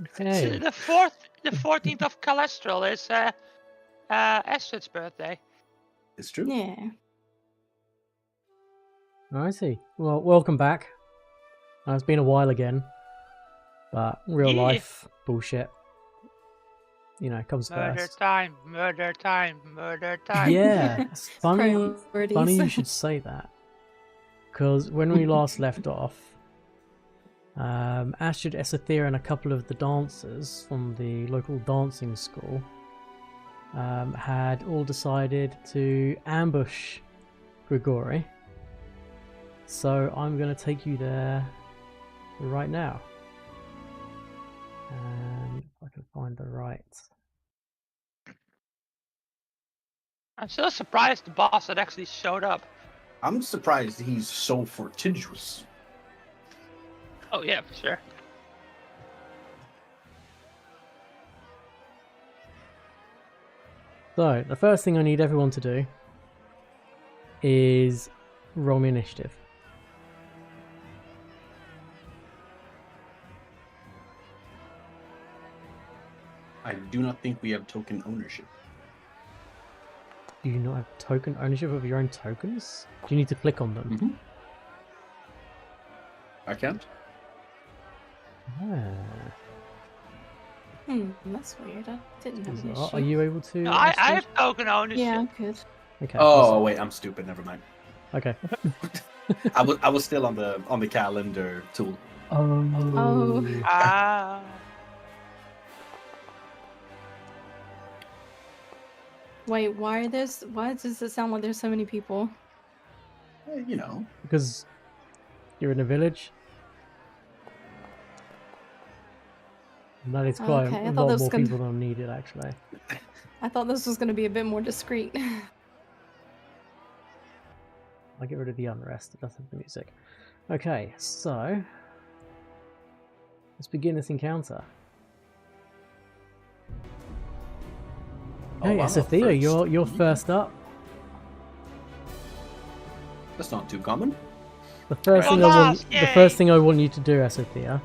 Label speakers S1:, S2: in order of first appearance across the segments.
S1: Okay.
S2: The 14th of cholesterol is Astrid's birthday.
S3: It's true.
S4: Yeah.
S1: I see. Well, welcome back. It's been a while again, but real
S2: Yeah.
S1: life bullshit, comes
S2: Murder
S1: first.
S2: time, murder time, murder time.
S1: Yeah, it's funny
S4: Priorities.
S1: you should say that, because when we last left off, Astrid, Esothea, and a couple of the dancers from the local dancing school had all decided to ambush Grigori. So I'm going to take you there right now. And if I can find the right...
S2: I'm so surprised the boss had actually showed up.
S3: I'm surprised he's so fortuitous.
S2: Oh yeah, for sure.
S1: So, the first thing I need everyone to do is roll me initiative.
S3: I do not think we have token ownership.
S1: Do you not have token ownership of your own tokens? Do you need to click on them?
S3: Mm-hmm. I can't.
S4: That's weird. I didn't have an
S1: Are
S4: issue.
S1: you able to?
S2: No, I
S1: Astrid?
S2: have token ownership.
S4: Yeah, I'm good.
S1: Okay.
S3: Oh wait, I'm stupid. Never mind.
S1: Okay.
S3: I was still on the calendar tool.
S4: Oh.
S2: Ah.
S4: Wait, why does it sound like there's so many people?
S3: You know.
S1: Because you're in a village. And that is quite
S4: Okay, I
S1: a
S4: thought
S1: lot
S4: that was
S1: more
S4: gonna-
S1: people than needed, actually.
S4: I thought this was going to be a bit more discreet.
S1: I'll get rid of the unrest. It doesn't have the music. Okay, so let's begin this encounter.
S3: Oh,
S1: Hey,
S3: I'm up
S1: Esothea,
S3: first.
S1: you're first up.
S3: That's not too common.
S1: The first thing I want you to do, Esothea,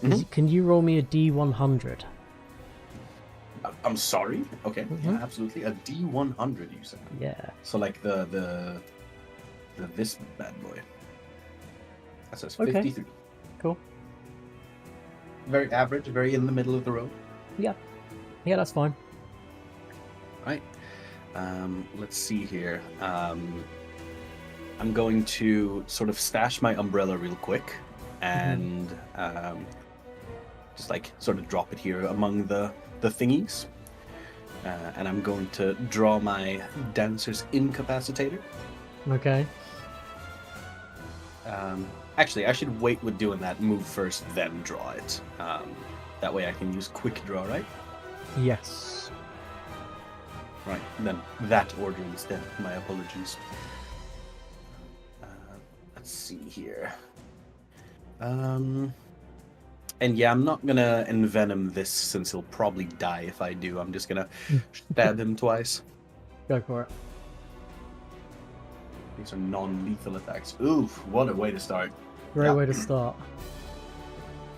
S1: is can you roll me a D100?
S3: I'm sorry. Okay,
S1: Mm-hmm.
S3: yeah, absolutely. A D100, you said.
S1: Yeah.
S3: So like the this bad boy. That says
S1: Okay.
S3: 53.
S1: Cool.
S3: Very average, very in the middle of the road.
S1: Yeah, that's fine.
S3: Right. Let's see here. I'm going to sort of stash my umbrella real quick and just like sort of drop it here among the thingies. And I'm going to draw my dancer's incapacitator.
S1: Okay.
S3: Actually, I should wait with doing that move first, then draw it. That way I can use quick draw, right?
S1: Yes.
S3: Right, then that order instead. My apologies. Let's see here. And yeah, I'm not gonna envenom this since he'll probably die if I do. I'm just gonna stab him twice.
S1: Go for it.
S3: These are non-lethal attacks. Oof, what a way to start.
S1: Great
S3: Yeah.
S1: way to start.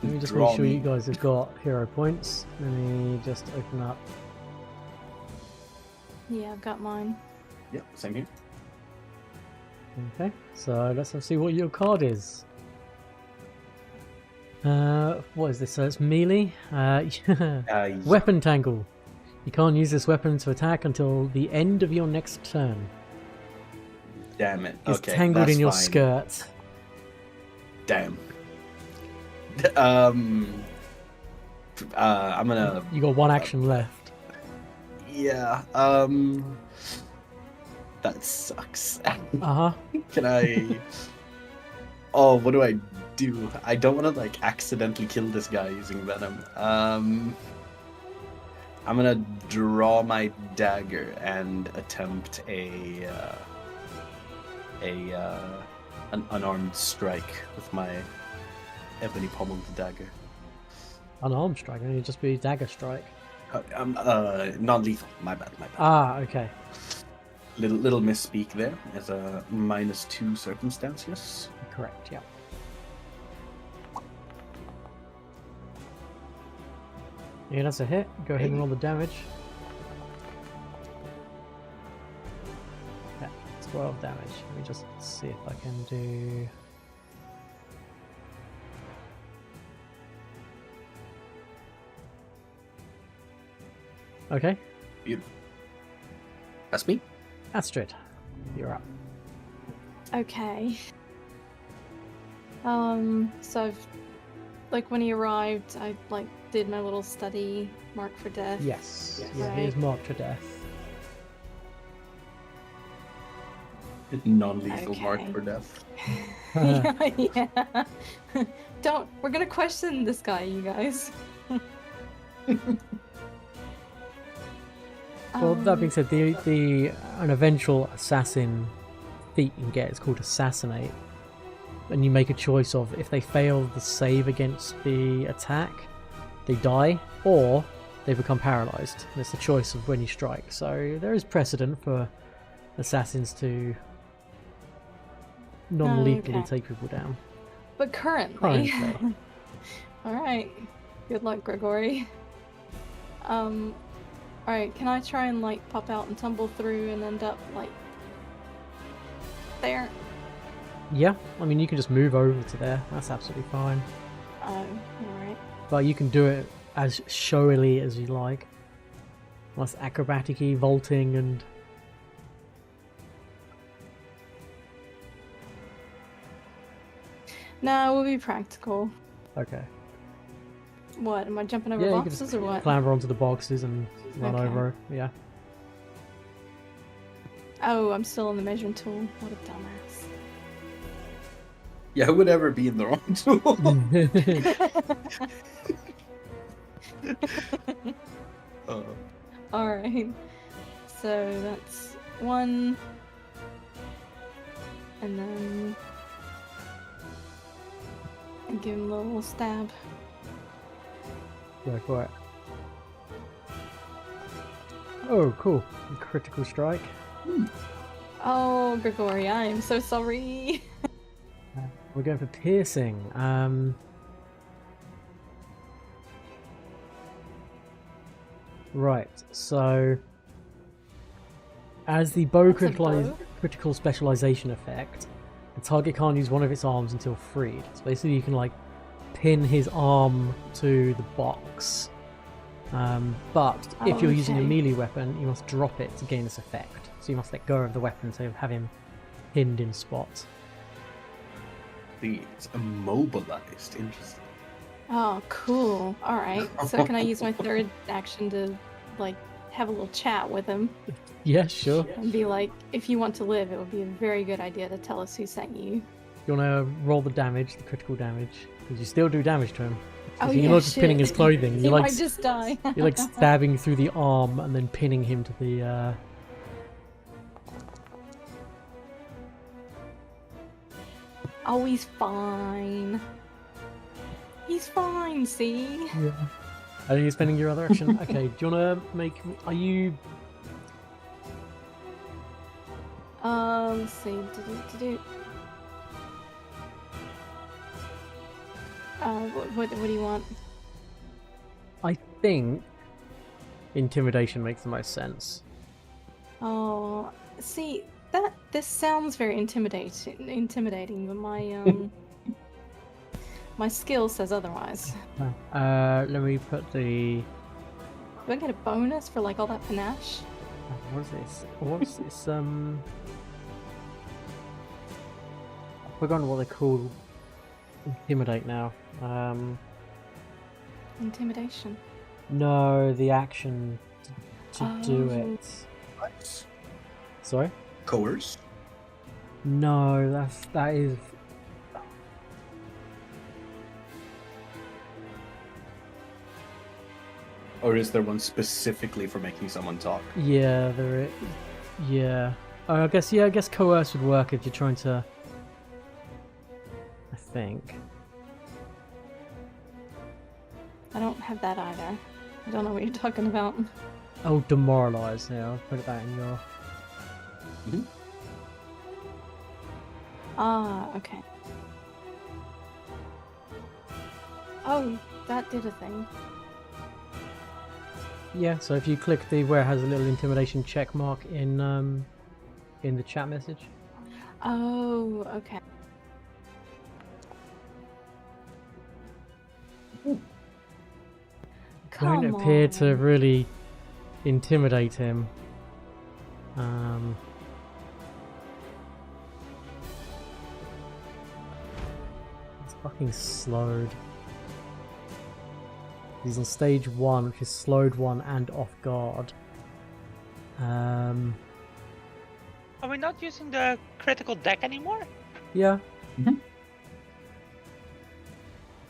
S1: Let me just
S3: Draw
S1: make sure
S3: me.
S1: you guys have got hero points. Let me just open up.
S4: Yeah, I've got mine.
S3: Yep, same here.
S1: Okay, so let's see what your card is. What is this? So it's melee. Weapon tangle. You can't use this weapon to attack until the end of your next turn.
S3: Damn it.
S1: It's
S3: Okay,
S1: tangled
S3: that's
S1: in your
S3: fine.
S1: skirt.
S3: Damn. I'm gonna.
S1: You got one action left.
S3: Yeah. That sucks.
S1: Uh huh.
S3: Can I? Oh, what do I do? I don't want to like accidentally kill this guy using venom. I'm gonna draw my dagger and attempt an unarmed strike with my ebony pommeled dagger.
S1: Unarmed strike, only just be dagger strike.
S3: Non-lethal. My bad.
S1: Ah, okay.
S3: Little misspeak there. As a -2 circumstance, yes.
S1: Correct, yeah. Yeah, that's a hit. Go ahead and roll the damage. Yeah, 12 damage. Let me just see if I can do... Okay.
S3: Beautiful. That's me.
S1: Astrid, you're up.
S4: Okay. So I've, like, when he arrived, I like did my little study mark for death.
S1: Yes.
S4: Yes.
S1: Yeah, he is marked for death.
S3: Non-lethal
S4: Okay.
S3: mark for death.
S4: Yeah. We're gonna question this guy, you guys.
S1: Well, that being said, an eventual assassin feat you can get is called Assassinate, and you make a choice of if they fail the save against the attack, they die, or they become paralyzed. And it's the choice of when you strike. So there is precedent for assassins to non-lethally
S4: Okay.
S1: take people down.
S4: But currently.
S1: Currently.
S4: Alright. Good luck, Gregory. Alright, can I try and like pop out and tumble through and end up like there?
S1: Yeah, I mean you can just move over to there. That's absolutely fine.
S4: Oh, alright.
S1: But you can do it as showily as you like. Less acrobatic-y, vaulting and...
S4: No, we'll be practical.
S1: Okay.
S4: What, am I jumping over
S1: Yeah, you can
S4: boxes
S1: just
S4: or what?
S1: clamber onto the boxes and run
S4: Okay.
S1: over. Yeah.
S4: Oh, I'm still on the measuring tool. What a dumbass.
S3: Yeah, who would ever be in the wrong tool?
S4: Alright. So that's one. And then I give him a little stab.
S1: Go for it. Oh, cool. Critical strike.
S4: Oh, Gregory, I am so sorry.
S1: We're going for piercing. Right, so as the bow
S4: That's a bow?
S1: critical specialization effect, the target can't use one of its arms until freed. So basically you can like pin his arm to the box. But if you're using a
S4: Okay.
S1: melee weapon, you must drop it to gain this effect. So you must let go of the weapon to have him pinned in spot.
S3: It's immobilized. Interesting.
S4: Oh, cool. Alright. So can I use my third action to, like, have a little chat with him
S1: Yeah, sure.
S4: and be like, if you want to live, it would be a very good idea to tell us who sent you.
S1: You want to roll the damage, the critical damage, because you still do damage to him.
S4: Oh,
S1: You're
S4: yeah,
S1: not just
S4: shit.
S1: pinning his clothing.
S4: He
S1: You're like
S4: might just die.
S1: you're like stabbing through the arm and then pinning him to the.
S4: Oh, he's fine. He's fine, see?
S1: Yeah. Are you spending your other action? Okay. Do you want to make? Are you?
S4: Let's see. What do you want?
S1: I think intimidation makes the most sense.
S4: Oh, see, this sounds very intimidating, but my my skill says otherwise.
S1: Let me put the.
S4: Do I get a bonus for like all that panache?
S1: What is this? What's this? I've forgotten what they're called. Intimidate now.
S4: Intimidation.
S1: No, the action to do
S4: Oh.
S1: it.
S3: Nice.
S1: Sorry?
S3: Coerce.
S1: No, that is.
S3: Or is there one specifically for making someone talk?
S1: Yeah, there is. Yeah. I guess coerce would work if you're trying to. I think.
S4: I don't have that either. I don't know what you're talking about.
S1: Oh, demoralize. Yeah, I'll put that in your.
S4: Ah, okay. Oh, that did a thing.
S1: Yeah, so if you click the where it has a little intimidation check mark in the chat message.
S4: Oh, okay.
S1: Don't
S4: Come
S1: appear to
S4: on.
S1: really intimidate him. It's fucking slowed. He's on stage 1, which is slowed 1 and off guard.
S2: Are we not using the critical deck anymore?
S1: Yeah.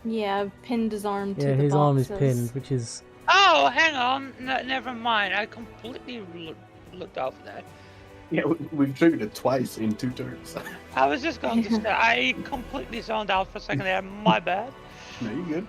S4: Yeah, I've pinned his arm to
S1: Yeah,
S4: the
S1: his arm is
S4: boxes.
S1: pinned, which is...
S2: Oh, hang on. Never mind. I completely looked off that.
S3: Yeah, we've triggered it twice in 2 turns.
S2: I was just going to say, I completely zoned out for a second there. My bad.
S3: No, you're good.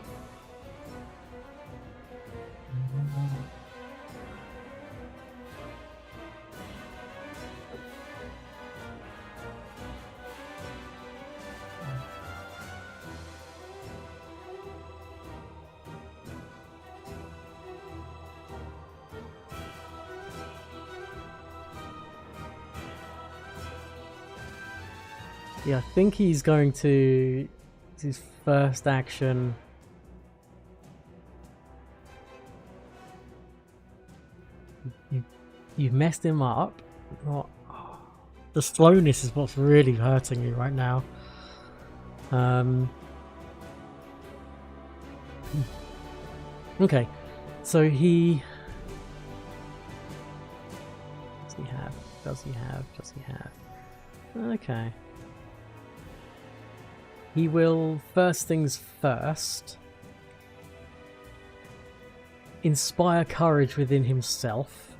S1: Yeah, I think he's going to... his first action... You've messed him up. The slowness is what's really hurting me right now. Okay, so he... Does he have? Okay. He will, first things first, inspire courage within himself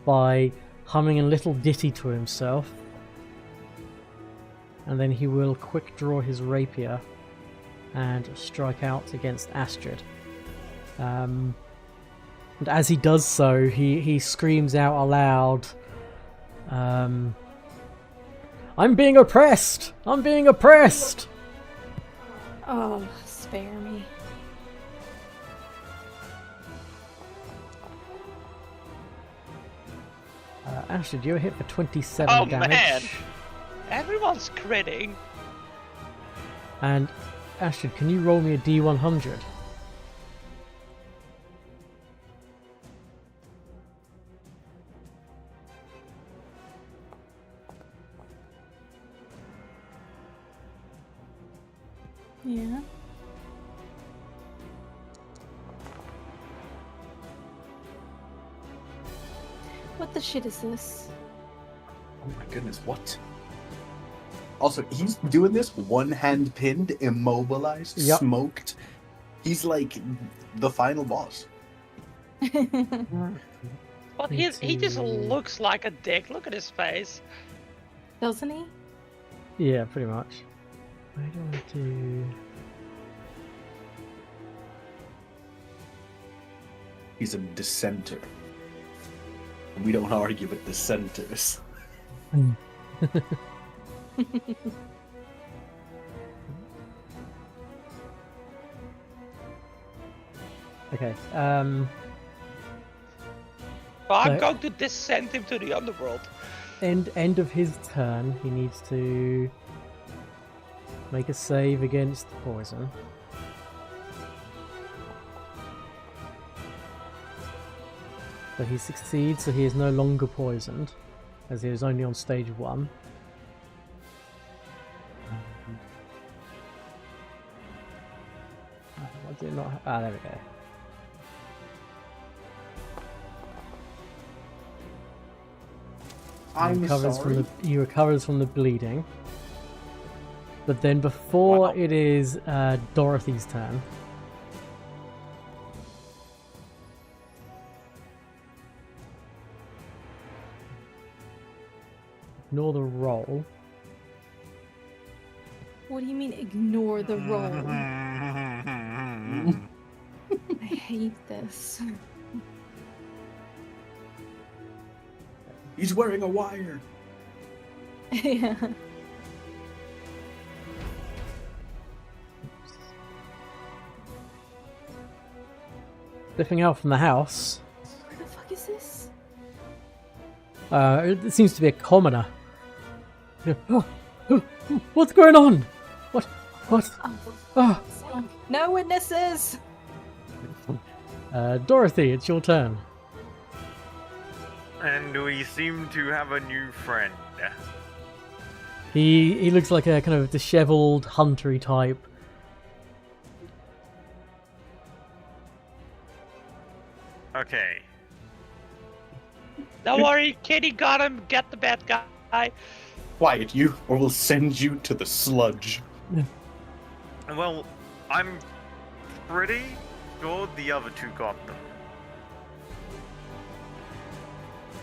S1: by humming a little ditty to himself, and then he will quick draw his rapier and strike out against Astrid. And as he does so, he screams out aloud, I'm being oppressed! I'm being oppressed!
S4: Oh, spare me.
S1: Astrid, you're hit for 27
S2: Oh,
S1: damage.
S2: man. Everyone's critting.
S1: And Astrid, can you roll me a D100?
S4: Yeah. What the shit is this?
S3: Oh my goodness, what? Also, he's doing this one hand pinned, immobilized,
S1: Yep.
S3: smoked. He's like the final boss.
S2: Well, he just looks like a dick. Look at his face.
S4: Doesn't he?
S1: Yeah, pretty much. Where do I do...
S3: He's a dissenter. We don't argue with dissenters.
S1: Okay,
S2: So I'm
S1: So-
S2: going to descend him to the underworld.
S1: end of his turn, he needs to make a save against poison. So he succeeds, so he is no longer poisoned, as he was only on stage 1. Why did it not there we go.
S3: I'm sorry.
S1: He recovers from the bleeding. But then before
S3: Wow.
S1: it is Dorothy's turn. Ignore the roll.
S4: What do you mean ignore the roll? I hate this.
S3: He's wearing a wire.
S4: Yeah.
S1: Slipping out from the house.
S4: Who the fuck is this?
S1: It seems to be a commoner. What's going on? What? Oh.
S4: No witnesses!
S1: Dorothy, it's your turn.
S5: And we seem to have a new friend.
S1: He looks like a kind of dishevelled, huntery type.
S5: Okay.
S2: Don't worry, Kitty got him. Get the bad guy.
S3: Quiet you, or we'll send you to the sludge.
S5: Well, I'm pretty sure the other two got them.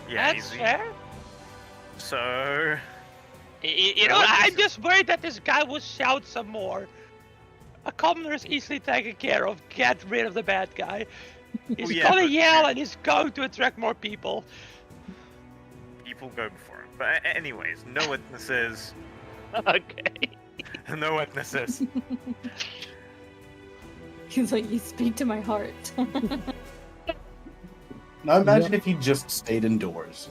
S5: Yeah,
S2: That's
S5: easy.
S2: fair.
S5: So,
S2: You know, I'm just worried that this guy will shout some more. A commoner is easily taken care of. Get rid of the bad guy. He's
S5: yeah,
S2: gonna
S5: but-
S2: yell and he's going to attract more people.
S5: people go before him. But anyways, no witnesses.
S2: Okay.
S5: No witnesses.
S4: He's like, you speak to my heart.
S3: Now imagine if he just stayed indoors.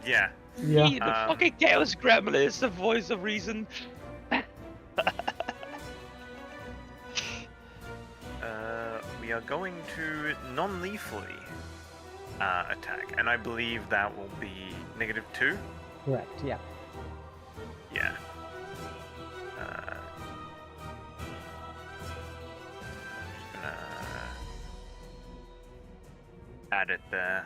S5: Yeah.
S1: Yeah.
S2: The fucking Chaos Gremlin is the voice of reason.
S5: We are going to non-lethally attack, and I believe that will be -2.
S1: Correct, yeah.
S5: Yeah. Add it there.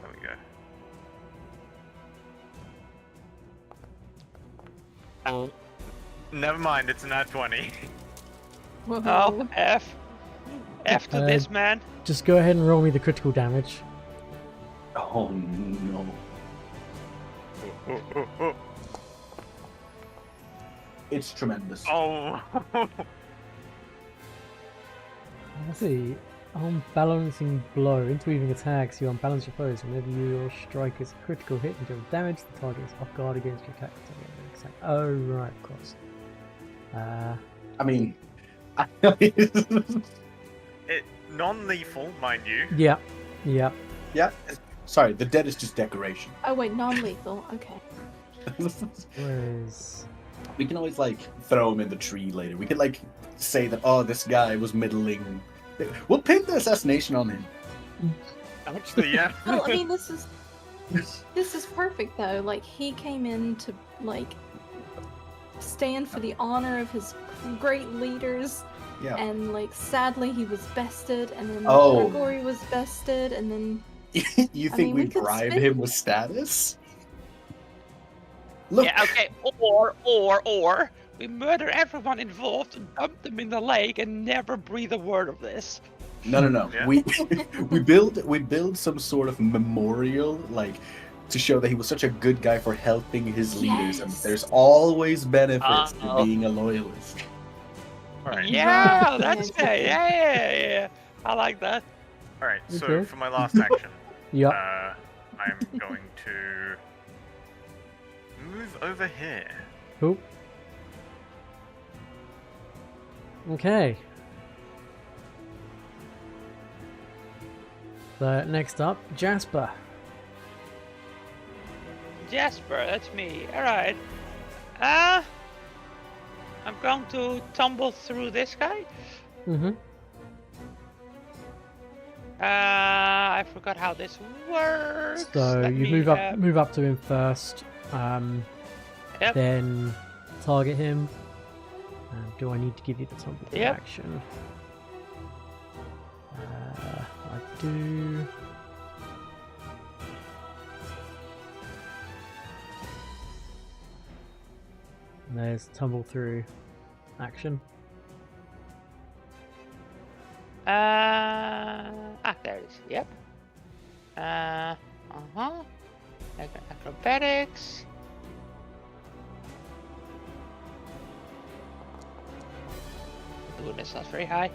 S5: There we go. Never mind, it's not 20.
S4: Whoa.
S2: Oh, F. F to this man.
S1: Just go ahead and roll me the critical damage.
S3: Oh no. It's tremendous.
S5: Oh.
S1: Let's see. Unbalancing blow. Interweaving attacks, you unbalance your foes. Whenever your strike is a critical hit and deal damage, the target is off guard against your attack. Oh, right, of course.
S3: I mean,
S5: It non-lethal, mind you.
S1: Yeah. Yeah.
S3: yeah. Sorry, the dead is just decoration.
S4: Oh wait, non-lethal. Okay.
S1: Whereas...
S3: We can always like throw him in the tree later. We could like say that this guy was middling. We'll pin the assassination on him.
S5: Actually, yeah.
S4: Well, I mean, this is perfect though. Like he came in to like stand for the honor of his great leaders,
S3: Yeah.
S4: and like sadly he was bested, and then
S3: Oh.
S4: Gregory was bested, and then
S3: You think
S4: mean, we
S3: we
S4: could
S3: bribe
S4: spin-
S3: him with status? Look.
S2: Yeah, okay. Or we murder everyone involved, dump them in the lake, and never breathe a word of this.
S3: No.
S5: Yeah.
S3: We build some sort of memorial, like to show that he was such a good guy for helping his leaders, and
S4: Yes.
S3: there's always benefits to
S2: Uh-oh.
S3: being a loyalist.
S5: Alright.
S2: Yeah,
S4: Yeah.
S2: that's it. Yeah. I like that.
S5: Alright, so
S1: Okay.
S5: for my last action,
S1: Yep.
S5: I'm going to move over here.
S1: Cool. Okay. So next up, Jasper.
S2: Jasper, that's me. Alright. I'm going to tumble through this guy.
S1: Mm-hmm.
S2: I forgot how this works.
S1: So
S2: Let
S1: you
S2: me,
S1: move up to him first.
S2: Yep.
S1: Then target him. Do I need to give you the tumble
S2: Yep.
S1: action? I do. And there's tumble through action.
S2: There it is. Yep. Acrobatics. Ooh, that's not very high.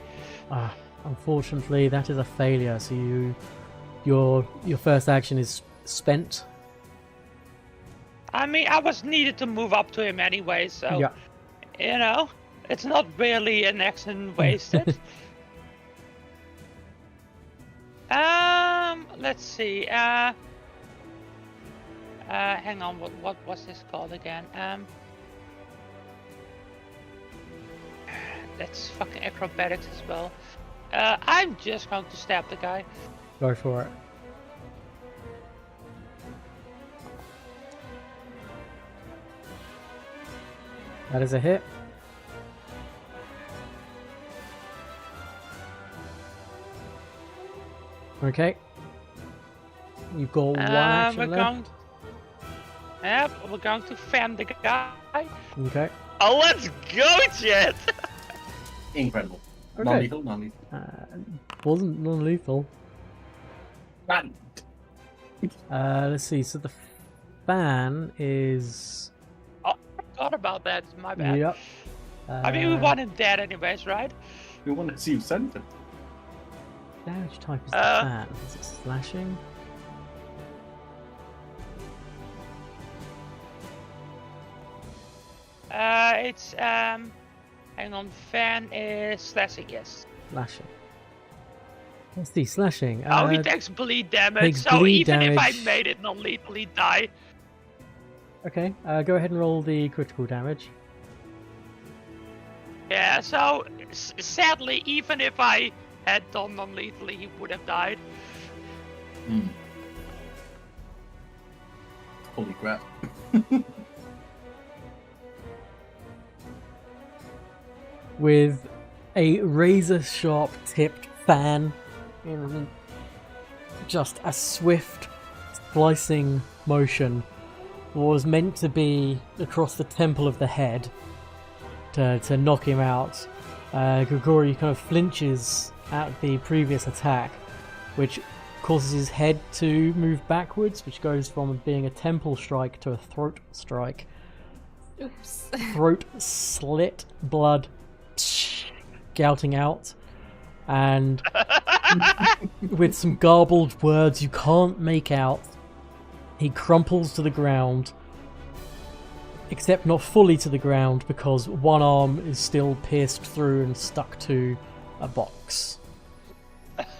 S1: Unfortunately, that is a failure. So your first action is spent.
S2: I mean, I was needed to move up to him anyway, so
S1: Yeah.
S2: you know, It's not really an action wasted. Let's see. Hang on. What was this called again? That's fucking acrobatics as well. I'm just going to stab the guy.
S1: Go for it. That is a hit. Okay. You've got one action left.
S2: We're going to fan the guy.
S1: Okay.
S2: Oh, let's go, Jet!
S3: Incredible.
S1: Okay.
S3: Non-lethal, non-lethal.
S1: Wasn't non-lethal.
S3: Run.
S1: Let's see. So the fan is.
S2: Oh, I forgot about that. My bad.
S1: Yep.
S2: I mean, we want him dead anyways, right?
S3: We want to see you send it.
S1: Damage type is the fan. Is it slashing?
S2: It's hang on. Fan is slashing, yes.
S1: Slashing. What's the slashing?
S2: He takes bleed damage,
S1: takes
S2: so
S1: bleed
S2: even if I
S1: damage.
S2: made it non-lethal, he'd die.
S1: Okay. Go ahead and roll the critical damage.
S2: Yeah, so sadly, even if I had done non-lethally, he would have died.
S3: Holy crap.
S1: With a razor-sharp tipped fan in just a swift slicing motion, what was meant to be across the temple of the head to knock him out. Grigori kind of flinches at the previous attack, which causes his head to move backwards, which goes from being a temple strike to a throat strike.
S4: Oops.
S1: Throat slit, blood gouting out, and with some garbled words you can't make out, he crumples to the ground, except not fully to the ground because one arm is still pierced through and stuck to a box.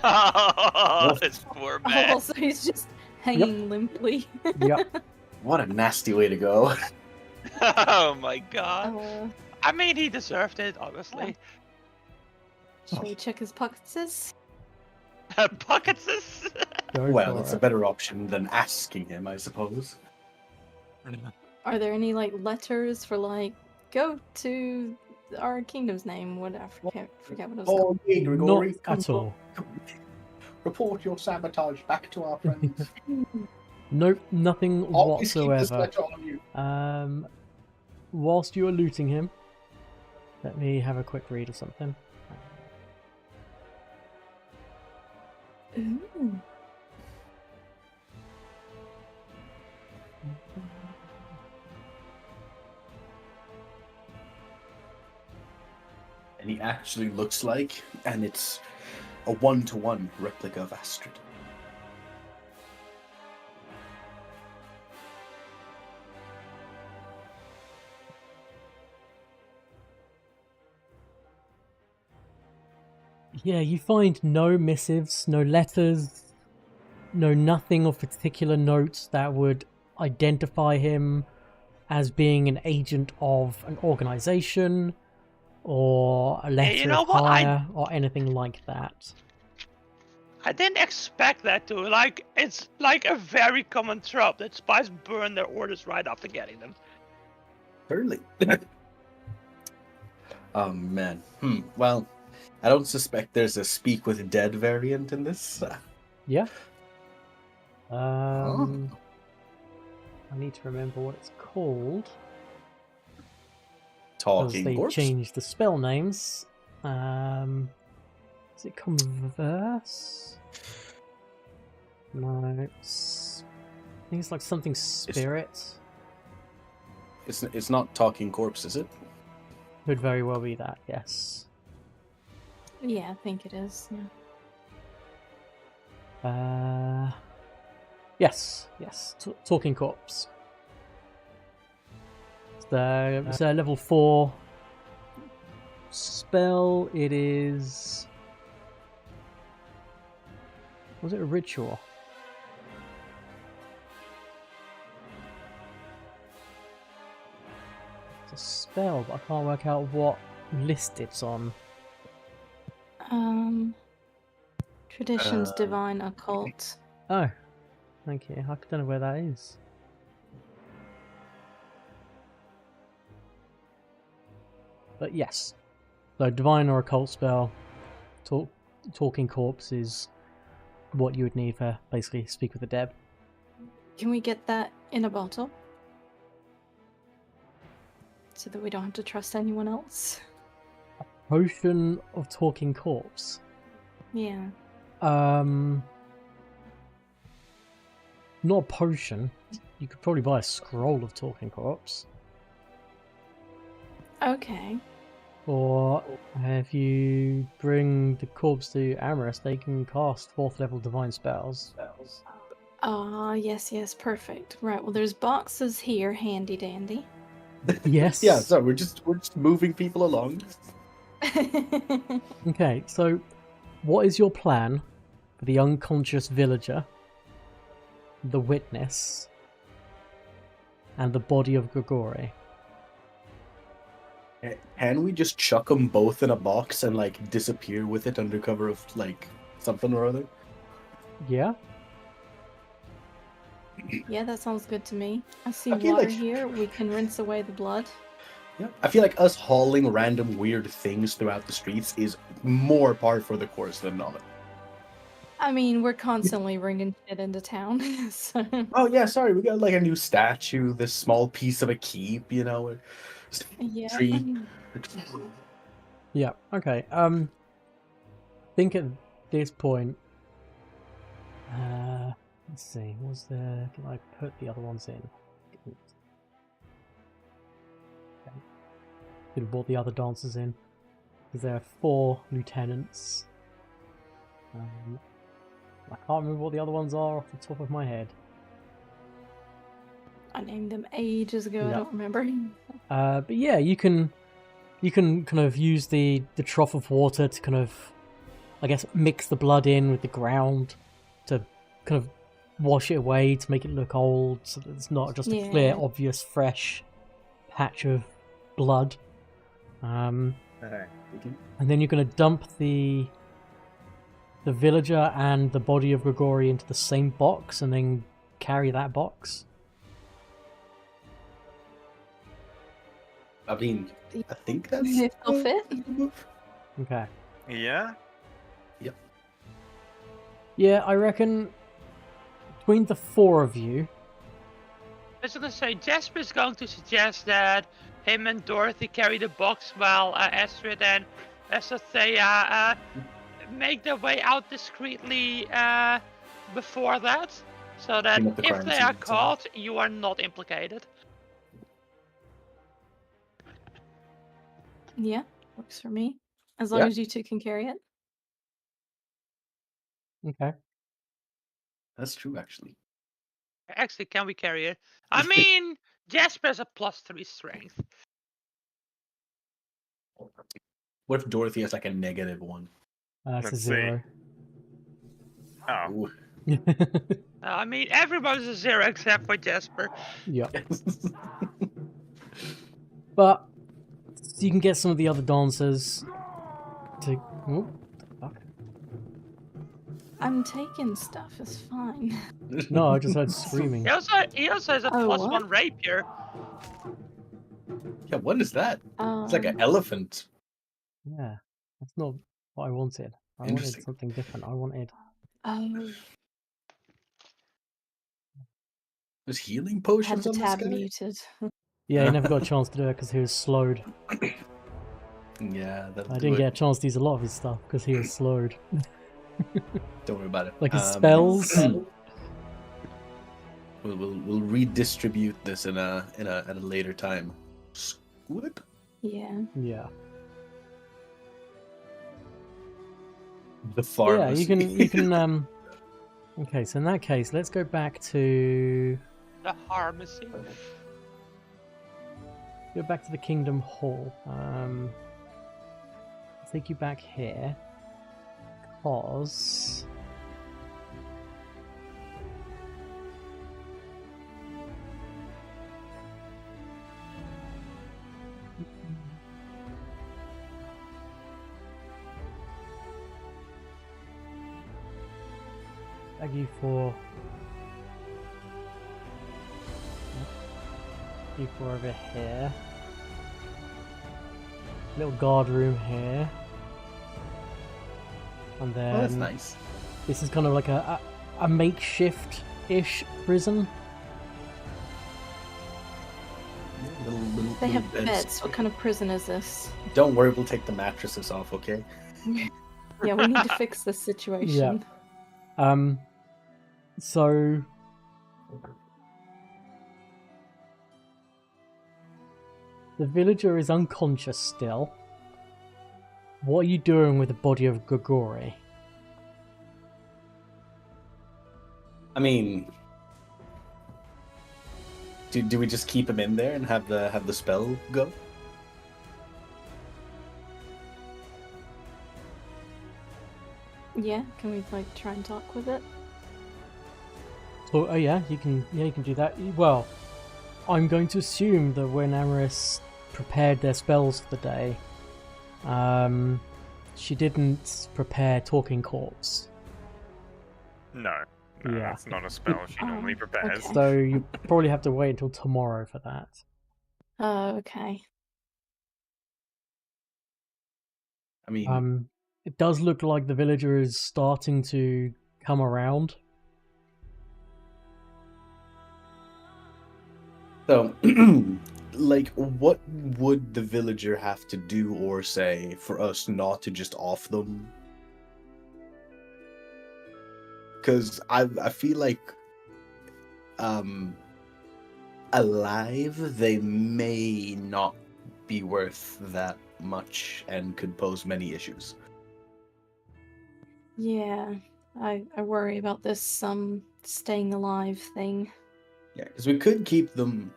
S2: Oh, this poor man.
S4: Oh, so he's just hanging limply.
S1: Yep.
S3: What a nasty way to go.
S2: Oh my god. I mean, he deserved it, honestly.
S4: Shall we check his pockets?
S2: Pockets?
S1: Go
S3: Well,
S1: for
S3: it's
S1: it.
S3: a better option than asking him, I suppose.
S4: Are there any like letters for like go to our kingdom's name? What I forget what it was called.
S3: Oh, hey, Grigori,
S1: Not
S3: come
S1: at all.
S3: report your sabotage back to our friends.
S1: Nope, nothing
S3: Always keep this
S1: whatsoever.
S3: letter on you.
S1: Whilst you are looting him, let me have a quick read of something.
S4: Ooh.
S3: And he actually looks like, and it's a one-to-one replica of Astrid.
S1: Yeah, you find no missives, no letters, no nothing of particular note that would identify him as being an agent of an organization or a letter
S2: you know
S1: of
S2: what?
S1: hire or anything like that.
S2: I didn't expect that to. Like, it's like a very common trope that spies burn their orders right after getting them.
S3: Early. Oh, man. Well, I don't suspect there's a speak with dead variant in this.
S1: Yeah. I need to remember what it's called. Because
S3: Talking
S1: they
S3: corpse?
S1: changed the spell names. Does it converse? No, it's... I think it's like something spirit.
S3: It's not talking corpse, is it?
S1: Could very well be that, yes.
S4: Yeah, I think it is. Yeah.
S1: Yes. Talking corpse. It's a level 4 spell, it is... Was it a ritual? It's a spell, but I can't work out what list it's on.
S4: Traditions, divine, occult.
S1: Oh, thank you. I don't know where that is. But yes. So divine or occult spell, talking corpse is what you would need for basically speak with the dead.
S4: Can we get that in a bottle? So that we don't have to trust anyone else?
S1: Potion of talking corpse.
S4: Yeah.
S1: Not a potion. You could probably buy a scroll of talking corpse.
S4: Okay.
S1: Or if you bring the corpse to Ameryss, they can cast 4th level divine spells.
S4: Ah, yes, perfect. Right, well there's boxes here, handy dandy.
S1: Yes.
S3: Yeah, so we're just moving people along.
S1: Okay, so what is your plan for the unconscious villager, the witness, and the body of Grigori?
S3: Can we just chuck them both in a box and like disappear with it under cover of like something or other?
S1: Yeah?
S4: Yeah, that sounds good to me. I see
S3: I feel
S4: water
S3: like-
S4: here. We can rinse away the blood.
S3: Yeah. I feel like us hauling random weird things throughout the streets is more par for the course than not.
S4: I mean, we're constantly bringing shit into town. So.
S3: Oh yeah, sorry, we got like a new statue, this small piece of a keep, you know.
S4: Yeah.
S3: Tree.
S1: Yeah, okay. Think at this point, let's see, was there, can I put the other ones in? Could have brought the other dancers in, because there are 4 lieutenants. I can't remember what the other ones are off the top of my head.
S4: I named them ages ago. I
S1: Yeah.
S4: don't remember.
S1: But yeah, you can kind of use the trough of water to kind of, I guess, mix the blood in with the ground to kind of wash it away to make it look old, so that it's not just a clear,
S4: Yeah.
S1: obvious, fresh patch of blood. And then you're going to dump the villager and the body of Grigori into the same box, and then carry that box.
S3: I mean, I think that's
S4: If they'll fit.
S1: Okay.
S5: Yeah?
S1: Yeah, I reckon between the 4 of you,
S2: I was gonna say, Jasper's going to suggest that him and Dorothy carry the box while Astrid and Esothea make their way out discreetly before that, so that
S3: Clean up the
S2: if
S3: crime
S2: they are
S3: scene, so-
S2: caught, you are not implicated.
S4: Yeah, works for me. As long
S3: Yeah.
S4: as you two can carry it.
S1: okay.
S3: That's true, actually.
S2: Actually, can we carry it? I mean, Jasper's a +3 strength.
S3: What if Dorothy has like a -1?
S1: It's a
S5: Let's see.
S1: 0.
S5: Oh.
S3: Ooh.
S2: I mean, everybody's a 0 except for Jasper.
S1: Yeah. But you can get some of the other dancers to. Oh, fuck.
S4: I'm taking stuff. It's fine.
S1: No, I just heard screaming.
S2: He also has a
S4: Oh,
S2: +1
S4: what?
S2: rapier.
S3: Yeah, what is that? It's like an elephant.
S1: Yeah, that's not what I wanted. I wanted
S3: Interesting.
S1: something different. I wanted.
S4: Oh,
S3: There's healing
S4: had
S3: potions
S4: the
S3: on this
S4: tab
S3: guy?
S4: muted.
S1: Yeah, he never got a chance to do it because he was slowed.
S3: Yeah, that'll
S1: I
S3: do
S1: didn't
S3: it.
S1: get a chance to use a lot of his stuff because he was slowed.
S3: Don't worry about it.
S1: Like his spells.
S3: We'll redistribute this at a later time. Squib?
S4: Yeah.
S1: Yeah.
S3: The
S1: Yeah,
S3: pharmacy.
S1: you can. Okay, so in that case, let's go back to
S2: The pharmacy.
S1: the Kingdom Hall. take you back here because thank you for over here. Little guard room here. And then
S3: Oh, that's nice.
S1: this is kind of like a makeshift-ish prison.
S3: Little
S4: They have
S3: beds.
S4: beds. What kind of prison is this?
S3: Don't worry, we'll take the mattresses off, okay?
S4: Yeah, we need to fix this situation.
S1: So the villager is unconscious still. What are you doing with the body of Grigori?
S3: I mean, do we just keep him in there and have the spell go?
S4: Yeah, can we like try and talk with it?
S1: Oh yeah, you can do that. Well, I'm going to assume that when Ameryss prepared their spells for the day, she didn't prepare Talking Corpse.
S5: No,
S1: Yeah.
S5: that's not a spell she normally prepares.
S4: okay.
S1: So you probably have to wait until tomorrow for that.
S4: Oh, okay.
S3: I mean,
S1: It does look like the villager is starting to come around.
S3: so, like, what would the villager have to do or say for us not to just off them? Because I feel like, alive, they may not be worth that much and could pose many issues.
S4: Yeah, I worry about this staying alive thing.
S3: Yeah, because we could keep them,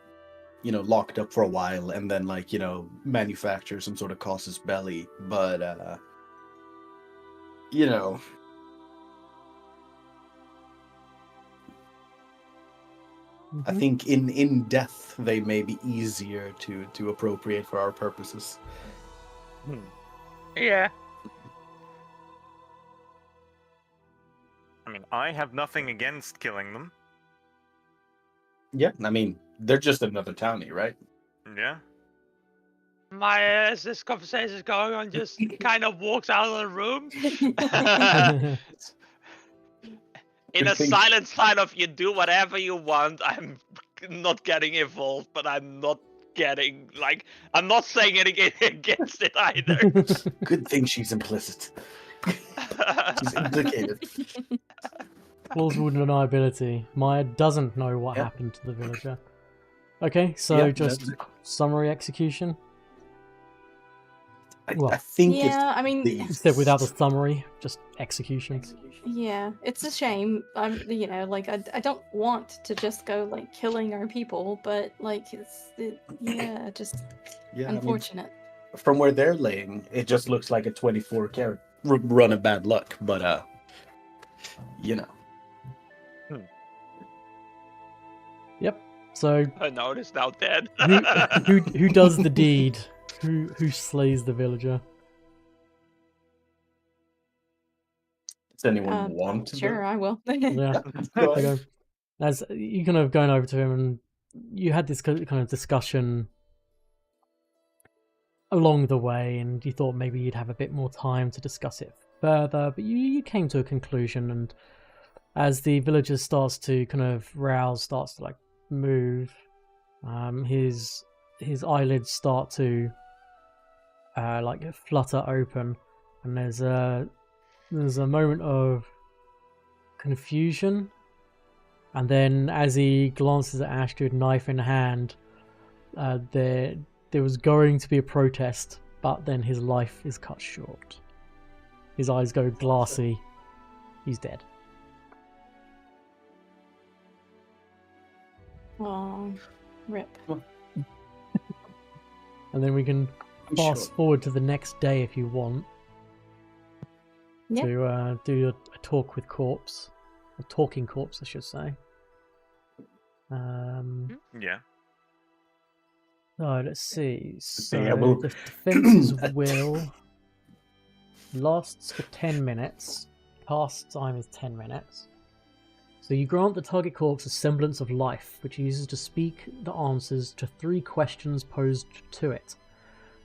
S3: locked up for a while and then, like, manufacture some sort of casus belli. But, I
S1: Mhm.
S3: think in death they may be easier to appropriate for our purposes.
S2: Yeah.
S5: I mean, I have nothing against killing them.
S3: Yeah, I mean, they're just another townie, right?
S5: Yeah.
S2: Myah, as this conversation is going on, just kind of walks out of the room. In a
S3: Good thing-
S2: silent sign of you do whatever you want, I'm not getting involved, but I'm not I'm not saying anything against it either.
S3: Good thing she's implicit. She's implicated.
S1: Plausible deniability. Myah doesn't know what
S3: Yep.
S1: happened to the villager. Okay, so
S3: Yeah,
S1: just
S3: that's-
S1: summary execution.
S3: I
S1: Well,
S3: think
S4: Yeah, I
S3: it's
S4: mean,
S3: the
S1: Instead, without the summary, just execution.
S4: yeah, it's a shame. I don't want to just go like killing our people, but like just
S3: Yeah, I mean,
S4: unfortunate.
S3: from where they're laying, it just looks like a 24 carat run of bad luck. But
S1: Yep. So
S2: I know it's now dead.
S1: who does the deed? Who slays the villager?
S3: does anyone want to?
S4: Sure, I will.
S1: Yeah.
S3: Go
S1: Okay.
S3: ahead.
S1: As you kind of going over to him, and you had this kind of discussion along the way, and you thought maybe you'd have a bit more time to discuss it further, but you came to a conclusion. And as the villager starts to kind of rouse, starts to like move, his eyelids start to like flutter open, and there's a moment of confusion. And then as he glances at Astrid, knife in hand, there was going to be a protest, but then his life is cut short. His eyes go glassy. He's dead.
S4: Oh, rip.
S1: And then we can fast forward to the next day if you want.
S4: Yeah.
S1: to do a talk with corpse, a talking corpse, I should say.
S5: Yeah.
S1: So let's see. So
S3: yeah, well-
S1: the defense's will lasts for 10 minutes. Cast time is 10 minutes. So you grant the target corpse a semblance of life, which he uses to speak the answers to 3 questions posed to it.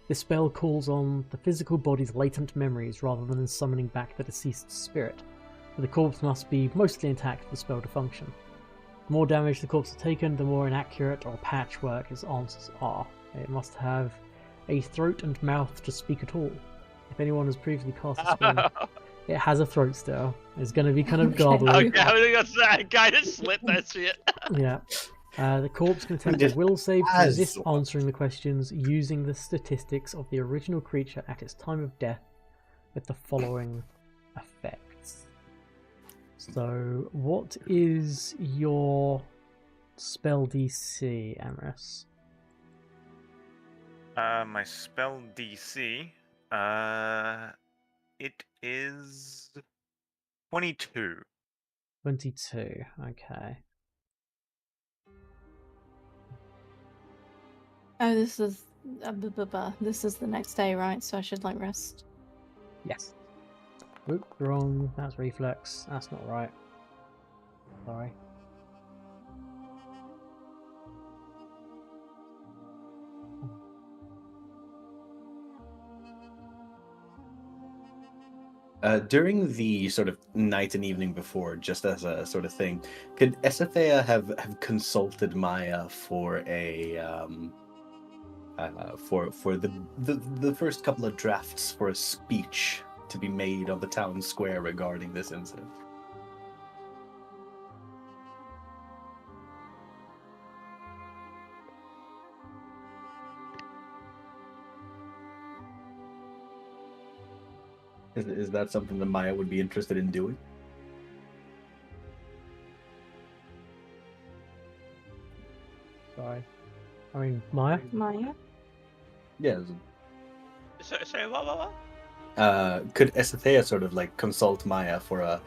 S1: This spell calls on the physical body's latent memories rather than summoning back the deceased spirit, but the corpse must be mostly intact for the spell to function. The more damage the corpse has taken, the more inaccurate or patchwork its answers are. It must have a throat and mouth to speak at all. If anyone has previously cast a spell, it has a throat still. It's going to be kind of garbly.
S2: Okay, I was gonna say, guy just slit that shit.
S1: Yeah. The corpse can attempt a will save to resist answering the questions using the statistics of the original creature at its time of death with the following effects. So, what is your spell DC, Ameryss?
S5: My spell DC, it is 22.
S1: 22, okay.
S4: Oh, this is this is the next day, right? So I should like rest.
S1: Yes. Oop, wrong. That's reflex. That's not right. Sorry.
S3: During the sort of night and evening before, just as a sort of thing, could Esothea have consulted Myah for a for the first couple of drafts for a speech to be made on the town square regarding this incident? Is that something that Myah would be interested in doing?
S1: Sorry. I mean, Myah?
S4: Myah?
S3: Yes.
S2: Sorry, what?
S3: Could Esothea sort of like consult Myah for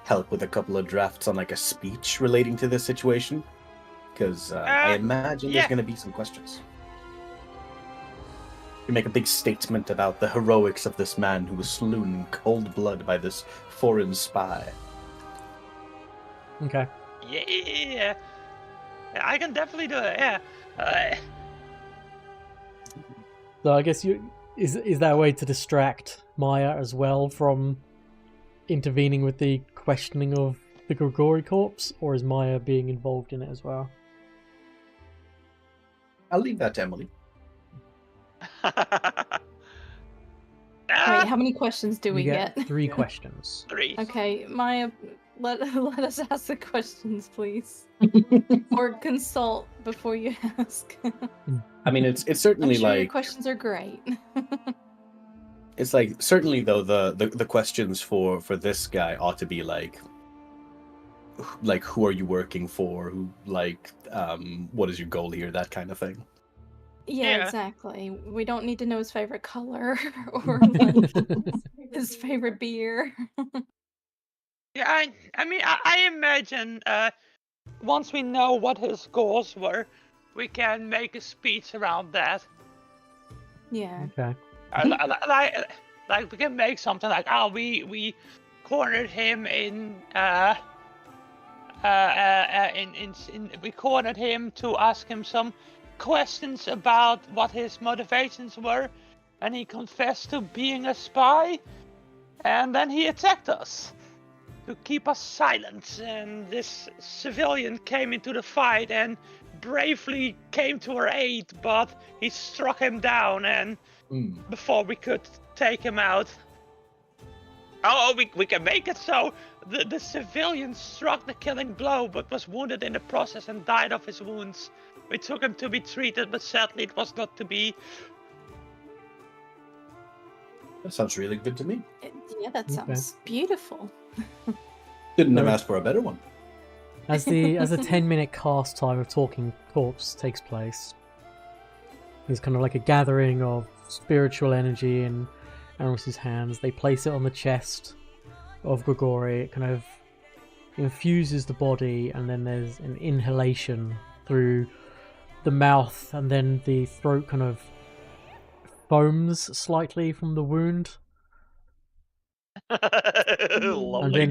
S3: help with a couple of drafts on like a speech relating to this situation? Because I imagine there's
S2: yeah.
S3: going to be some questions. You make a big statement about the heroics of this man who was slewn in cold blood by this foreign spy.
S1: Okay.
S2: Yeah, I can definitely do it. Yeah.
S1: So I guess is that a way to distract Myah as well from intervening with the questioning of the Grigori corpse, or is Myah being involved in it as well?
S3: I'll leave that to Emily.
S4: Wait, how many questions do we
S1: You
S4: get?
S1: 3 questions.
S2: 3.
S4: Okay, Myah, let us ask the questions, please. Or consult before you ask.
S3: I mean, it's
S4: I'm
S3: certainly
S4: sure your
S3: like
S4: questions are great.
S3: it's like certainly though the questions for this guy ought to be like who are you working for? Who what is your goal here? That kind of thing.
S4: Yeah, exactly. We don't need to know his favorite color or like his favorite beer.
S2: Yeah, I mean, I imagine once we know what his goals were, we can make a speech around that.
S4: Yeah.
S1: Okay.
S2: Like we can make something like, we cornered him we cornered him to ask him some questions about what his motivations were, and he confessed to being a spy, and then he attacked us to keep us silent, and this civilian came into the fight and bravely came to our aid, but he struck him down and before we could take him out. We can make it so the civilian struck the killing blow but was wounded in the process and died of his wounds. We took him to be treated, but sadly it was not to be.
S3: That sounds really good to me.
S4: Yeah, that sounds beautiful.
S3: Couldn't have asked for a better one.
S1: As the 10-minute cast time of Talking Corpse takes place, there's kind of like a gathering of spiritual energy in Ameryss's hands. They place it on the chest of Grigori. It kind of infuses the body, and then there's an inhalation through the mouth, and then the throat kind of foams slightly from the wound. And
S5: Lovely.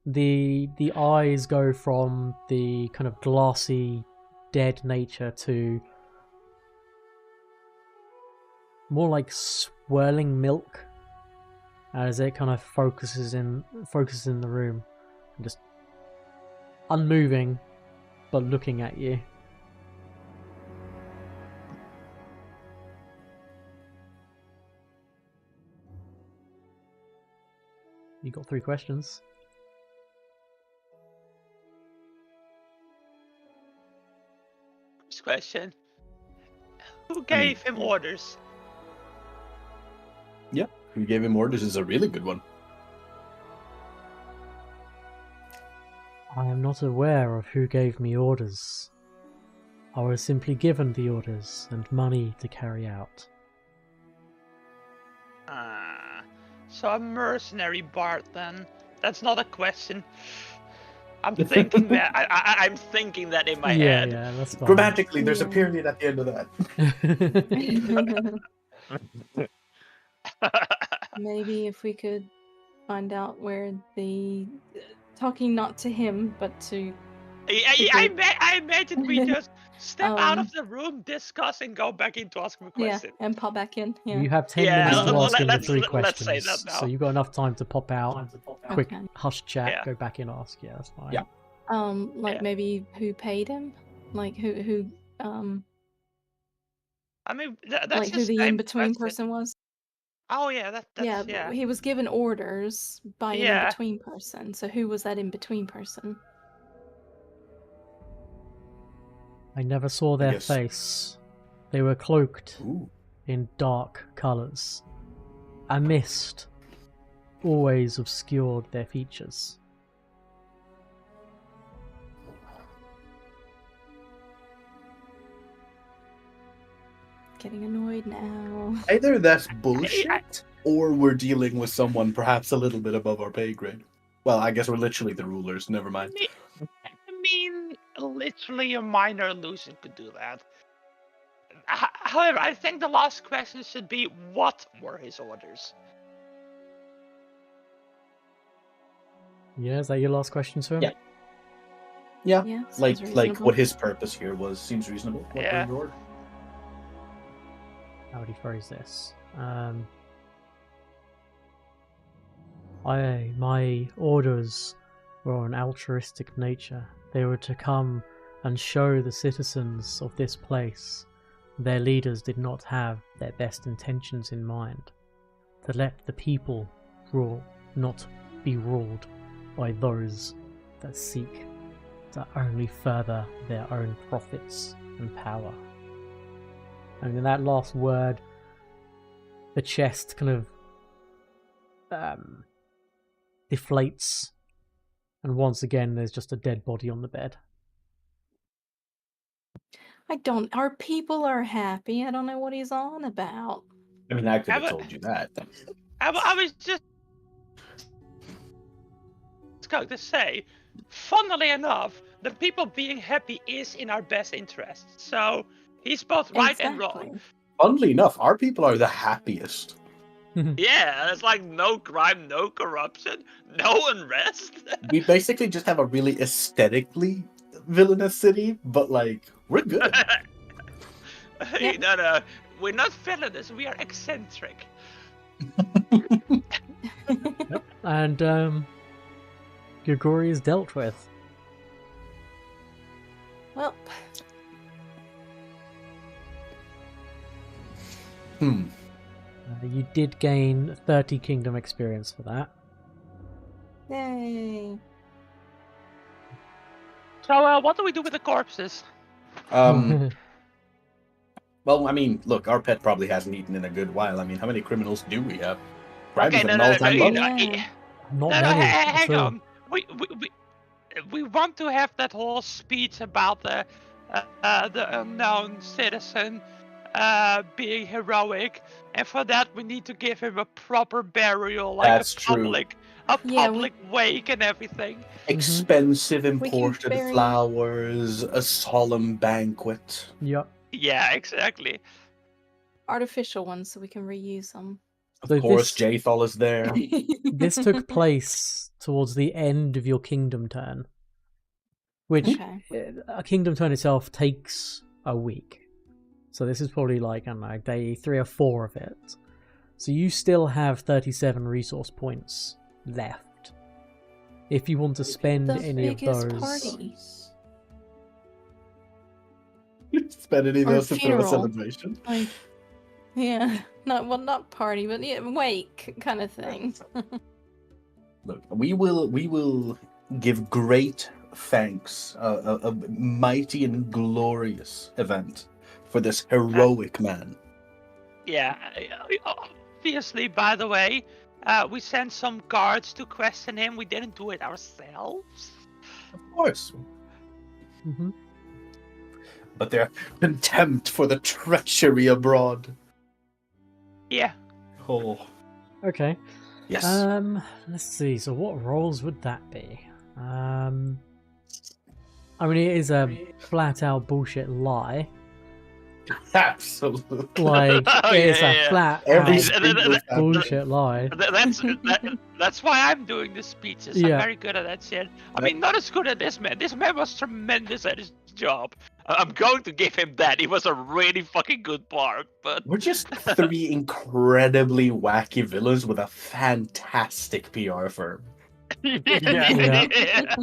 S1: then the eyes go from the kind of glassy, dead nature to more like swirling milk, as it kind of focuses in the room, and just unmoving, but looking at you. You got 3 questions.
S2: First question. Who gave him orders?
S3: Yeah, who gave him orders is a really good one.
S1: I am not aware of who gave me orders. I was simply given the orders and money to carry out.
S2: So a mercenary bard then. That's not a question. I'm thinking that. I'm thinking that in my head.
S1: Yeah, that's fine.
S3: Grammatically, there's a period at the end of that.
S4: Maybe if we could find out where the talking not to him but to
S2: I imagine we just step out of the room, discuss, and go back in to ask him a question.
S4: and pop back in. Yeah.
S1: You have 10
S2: Yeah,
S1: minutes to ask him the
S2: let's-
S1: 3
S2: let's
S1: questions,
S2: say that now.
S1: so you've got enough time to pop out, quick
S4: Okay.
S1: hush chat,
S2: Yeah.
S1: go back in, ask. Yeah, that's fine.
S3: Yeah.
S2: Yeah.
S4: Maybe who paid him? Like who
S2: I mean, that's
S4: like who the
S2: same
S4: in-between
S2: question.
S4: person was?
S2: Oh yeah, that's yeah.
S4: He was given orders by an
S2: Yeah.
S4: in-between person. So who was that in-between person?
S1: I never saw their
S3: Yes.
S1: face. They were cloaked
S3: Ooh.
S1: in dark colours. A mist always obscured their features.
S4: Getting annoyed now.
S3: Either that's bullshit, or we're dealing with someone perhaps a little bit above our pay grade. Well, I guess we're literally the rulers, never mind.
S2: I mean, literally a minor illusion could do that. However, I think the last question should be, what were his orders?
S1: Yeah, is that your last question to him?
S3: Yeah. Yeah,
S4: Yeah, sounds
S3: like
S4: reasonable.
S3: what his purpose here was seems reasonable. What
S2: Yeah.
S3: were your orders?
S1: How would he phrase this? My orders were an altruistic nature. They were to come and show the citizens of this place their leaders did not have their best intentions in mind. To let the people rule, not be ruled by those that seek to only further their own profits and power. And in that last word, the chest kind of deflates, and once again there's just a dead body on the bed.
S4: Our people are happy. I don't know what he's on about.
S3: I mean, I could have
S2: Have a-
S3: told you that.
S2: I was just going to say, funnily enough, the people being happy is in our best interest. So he's both right and wrong.
S3: Funnily enough, our people are the happiest.
S2: Yeah, it's like no crime, no corruption, no unrest.
S3: We basically just have a really aesthetically villainous city, but like, we're good.
S4: Yeah.
S2: No, we're not villainous, we are eccentric.
S1: And Grigori is dealt with.
S4: Well,
S1: You did gain 30 kingdom experience for that.
S4: yay.
S2: So, what do we do with the corpses?
S3: Well, I mean, look, our pet probably hasn't eaten in a good while. I mean, how many criminals do we have? Crime is
S2: Okay,
S3: at
S2: no,
S3: an all-time low.
S4: Yeah.
S1: Not
S2: No,
S1: many.
S2: hang
S1: at all.
S2: on. We want to have that whole speech about the unknown citizen being heroic, and for that we need to give him a proper burial, like
S3: That's
S2: a
S3: true.
S2: public a
S4: Yeah,
S2: public wake and everything.
S3: Expensive
S4: We can
S3: imported
S4: bury-
S3: flowers, a solemn banquet.
S1: Yep.
S2: Yeah, exactly.
S4: artificial ones so we can reuse them.
S3: Of
S1: So
S3: course,
S1: this-
S3: Jathal is there.
S1: This took place towards the end of your kingdom turn, which
S4: Okay.
S1: a kingdom turn itself takes a week. So this is probably like, I don't know, day 3 or 4 of it. So you still have 37 resource points left. If you want to spend
S4: The
S1: any of
S4: biggest
S1: those.
S4: party.
S3: Spend any of
S4: Or
S3: those to throw a
S4: funeral.
S3: celebration.
S4: Like, yeah, not party, but yeah, wake kind of thing.
S3: Look, we will give great thanks, a mighty and glorious event for this heroic man.
S2: Yeah, obviously, by the way, we sent some guards to question him. We didn't do it ourselves.
S3: Of course.
S1: Mhm.
S3: But their contempt for the treachery abroad.
S2: Yeah.
S3: Oh,
S1: Okay.
S3: yes.
S1: Let's see. So what roles would that be? I mean, it is a flat-out bullshit lie.
S3: Absolutely.
S1: Like,
S2: Oh,
S1: it's
S2: yeah,
S1: a
S2: yeah.
S3: Every
S1: flat-out
S3: single time.
S1: bullshit lie.
S2: That's why I'm doing the speeches.
S1: Yeah.
S2: I'm very good at that shit. I mean, not as good as this man. This man was tremendous at his job. I'm going to give him that. He was a really fucking good bard, but
S3: We're just 3 incredibly wacky villains with a fantastic PR firm.
S2: yeah.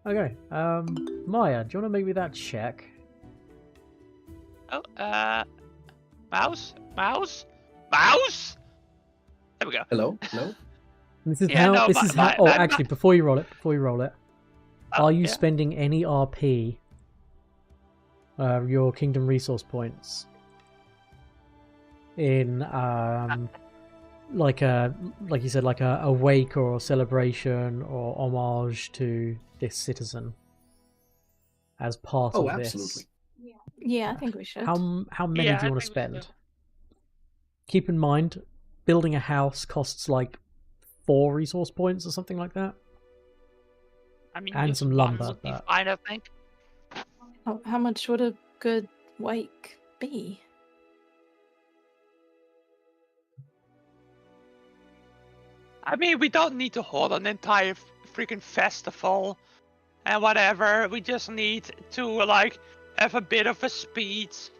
S1: Okay. Myah, do you want to make me that check?
S2: Oh, mouse. There we go.
S3: Hello?
S1: This is
S2: Yeah,
S1: how.
S2: no,
S1: this
S2: my-
S1: is how.
S2: my-
S1: Oh,
S2: my-
S1: actually, before you roll it,
S2: Oh,
S1: are you
S2: yeah.
S1: spending any RP? Your kingdom resource points in like you said, like a wake or a celebration or homage to this citizen as part
S3: Oh,
S1: of
S3: absolutely.
S1: this.
S4: Yeah, I think we should.
S1: How many
S2: Yeah,
S1: do you
S2: I
S1: want to
S2: think we should
S1: spend? Keep in mind, building a house costs like 4 resource points or something like that.
S2: I mean,
S1: And
S2: just
S1: some
S2: one
S1: lumber,
S2: would be
S1: but-
S2: fine, I think.
S4: How much would a good wake be?
S2: I mean, we don't need to hold an entire freaking festival and whatever. We just need to, like, have a bit of a speech.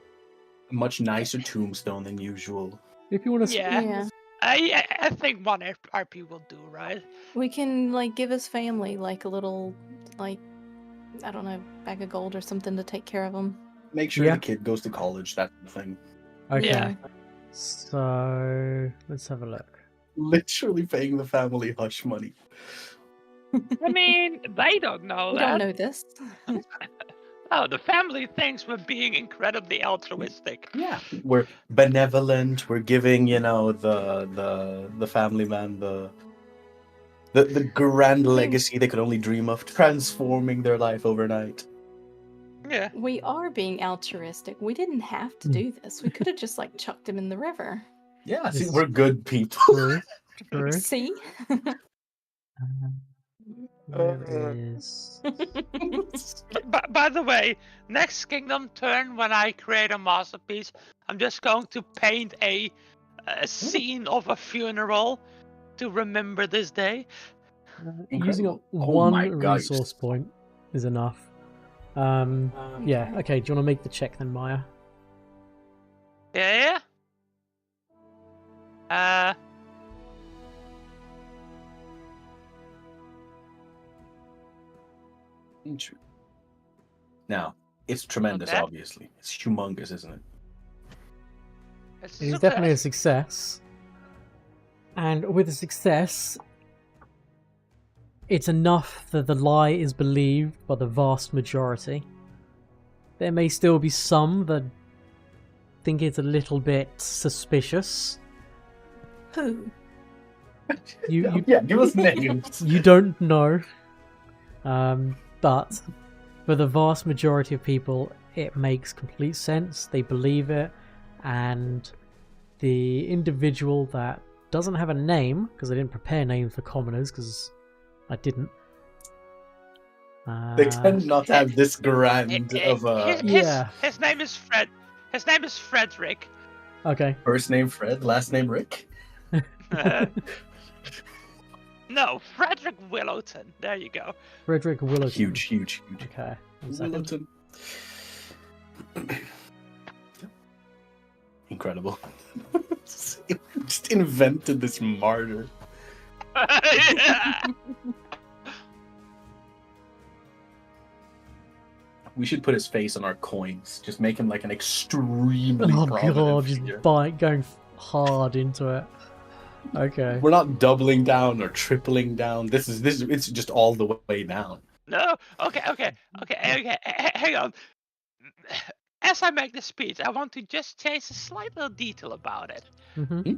S3: A much nicer tombstone than usual.
S1: If you want to,
S2: Yeah.
S4: Yeah.
S2: I think one RP will do, right?
S4: We can like give his family like a little like I don't know, bag of gold or something to take care of them.
S3: Make sure
S1: Yeah.
S3: the kid goes to college, that thing.
S1: okay.
S2: Yeah.
S1: So let's have a look.
S3: Literally paying the family hush money.
S2: I mean, they don't know
S4: We
S2: that.
S4: don't know this.
S2: Oh, the family thinks we're being incredibly altruistic.
S3: Yeah. We're benevolent, we're giving, the family man the grand legacy they could only dream of, transforming their life overnight.
S2: Yeah.
S4: We are being altruistic. We didn't have to do this. We could have just like chucked him in the river.
S3: Yeah, see,
S1: This-
S3: we're good people.
S1: True. True.
S4: See?
S1: There is.
S2: By the way, next kingdom turn when I create a masterpiece, I'm just going to paint a scene of a funeral to remember this day.
S1: Using
S3: Incredible. Oh
S1: one
S3: my God.
S1: resource point is enough. Yeah. Okay. Do you want to make the check then, Myah?
S2: Yeah.
S3: Now, it's tremendous,
S2: bad.
S3: obviously. It's humongous, isn't it?
S2: It's
S1: It is
S2: okay.
S1: definitely a success. And with a success, it's enough that the lie is believed by the vast majority. There may still be some that think it's a little bit suspicious.
S4: Who?
S1: You
S3: Yeah, give us names.
S1: you don't know. But for the vast majority of people, it makes complete sense. They believe it, and the individual that doesn't have a name, because I didn't prepare names for commoners, because I didn't.
S3: They tend not to have this grand of a
S1: Yeah.
S2: His name is Fred. His name is Frederick.
S1: Okay.
S3: first name Fred, last name Rick.
S2: No, Frederick Willowton. There you go.
S1: Frederick Willowton.
S3: Huge.
S1: Okay. 1 second.
S3: Willowton. Incredible. Just invented this martyr. We should put his face on our coins. Just make him like an extremely
S1: Oh
S3: prominent
S1: god, just
S3: figure.
S1: going hard into it. Okay.
S3: We're not doubling down or tripling down. This is it's just all the way down.
S2: No. Okay. Hang on. As I make the speech, I want to just change a slight little detail about it.
S1: Mm-hmm.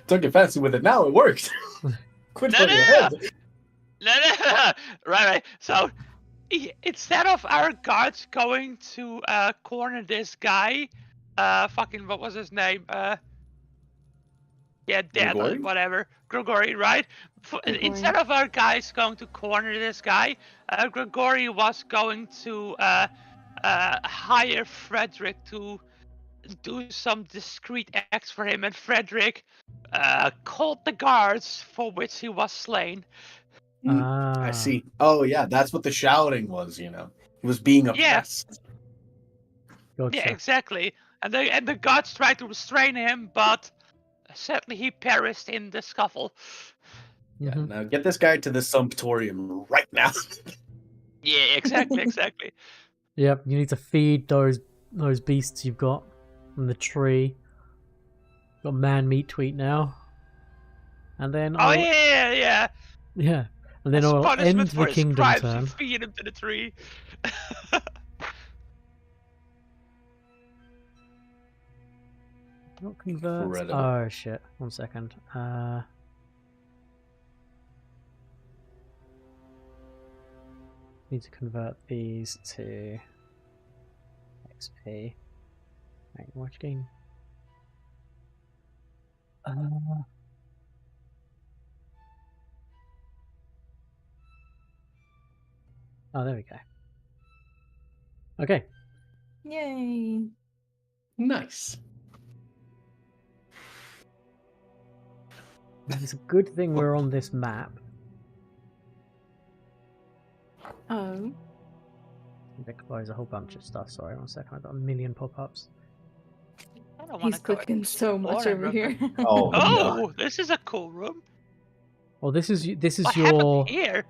S3: Don't get fancy with it now. It worked. Quit
S2: No,
S3: putting
S2: no,
S3: your
S2: no.
S3: head.
S2: No. Right. So instead of our guards going to corner this guy, what was his name? Yeah, Dad,
S3: Grigori?
S2: whatever. Grigori, right?
S4: Grigori.
S2: Instead of our guys going to corner this guy, Grigori was going to hire Frederick to do some discreet acts for him, and Frederick called the guards, for which he was slain.
S3: I see. Oh yeah, that's what the shouting was. He was being oppressed.
S1: Gotcha.
S2: Yeah, exactly. And the guards tried to restrain him, but sadly he perished in the scuffle.
S3: Yeah.
S1: Mhm.
S3: Now get this guy to the sumptorium right now.
S2: Yeah, exactly.
S1: Yep, you need to feed those beasts you've got from the tree. Got man meat tweet now. And then
S2: Oh yeah.
S1: Yeah. And then
S2: As
S1: I'll
S2: punishment
S1: end
S2: for
S1: the
S2: his
S1: kingdom
S2: crimes,
S1: turn.
S2: you feed him to the tree.
S1: Not convert.
S3: Incredible.
S1: Oh shit. 1 second. Need to convert these to XP. Wait, watch game. Oh, there we go. Okay.
S4: Yay.
S3: Nice.
S1: It's a good thing we're on this map.
S4: Oh.
S1: It close a whole bunch of stuff. Sorry, 1 second. I've got a million pop-ups.
S2: I don't
S4: He's
S2: wanna go
S4: cooking
S2: into
S4: so much
S2: boring
S4: over
S2: room.
S4: here.
S3: Oh, no.
S2: Oh, this is a cool room.
S1: Well, this is
S2: What
S1: your
S2: happened here?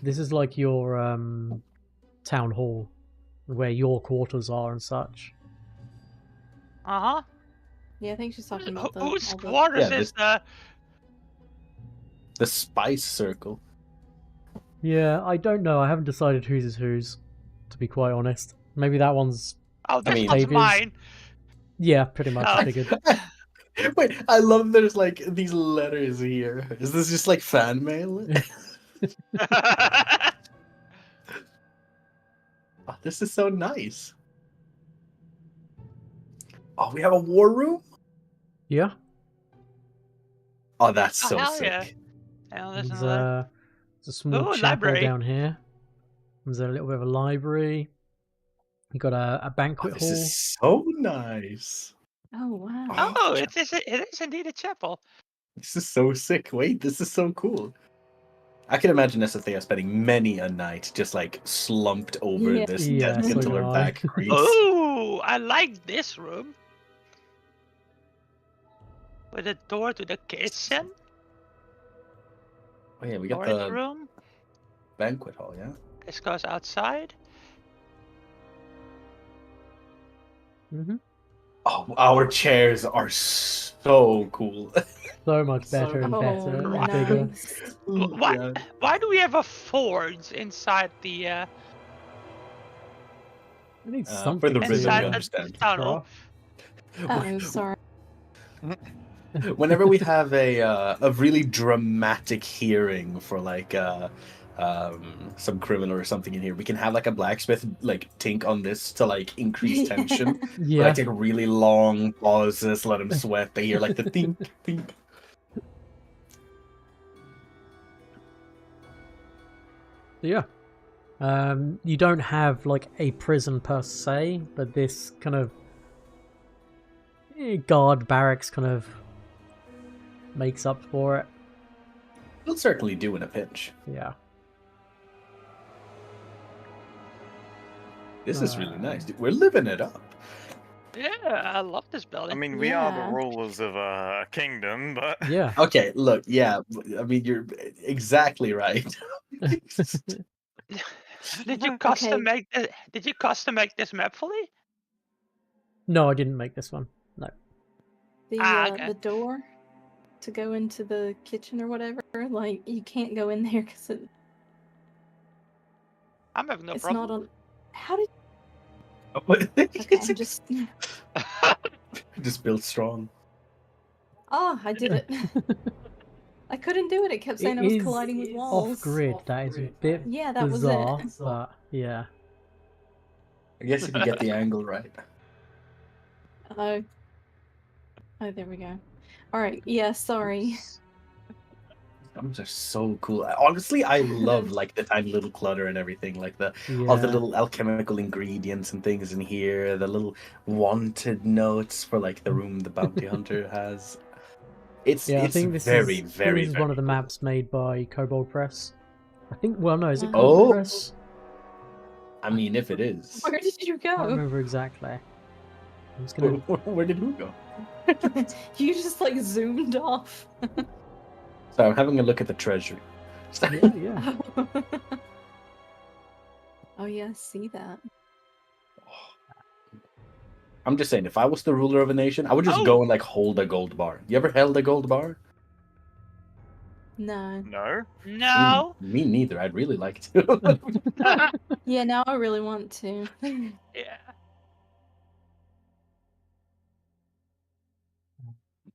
S1: this is like your town hall, where your quarters are and such.
S2: Uh-huh.
S4: Yeah, I think she's talking about
S2: Whose
S4: all the-
S2: quarters
S3: Yeah,
S2: is the...
S3: The spice circle.
S1: Yeah, I don't know. I haven't decided whose is whose, to be quite honest. Maybe that one's
S2: Oh, this
S3: mean-
S2: one's
S1: Davies.
S2: mine.
S1: yeah, pretty much.
S2: Oh.
S1: I figured.
S3: Wait, I love there's like these letters here. Is this just like fan mail? Oh, this is so nice. Oh, we have a war room?
S1: Yeah.
S3: Oh, that's
S2: Oh,
S3: so
S2: hell
S3: sick.
S2: yeah. Hell, there's
S1: There's
S2: another...
S1: a small
S2: Ooh,
S1: chapel
S2: library.
S1: down here. There's a little bit of a library. You got a
S3: Oh,
S1: banquet
S3: this
S1: hall.
S3: is so nice.
S4: Oh, wow.
S2: Oh, it is indeed a chapel.
S3: This is so sick. Wait, this is so cool. I can imagine Esothea spending many a night just like slumped over
S4: Yeah.
S3: this
S1: Yeah,
S3: desk
S1: so
S3: until
S1: do
S3: her
S1: I.
S3: back creaks.
S2: Oh, I like this room. With a door to the kitchen.
S3: Oh yeah, we got
S2: Storage
S3: the
S2: room.
S3: banquet hall, yeah?
S2: This goes outside.
S1: Hmm.
S3: Oh, our chairs are so cool.
S1: So much
S3: So
S1: better and
S4: Oh,
S1: better and bigger.
S4: nice.
S2: Why?
S3: Yeah.
S2: Why do we have a forge inside the
S1: It needs
S3: For
S1: something
S3: the
S1: to
S3: rhythm,
S2: inside
S3: you
S2: the
S3: understand.
S2: tunnel?
S4: Oh, sorry.
S3: Whenever we have a really dramatic hearing for like some criminal or something in here, we can have like a blacksmith like tink on this to like increase tension.
S1: Yeah.
S3: Like take really long pauses, let him sweat. They hear like the think, think.
S1: Yeah. You don't have like a prison per se, but this kind of guard barracks kind of makes up for it.
S3: We'll certainly do in a pinch.
S1: Yeah.
S3: This is really nice. We're living it up.
S2: Yeah, I love this
S5: I
S2: building.
S5: mean, we are
S4: Yeah.
S5: the rulers of a kingdom, but
S1: Yeah.
S3: Okay, look, yeah, I mean you're exactly right.
S2: Did you
S4: Okay.
S2: custom make this? Did you custom make this map fully?
S1: No, I didn't make this one. No.
S2: Okay.
S4: The door to go into the kitchen or whatever, like you can't go in there because
S2: I'm having no
S4: it's
S2: problem.
S4: not on. How did?
S3: Okay,
S4: Okay, I'm just.
S3: just built strong.
S4: Oh, I did it. I couldn't do it. It kept saying I was colliding with walls.
S1: Off grid. That is a bit
S4: Yeah, that was
S1: bizarre,
S4: it.
S1: but yeah.
S3: I guess if you get the angle right.
S4: Oh, there we go. All right. Yeah, sorry.
S3: Thumbs are so cool. Honestly, I love like the tiny little clutter and everything, like all the
S1: Yeah.
S3: little alchemical ingredients and things in here, the little wanted notes for like the room the bounty hunter has. It's
S1: Yeah, I
S3: it's
S1: think this
S3: very,
S1: is,
S3: very,
S1: this is
S3: very
S1: one of the
S3: cool.
S1: maps made by Kobold Press. I think. Well, no, is it
S4: Oh.
S1: Kobold Press?
S3: I mean, if it is,
S4: Where did you
S1: I can't
S4: go?
S1: remember exactly. I'm just gonna.
S3: where did who go?
S4: You just like zoomed off.
S3: So I'm having a look at the treasury.
S1: Yeah, yeah.
S4: Oh yeah, I see that.
S3: I'm just saying, if I was the ruler of a nation, I would just go and like hold a gold bar. You ever held a gold bar?
S4: No.
S5: no.
S2: No.
S3: Me neither. I'd really like to.
S4: Yeah, now I really want to.
S2: Yeah.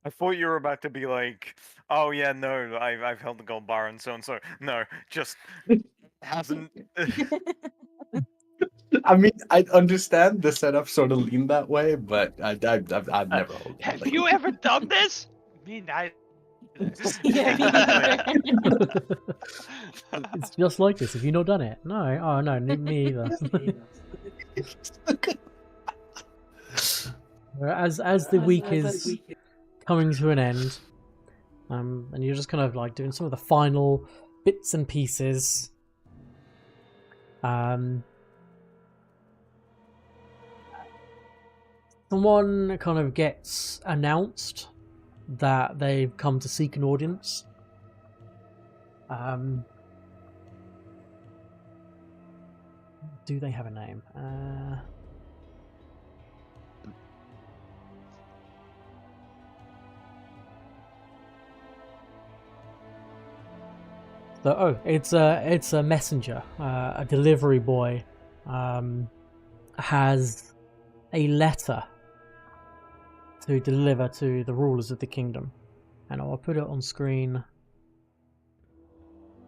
S5: I thought you were about to be like, oh yeah, no, I've held the gold bar and so. No, just hasn't.
S3: I mean, I understand the setup sort of leaned that way, but I've never held it.
S2: Have
S3: Like-
S2: you ever done this? Me neither.
S4: Yeah, me neither.
S1: It's just like this. Have you not done it? No. Oh no, me either. As the week is coming to an end, and you're just kind of like doing some of the final bits and pieces. Someone kind of gets announced that they've come to seek an audience. Do they have a name? So, it's a messenger, a delivery boy, has a letter to deliver to the rulers of the kingdom, and I'll put it on screen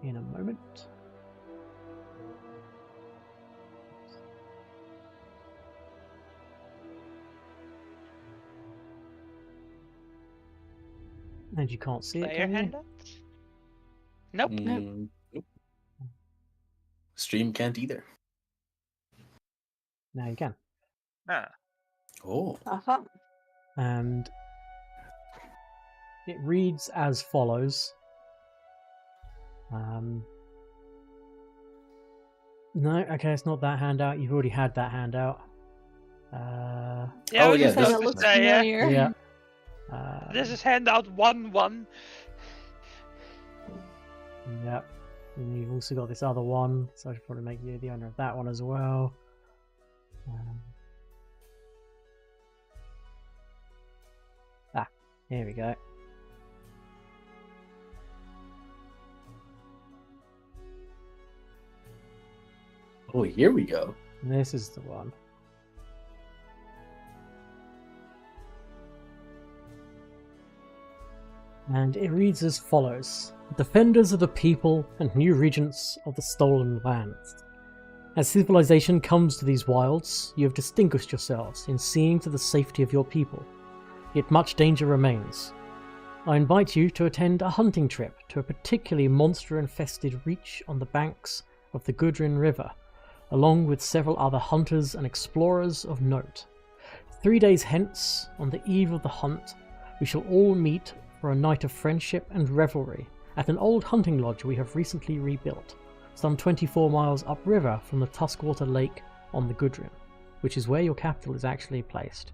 S1: in a moment. And you can't see it,
S2: Player
S1: can you?
S2: handouts? Nope.
S3: Nope. Stream can't either.
S1: Now you can.
S5: Ah,
S3: Oh.
S4: Uh-huh.
S1: And it reads as follows. No, okay, it's not that handout. You've already had that handout.
S2: Yeah,
S3: Oh,
S2: we
S3: yeah,
S2: just
S3: this
S4: That
S2: noticed
S4: looks
S2: that, yeah.
S4: familiar.
S1: Yeah.
S2: This is handout 1-1.
S1: Yep. And you've also got this other one, so I should probably make you the owner of that one as well. Here we go.
S3: Oh, here we go.
S1: This is the one. And it reads as follows: Defenders of the people and new regents of the stolen lands. As civilization comes to these wilds, you have distinguished yourselves in seeing to the safety of your people. Yet much danger remains. I invite you to attend a hunting trip to a particularly monster-infested reach on the banks of the Gudrun River, along with several other hunters and explorers of note. 3 days hence, on the eve of the hunt, we shall all meet for a night of friendship and revelry at an old hunting lodge we have recently rebuilt, some 24 miles upriver from the Tuskwater Lake on the Gudrun, which is where your capital is actually placed.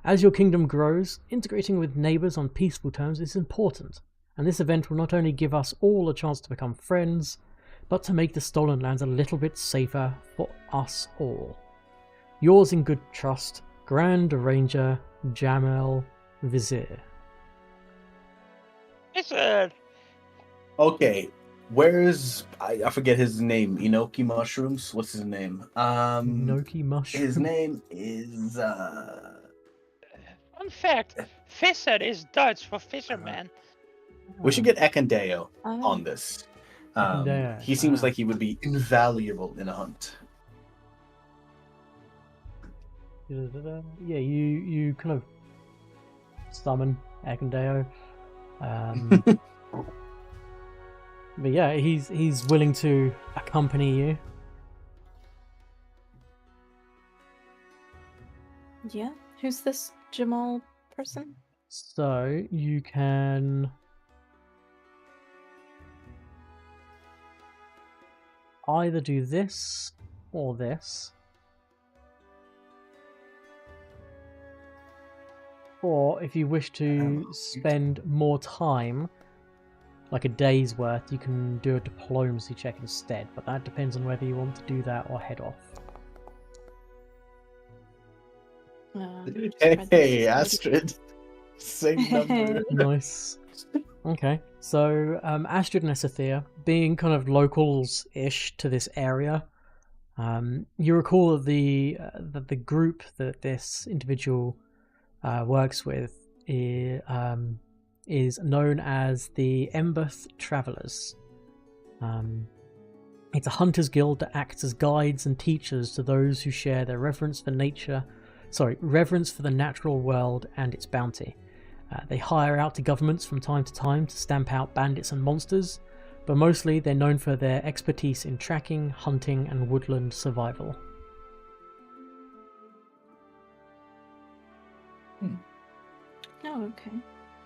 S1: As your kingdom grows, integrating with neighbours on peaceful terms is important, and this event will not only give us all a chance to become friends, but to make the stolen lands a little bit safer for us all. Yours in good trust, Grand Ranger Jamel Vizier.
S2: Listen,
S3: Okay, where's I forget his name? Enoki mushrooms. What's his name?
S1: Enoki mushroom.
S3: His name is
S2: fun fact, visser is Dutch for fisherman.
S3: We should get Ekandeo
S4: Oh.
S3: on this.
S1: Ekandeo,
S3: He seems
S1: ah.
S3: like he would be invaluable in a hunt.
S1: Yeah, you kind of summon Ekandeo. But yeah, he's willing to accompany you.
S4: Yeah. Who's this Jamal person?
S1: So you can either do this or this. Or if you wish to spend more time, like a day's worth, you can do a diplomacy check instead, but that depends on whether you want to do that or head off.
S3: Hey, Astrid. Same number.
S1: Nice. Okay, so Astrid and Esothea, being kind of locals-ish to this area, you recall that the group that this individual works with is known as the Emberth Travellers. It's a hunters' guild that acts as guides and teachers to those who share their reverence for the natural world and its bounty. They hire out to governments from time to stamp out bandits and monsters, but mostly they're known for their expertise in tracking, hunting, and woodland survival.
S4: Oh, okay.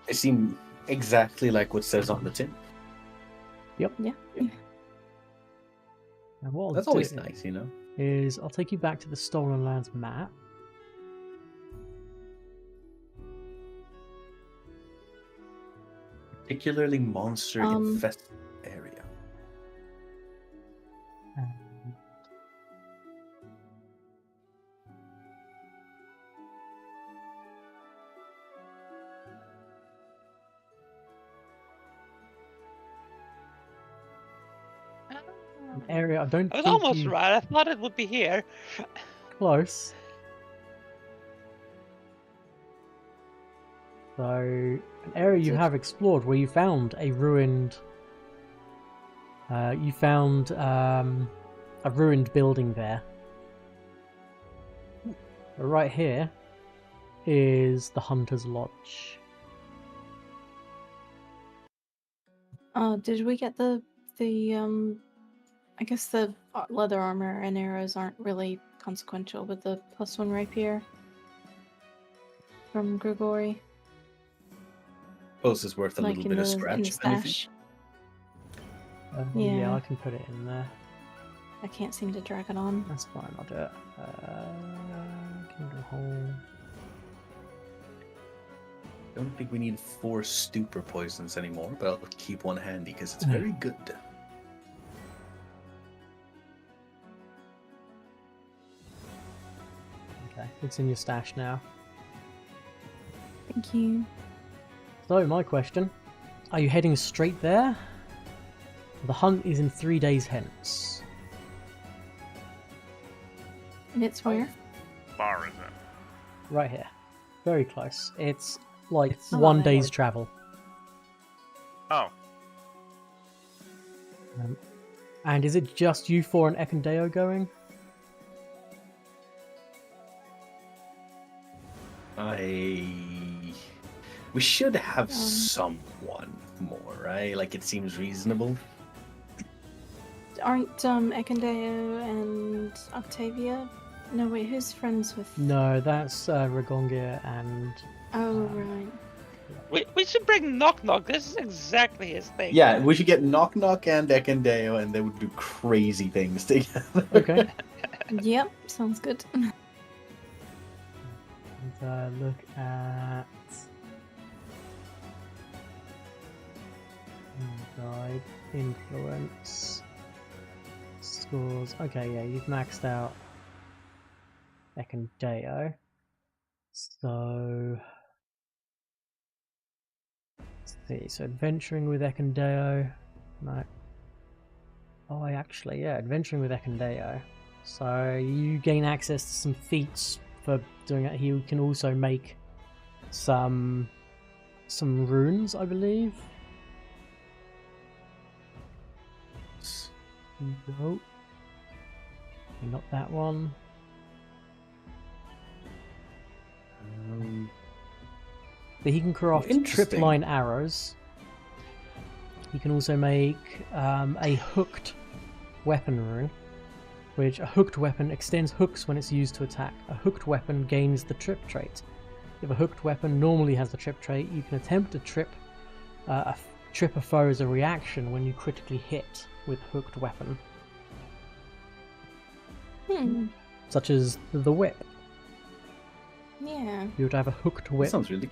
S3: They seem exactly like what says on the tin.
S1: Yep.
S4: Yeah.
S1: And what I'll
S3: That's always
S1: do
S3: nice, you know?
S1: is I'll take you back to the Stolen Lands map.
S3: Particularly monster-infested area.
S1: An area I don't
S2: I was
S1: think
S2: almost
S1: you...
S2: right. I thought it would be here.
S1: Close. So, an area you have explored where you found a ruined... you found a ruined building there. But right here is the Hunter's Lodge.
S4: Did we get the I guess the leather armor and arrows aren't really consequential, but the +1 rapier from Grigori,
S3: Suppose it's worth a
S4: like
S3: little
S4: in
S3: bit of
S4: the
S3: scratch. if anything.
S4: stash.
S1: Yeah,
S4: Yeah.
S1: I can put it in there.
S4: I can't seem to drag it on.
S1: That's fine, I'll do it. Kingdom Hall.
S3: Don't think we need 4 stupor poisons anymore, but I'll keep one handy because it's very good.
S1: Okay, it's in your stash now.
S4: Thank you.
S1: So, my question, are you heading straight there? The hunt is in 3 days hence.
S4: And it's where?
S5: Far is it?
S1: Right here. Very close. It's like
S3: It's-
S1: one
S4: Oh.
S1: day's travel.
S5: Oh,
S1: And is it just you four and Ekandeo going?
S3: We should have
S4: Um.
S3: someone more, right? Like, it seems reasonable.
S4: Aren't Ekandeo and Octavia? No, wait, who's friends with?
S1: No, that's Regongir and
S4: Oh, right.
S2: We should bring Knock Knock. This is exactly his thing.
S3: Yeah, we should get Knock Knock and Ekandeo, and they would do crazy things together.
S1: okay.
S4: Yep, sounds good.
S1: And look at guide, influence, scores. Okay, yeah, you've maxed out Ekandeo. So let's see. So adventuring with Ekandeo. No. Oh, adventuring with Ekandeo. So you gain access to some feats for doing it. He can also make some runes, I believe. Nope. Not that one. But he can craft
S3: interesting.
S1: tripline arrows. He can also make a hooked weapon rune, which a hooked weapon extends hooks when it's used to attack. A hooked weapon gains the trip trait. If a hooked weapon normally has the trip trait, you can attempt to trip a foe as a reaction when you critically hit with a hooked weapon, such as the whip.
S4: Yeah.
S1: You would have a hooked
S3: That
S1: whip.
S3: sounds really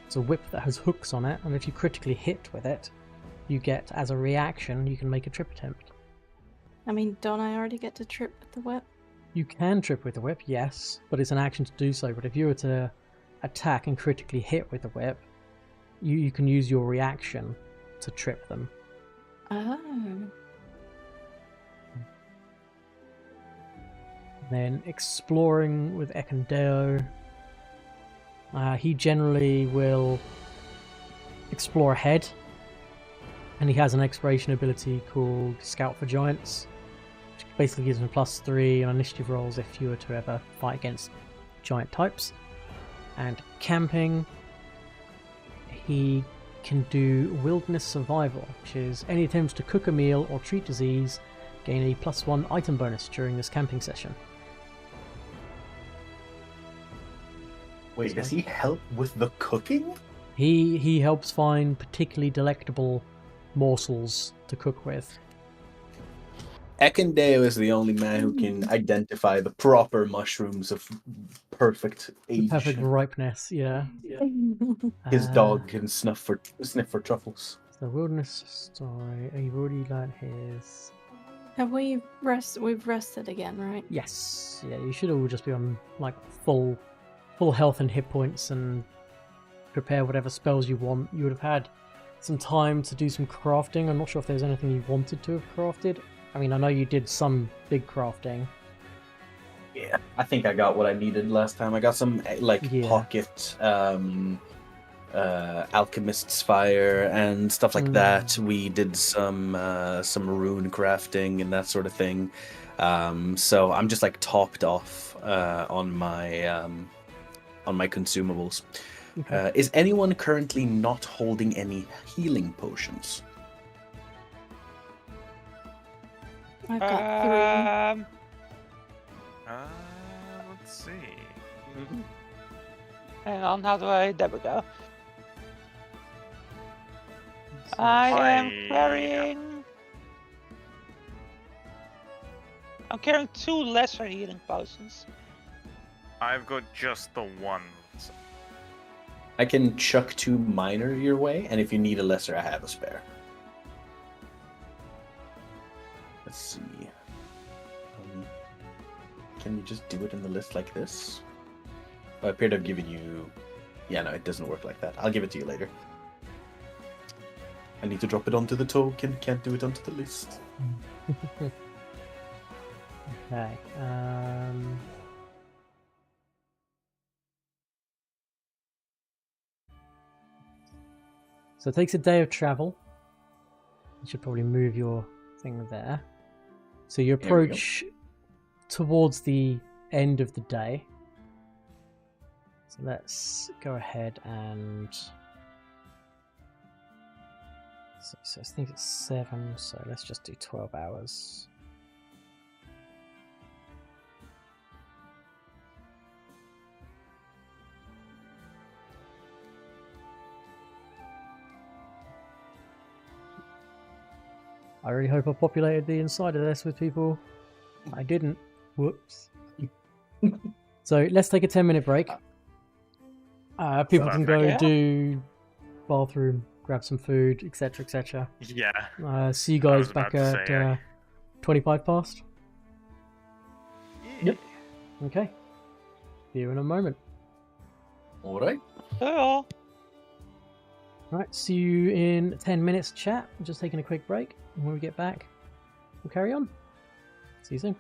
S1: It's a whip that has hooks on it, and if you critically hit with it, you get, as a reaction, you can make a trip attempt.
S4: I mean, don't I already get to trip with the whip?
S1: You can trip with the whip, yes, but it's an action to do so. But if you were to attack and critically hit with the whip, you can use your reaction to trip them.
S4: Oh.
S1: Then exploring with Ekandeo, he generally will explore ahead, and he has an exploration ability called Scout for Giants, which basically gives him +3 on initiative rolls if you were to ever fight against giant types. And camping, he can do Wilderness Survival, which is any attempts to cook a meal or treat disease gain a +1 item bonus during this camping session.
S3: Wait, does he help with the cooking?
S1: He helps find particularly delectable morsels to cook with.
S3: Ekandeo is the only man who can identify the proper mushrooms of perfect
S1: The
S3: age.
S1: perfect ripeness, yeah.
S3: His dog can sniff for truffles.
S1: The wilderness story. You've already learned his.
S4: Have we we've rested again, right?
S1: Yes, yeah. You should all just be on like full health and hit points and prepare whatever spells you want. You would have had some time to do some crafting. I'm not sure if there's anything you wanted to have crafted. I mean, I know you did some big crafting.
S3: Yeah, I think I got what I needed last time. I got some pocket alchemist's fire and stuff like that. We did some rune crafting and that sort of thing. So I'm just like topped off on my consumables.
S1: Okay.
S3: Is anyone currently not holding any healing potions?
S4: I've got
S5: Let's see.
S2: Hang on, how do I? There we go. I am carrying. I'm carrying 2 lesser healing potions.
S5: I've got just the one.
S3: I can chuck 2 minor your way, and if you need a lesser, I have a spare. Let's see. Can you just do it in the list like this? Oh, I appear to have given you... Yeah, no, it doesn't work like that. I'll give it to you later. I need to drop it onto the token, can't do it onto the list.
S1: Okay. So it takes a day of travel. You should probably move your thing there. So you
S6: There we go.
S1: approach towards the end of the day. So let's go ahead and... So I think it's 7, so let's just do 12 hours. I really hope I populated the inside of this with people. I didn't. Whoops. So let's take a 10-minute break. People can go
S2: Yeah.
S1: do bathroom, grab some food, etc., etc.
S5: Yeah.
S1: See you
S5: I
S1: guys
S5: was
S1: back
S5: about to
S1: at
S5: say,
S1: 25 past.
S6: Yep.
S1: Okay. See you in a moment.
S6: All right.
S2: Oh.
S1: Right, see you in 10 minutes, chat. I'm just taking a quick break. And when we get back, we'll carry on. See you soon.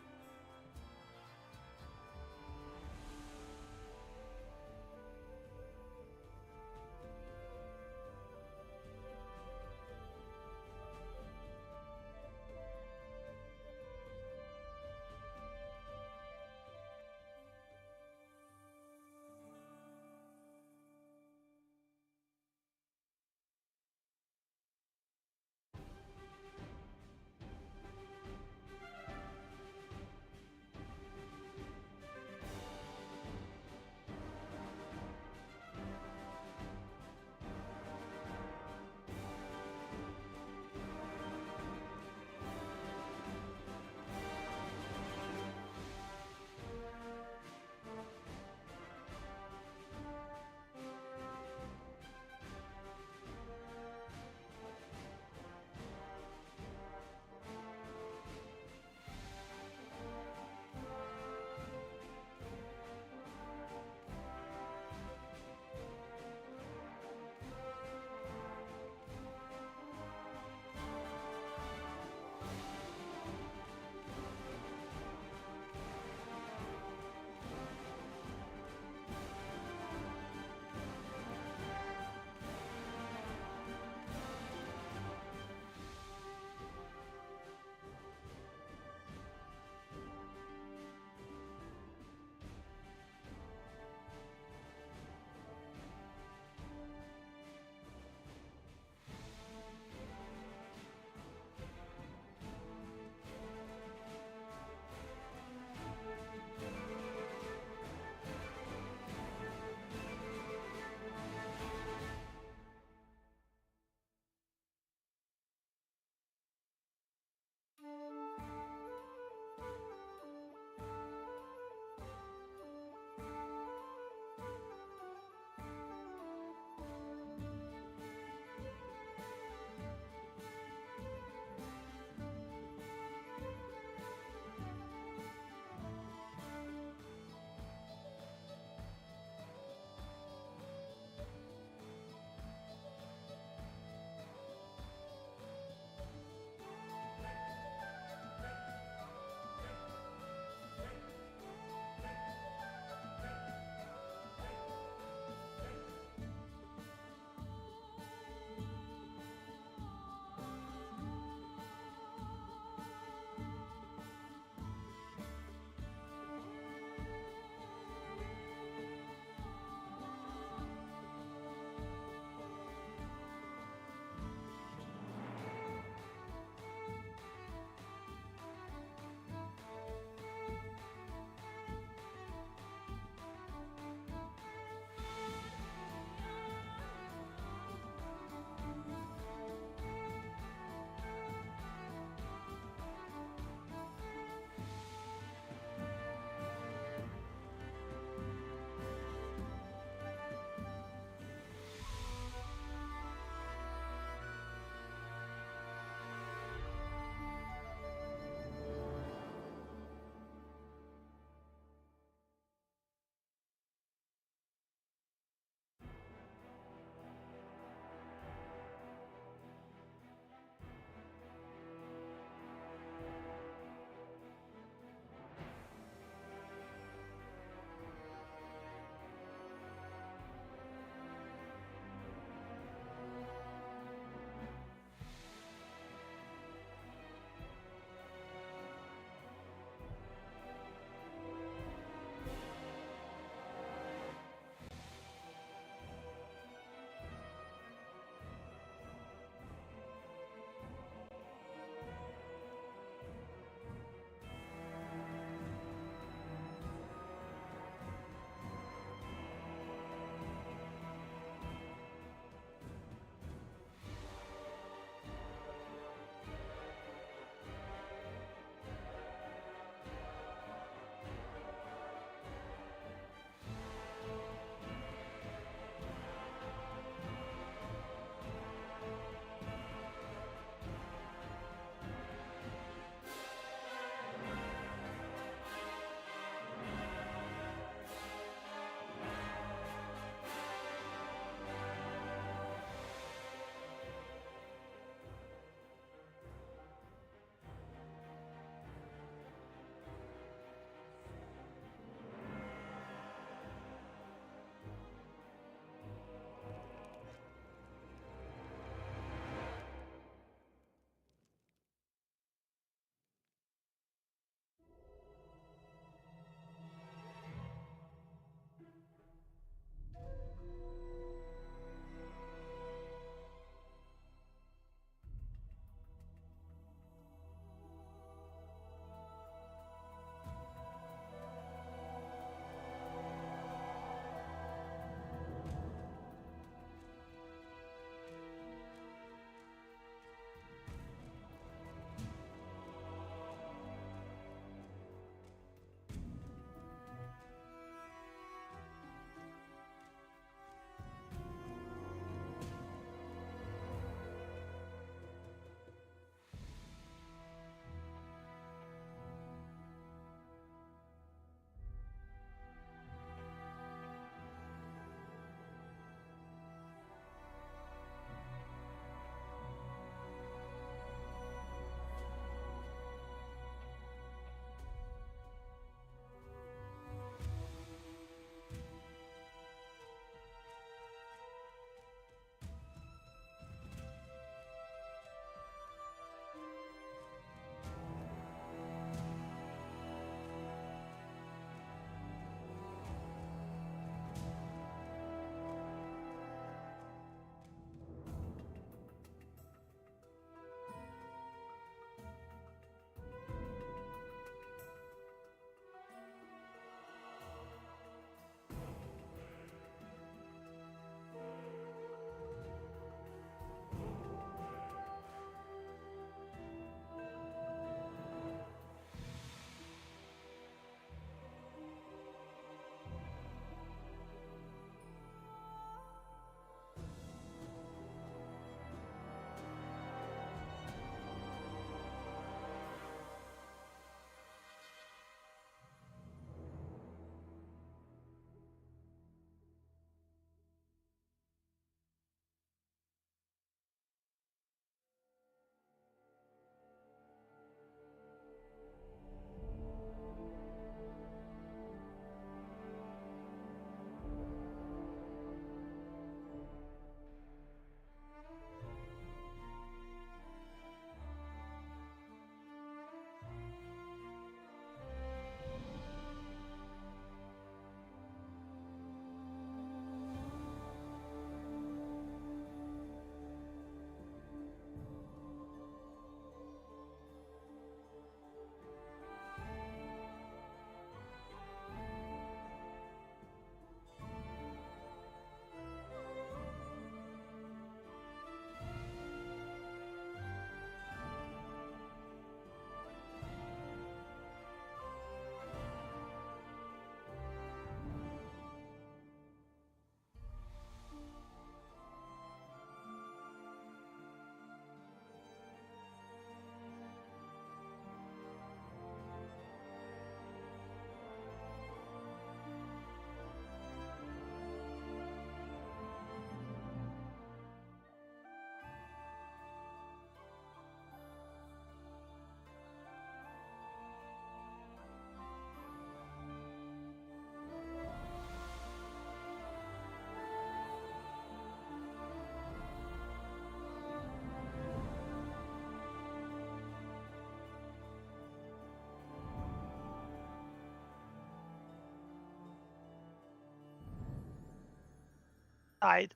S2: inside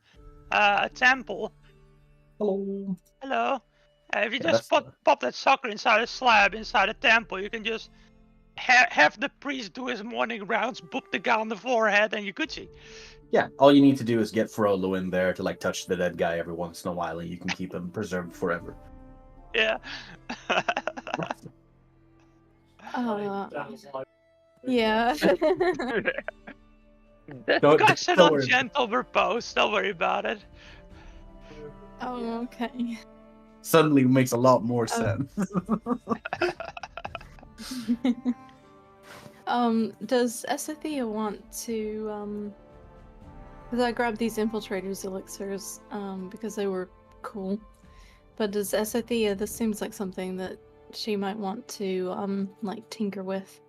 S2: a temple.
S6: Hello.
S2: Hello. If you
S3: Yeah,
S2: just
S3: that's
S2: pop that sucker inside a slab inside a temple, you can just have the priest do his morning rounds, boop the guy on the forehead, and you're Gucci.
S3: Yeah, all you need to do is get Frollo in there to like touch the dead guy every once in a while, and you can keep him preserved forever.
S2: Yeah.
S4: Yeah.
S2: The guy said
S3: don't
S2: on
S3: worry.
S2: gentle repose. Don't worry about it.
S4: Oh, okay.
S3: Suddenly makes a lot more sense.
S4: Does Esothea want to, because I grabbed these infiltrators elixirs, because they were cool. But does Esothea, this seems like something that she might want to, like, tinker with.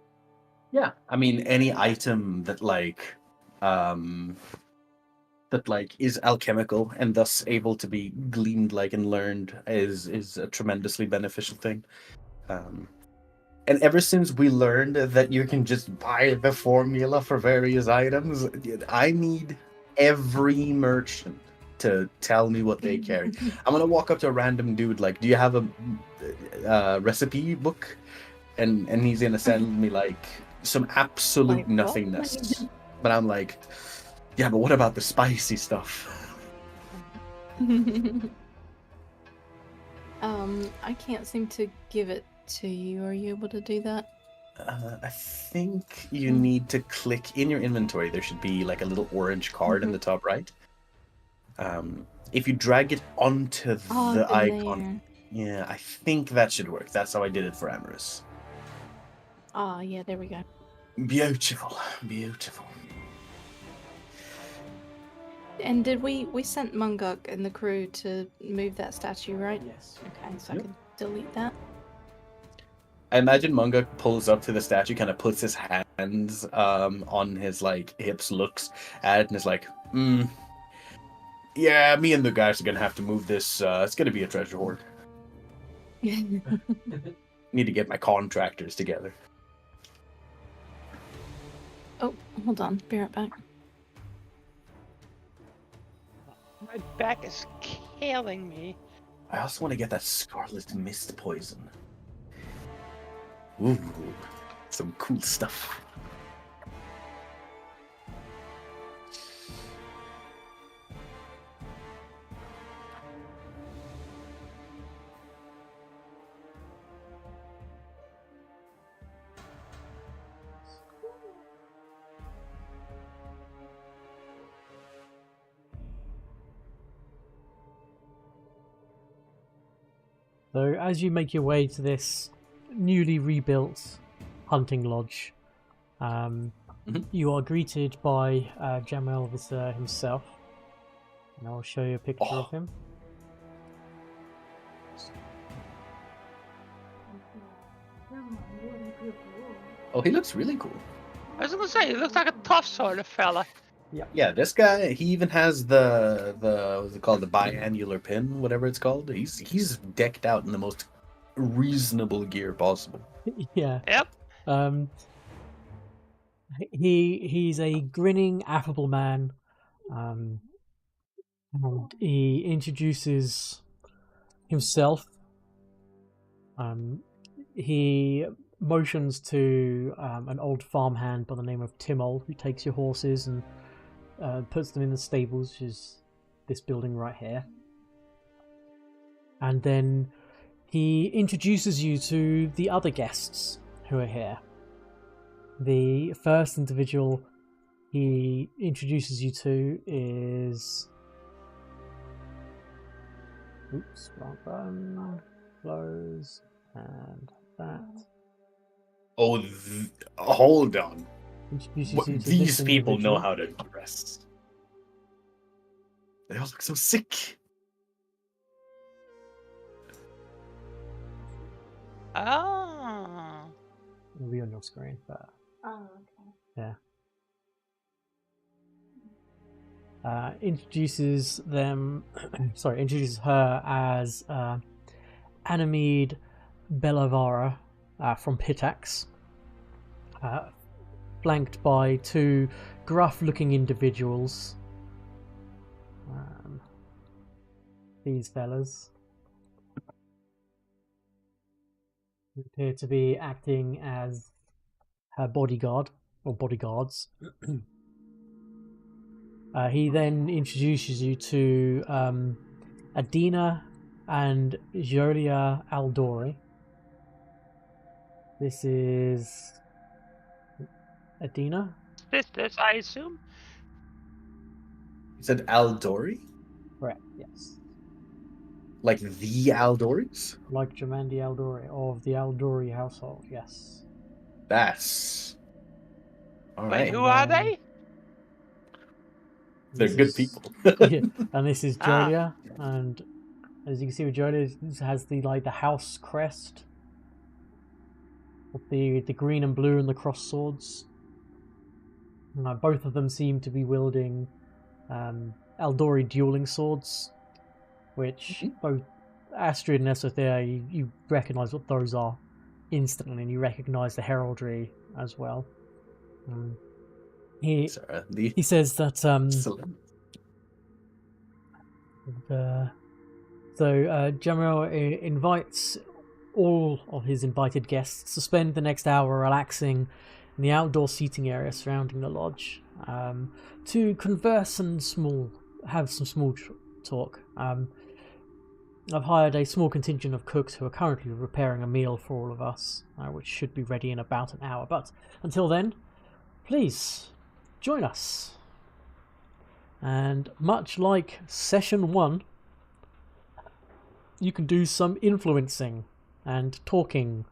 S3: Yeah, I mean, any item that is alchemical and thus able to be gleaned and learned is a tremendously beneficial thing. And ever since we learned that you can just buy the formula for various items, I need every merchant to tell me what they carry. I'm gonna walk up to a random dude do you have a recipe book? And he's gonna send me some absolute
S4: Like what?
S3: nothingness. But I'm like, yeah, but what about the spicy stuff?
S4: I can't seem to give it to you. Are you able to do that?
S3: I think you need to click in your inventory. There should be a little orange card in the top right. If you drag it onto the icon, yeah, I think that should work. That's how I did it for Ameryss.
S4: Ah, yeah, there we go.
S3: Beautiful, beautiful.
S4: And did we sent Munguk and the crew to move that statue, right?
S1: Yes.
S4: Okay, so
S3: Yep.
S4: I can delete that.
S3: I imagine Munguk pulls up to the statue, kind of puts his hands on his hips, looks at it, and is like, yeah, me and the guys are gonna have to move this. It's gonna be a treasure hoard. Need to get my contractors together.
S4: Oh, hold on. Be right back.
S2: My back is killing me.
S3: I also want to get that scarlet mist poison. Ooh, some cool stuff.
S1: So as you make your way to this newly rebuilt hunting lodge, you are greeted by Jamel himself. And I'll show you a picture of him.
S3: Oh, he looks really cool.
S2: I was gonna say, he looks like a tough sort of fella.
S3: Yeah, this guy, he even has the what's it called, the biannular pin, whatever it's called. He's decked out in the most reasonable gear possible.
S1: Yeah.
S2: Yep.
S1: He's a grinning, affable man. And he introduces himself. He motions to an old farmhand by the name of Timol, who takes your horses and puts them in the stables, which is this building right here. And then he introduces you to the other guests who are here. The first individual he introduces you to is... Oops, wrong button. Close. And that.
S3: Oh, hold on.
S1: Introduces you to
S3: These
S1: this
S3: people know
S1: individual.
S3: how to dress. They all look so sick.
S2: Oh.
S1: It'll be on your screen, but
S4: Oh, okay.
S1: yeah. Introduces her as Anemid Bellavara from Pitax, flanked by two gruff-looking individuals these fellas. Who appear to be acting as her bodyguard, or bodyguards. He then introduces you to Adina and Jolia Aldori. This is Adina.
S2: Sisters, I assume.
S3: You said Aldori?
S1: Correct, yes.
S3: Like the Aldoris?
S1: Like Jamandi Aldori, of the Aldori household, yes.
S3: That's...
S2: Wait,
S3: Alright.
S2: who are they?
S3: They're
S1: This
S3: good
S1: is-
S3: people.
S1: Yeah, and this is
S2: Ah.
S1: Jolia, and as you can see with Jolia, it has the house crest with the green and blue and the cross swords. Both of them seem to be wielding Aldori dueling swords, which both Astrid and Esothea, you recognise what those are instantly, and you recognise the heraldry as well. He
S3: Sarah, the
S1: says that
S3: excellent.
S1: Jamil invites all of his invited guests to spend the next hour relaxing in the outdoor seating area surrounding the lodge, to converse and have some small talk. I've hired a small contingent of cooks who are currently preparing a meal for all of us, which should be ready in about an hour. But until then, please join us. And much like session 1, you can do some influencing and talking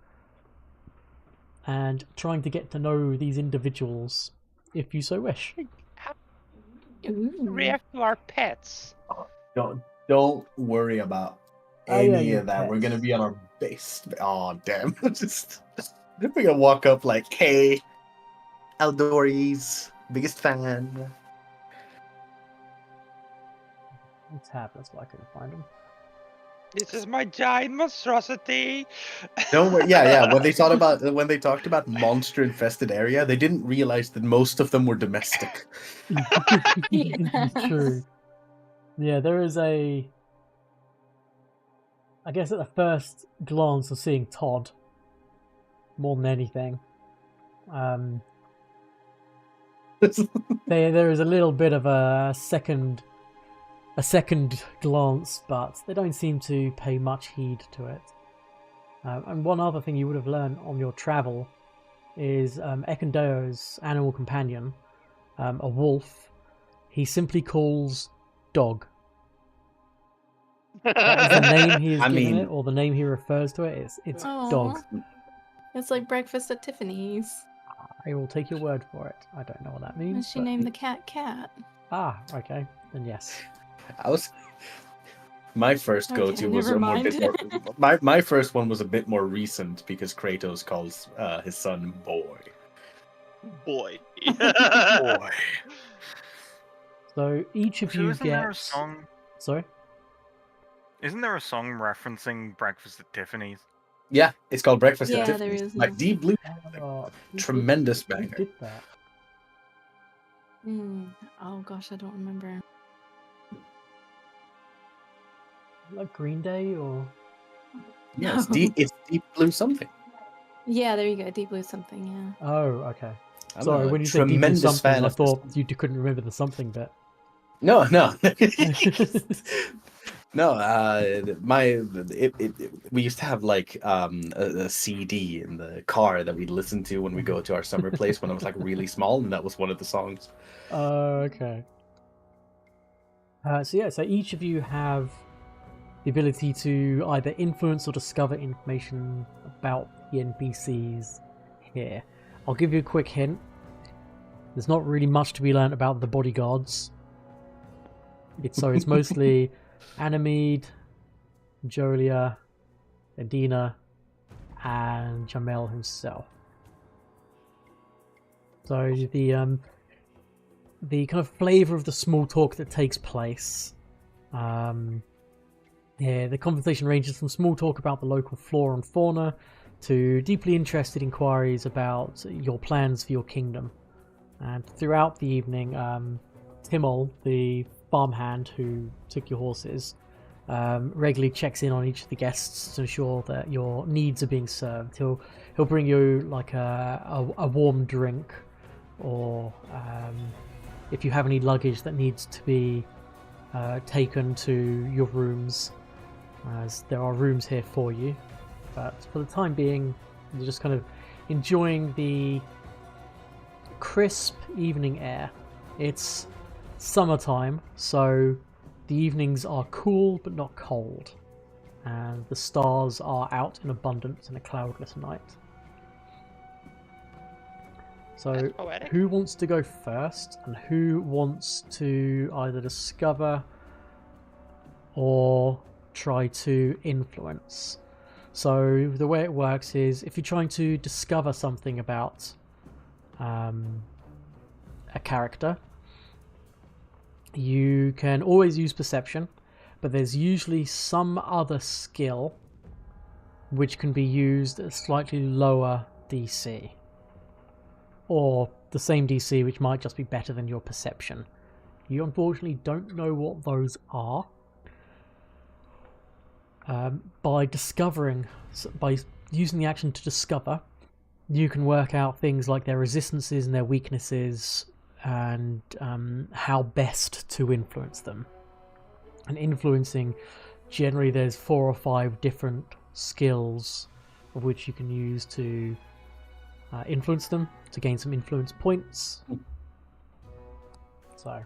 S1: and trying to get to know these individuals if you so wish.
S2: React to our pets.
S3: Don't worry about
S1: Oh, yeah,
S3: any
S1: your
S3: of that. We're
S1: pets.
S3: gonna be on our base. Oh damn! Just we're gonna walk up like, hey, Aldoris, biggest fan.
S1: Tab, that's why I couldn't find them.
S2: This is my giant monstrosity.
S3: Don't worry. Yeah. When they talked about monster infested area, they didn't realize that most of them were domestic.
S1: True. Yeah, there is I guess at the first glance of seeing Todd, more than anything, there is a little bit of a second glance, but they don't seem to pay much heed to it. And one other thing you would have learned on your travel is Ekendeo's animal companion, a wolf, he simply calls dog. That is the name he has given it, or the name he refers to it. It's
S4: Aw.
S1: dog.
S4: It's like breakfast at Tiffany's.
S1: I will take your word for it. I don't know what that
S4: And
S1: means.
S4: she
S1: but-
S4: named the cat Cat.
S1: Ah, okay. Then yes.
S3: My first
S4: Okay,
S3: go-to was
S4: never
S3: a more
S4: mind.
S3: bit more. My first one was a bit more recent because Kratos calls his son boy.
S2: Boy.
S3: Boy.
S1: So each of
S5: So
S1: you
S5: isn't there a
S1: get.
S5: song?
S1: Sorry.
S5: Isn't there a song referencing Breakfast at Tiffany's?
S3: Yeah, it's called Breakfast
S4: Yeah,
S3: at
S4: there
S3: Tiffany's.
S4: is,
S3: Like
S4: yeah.
S3: Deep Blue.
S1: Oh, who
S3: Tremendous
S1: who
S3: banger.
S1: did that?
S4: Oh gosh, I don't remember.
S1: Like Green Day or?
S3: Yeah, it's Deep Blue something.
S4: Yeah, there you go. Deep Blue something. Yeah.
S1: Oh, okay.
S3: I don't
S1: Sorry,
S3: know,
S1: when you said Deep Blue
S3: tremendous
S1: something,
S3: fan
S1: I
S3: of this.
S1: thought you couldn't remember the something bit.
S3: No. No, we used to have like a CD in the car that we'd listen to when we go to our summer place when I was like really small, and that was one of the songs.
S1: Oh, okay. So each of you have the ability to either influence or discover information about the NPCs here. I'll give you a quick hint. There's not really much to be learned about the bodyguards. It's mostly Anemid, Jolia, Adina, and Jamel himself. So the kind of flavour of the small talk that takes place. The conversation ranges from small talk about the local flora and fauna to deeply interested inquiries about your plans for your kingdom. And throughout the evening, Timol, the farmhand who took your horses, regularly checks in on each of the guests to ensure that your needs are being served. He'll bring you like a warm drink, or if you have any luggage that needs to be taken to your rooms, as there are rooms here for you. But for the time being, you're just kind of enjoying the crisp evening air. It's summertime, so the evenings are cool but not cold, and the stars are out in abundance in a cloudless night. So
S2: That's poetic.
S1: who wants to go first, and who wants to either discover or try to influence? So the way it works is, if you're trying to discover something about a character, you can always use perception, but there's usually some other skill which can be used at a slightly lower DC, or the same DC which might just be better than your perception. You unfortunately don't know what those are. By using the action to discover, you can work out things like their resistances and their weaknesses, and how best to influence them. And influencing, generally there's 4 or 5 different skills of which you can use to influence them, to gain some influence points. So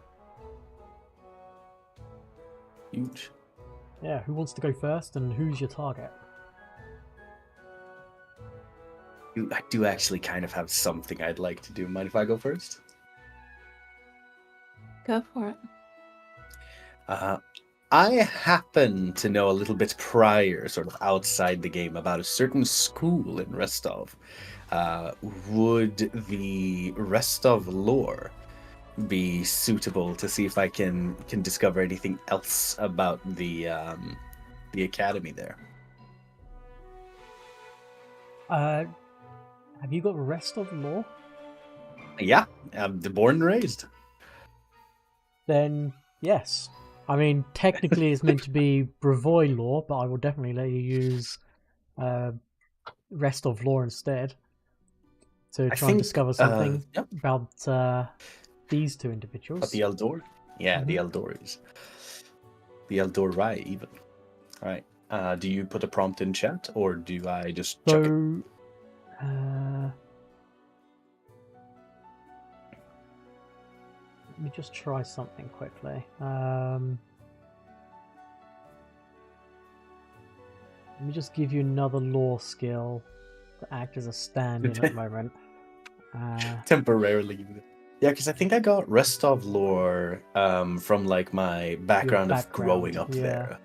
S3: Huge.
S1: yeah, who wants to go first, and who's your target?
S3: I do actually kind of have something I'd like to do. Mind if I go first?
S4: Go for it.
S3: I happen to know a little bit prior, sort of outside the game, about a certain school in Restov. Would the Restov lore be suitable to see if I can discover anything else about the academy there?
S1: Have you got Restov lore?
S3: Yeah, I'm born and raised.
S1: Then yes. I mean, technically it's meant to be Brevoy lore, but I will definitely let you use Restov lore instead to try and discover something about these two individuals.
S3: About the Eldor? Yeah, the Eldors. The Eldorai, even. Alright. Do you put a prompt in chat, or do I just chuck it?
S1: So, let me just try something quickly. Let me just give you another lore skill to act as a stand-in at the moment.
S3: Temporarily. Yeah, because I think I got Restov lore from like my background of growing up there.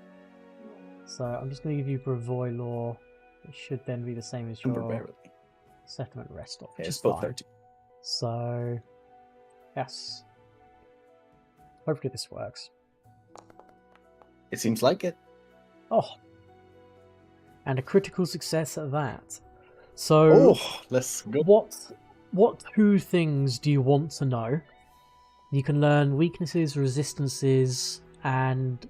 S1: So I'm just going to give you Brevoy lore. It should then be the same as your settlement Restov.
S3: Yeah, it's both 13.
S1: So, yes. Hopefully this works.
S3: It seems like it.
S1: Oh. And a critical success at that. So,
S3: let's go.
S1: What 2 things do you want to know? You can learn weaknesses, resistances, and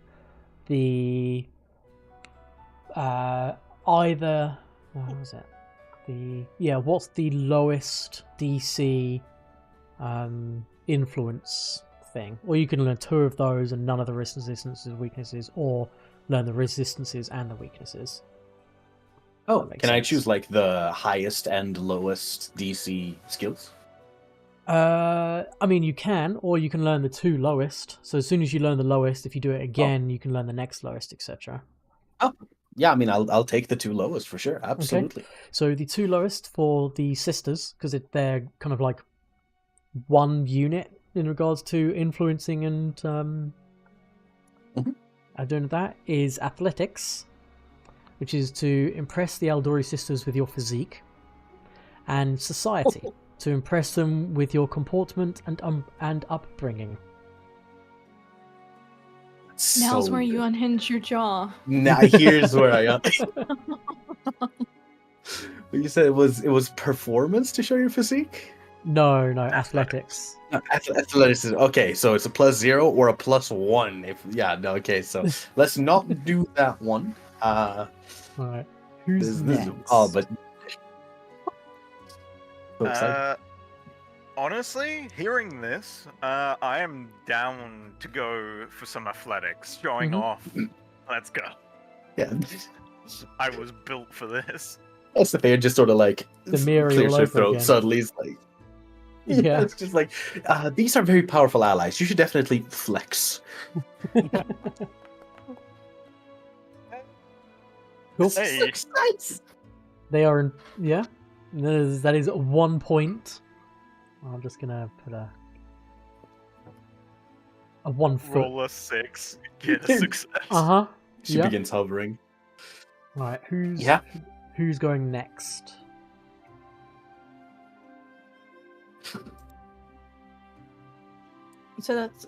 S1: the either what was it? What's the lowest DC influence thing? Or you can learn 2 of those and none of the resistances, weaknesses, or learn the resistances and the weaknesses.
S3: Oh, can I choose like the highest and lowest DC skills?
S1: I mean, you can, or you can learn the 2 lowest. So as soon as you learn the lowest, if you do it again, you can learn the next lowest, etc.
S3: Oh, yeah. I mean, I'll take the 2 lowest for sure. Absolutely.
S1: Okay. So the 2 lowest for the sisters, because they're kind of like one unit in regards to influencing and doing that, is athletics, which is to impress the Eldori sisters with your physique, and society, to impress them with your comportment and upbringing.
S4: Now's where you unhinge your jaw.
S3: Now here's where I You said it was performance to show your physique?
S1: No, athletics.
S3: Athleticism. Okay, so it's a +0 or a +1. Okay. So let's not do that one.
S1: Alright. Who's
S3: This is
S1: next?
S3: but so excited.
S5: Honestly, hearing this, I am down to go for some athletics. Showing off. Let's go.
S3: Yeah.
S5: I was built for this.
S3: Esothea just sort of like
S1: The mirror
S3: clears
S1: all
S3: her
S1: over
S3: throat
S1: again.
S3: suddenly. It's like,
S1: Yeah.
S3: it's just like these are very powerful allies. You should definitely flex.
S1: Cool.
S5: Hey,
S1: They are in. Yeah. That is 1 point. I'm just gonna put a 1 foot.
S5: roll a 6, get a success.
S1: Uh-huh.
S3: She
S1: Yeah.
S3: begins hovering.
S1: Alright, who's going next?
S4: So that's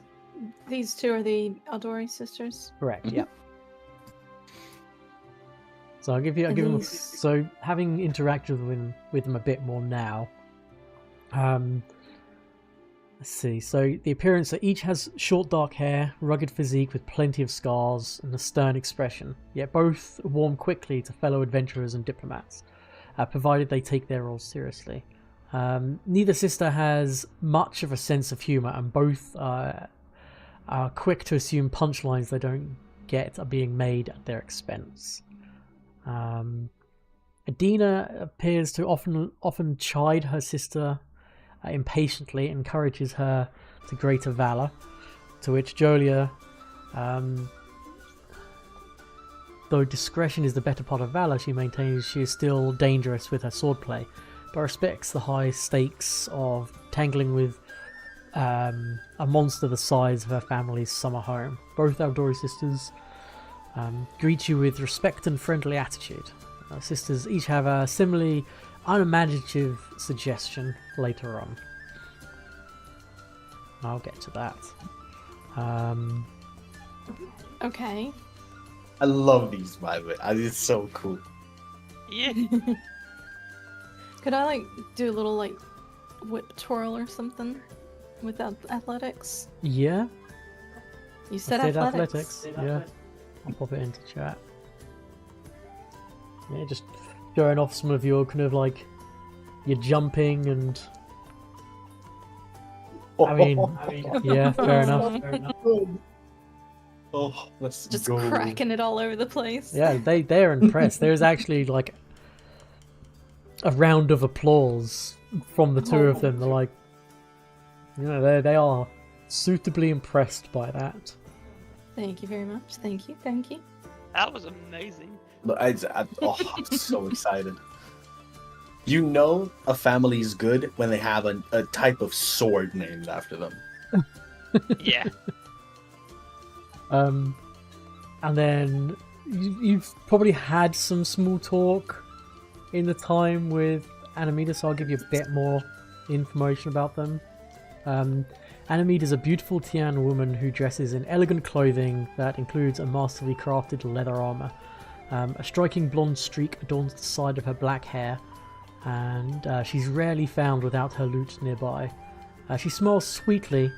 S4: these two are the Aldori sisters.
S1: Correct,
S3: Mhm.
S1: yeah. So I'll give
S4: And
S1: them
S4: these-
S1: so having interacted with them a bit more now. Let's see. So the appearance that each has short dark hair, rugged physique with plenty of scars, and a stern expression. Yet both warm quickly to fellow adventurers and diplomats, provided they take their roles seriously. Neither sister has much of a sense of humour, and both are quick to assume punchlines they don't get are being made at their expense. Adina appears to often chide her sister impatiently, encourages her to greater valor, to which Jolia, though discretion is the better part of valor, she maintains she is still dangerous with her swordplay, but respects the high stakes of tangling with a monster the size of her family's summer home. Both Aldori sisters greet you with respect and friendly attitude. Sisters each have a similarly unimaginative suggestion later on. I'll get to that.
S4: Okay.
S3: I love these, by the way. It's so cool.
S2: Yeah.
S4: Could I do a little whip twirl or something without athletics?
S1: Yeah,
S4: You said
S1: I said
S4: athletics.
S1: Yeah, I'll pop it into chat. Yeah, just showing off some of your kind of your jumping and. I mean, yeah, fair enough.
S3: Oh, let's
S4: Just
S3: go.
S4: cracking it all over the place.
S1: Yeah, they're impressed. There's actually a round of applause from the two of them. They're like, they are suitably impressed by that.
S4: Thank you very much. Thank you. Thank you.
S2: That was amazing.
S3: Look, I'm so excited. You know a family's good when they have a type of sword named after them.
S2: Yeah.
S1: And then you've probably had some small talk in the time with Ameryss, so I'll give you a bit more information about them. Ameryss is a beautiful Tian woman who dresses in elegant clothing that includes a masterfully crafted leather armor. A striking blonde streak adorns the side of her black hair, and she's rarely found without her lute nearby. She smiles sweetly,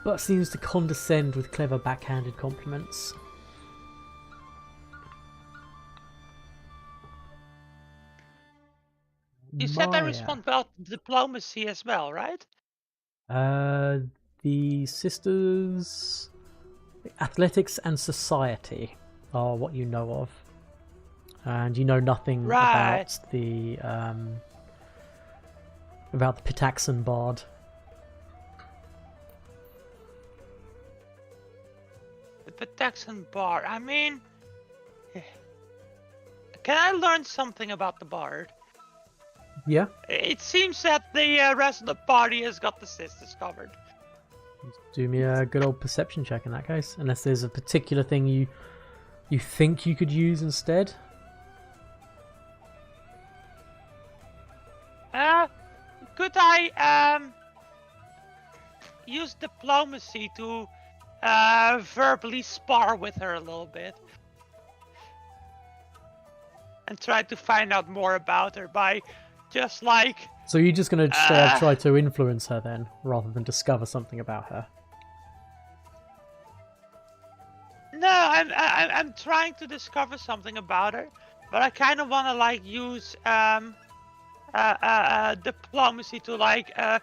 S1: but seems to condescend with clever backhanded compliments.
S2: You said they
S1: Myah.
S2: respond well to diplomacy as well, right?
S1: The sisters, athletics and society are what you know of, and you know nothing
S2: Right.
S1: about the Pitaxan bard.
S2: The Pitaxan Bard. I mean, can I learn something about the Bard?
S1: Yeah,
S2: It seems that the rest of the party has got the sisters covered.
S1: do me a good old perception check in that case, unless there's a particular thing you think you could use instead.
S2: Could I use diplomacy to verbally spar with her a little bit? And try to find out more about her by just
S1: So you're just going to try to influence her then, rather than discover something about her?
S2: No, I'm trying to discover something about her, but I kind of want to like use diplomacy to like kind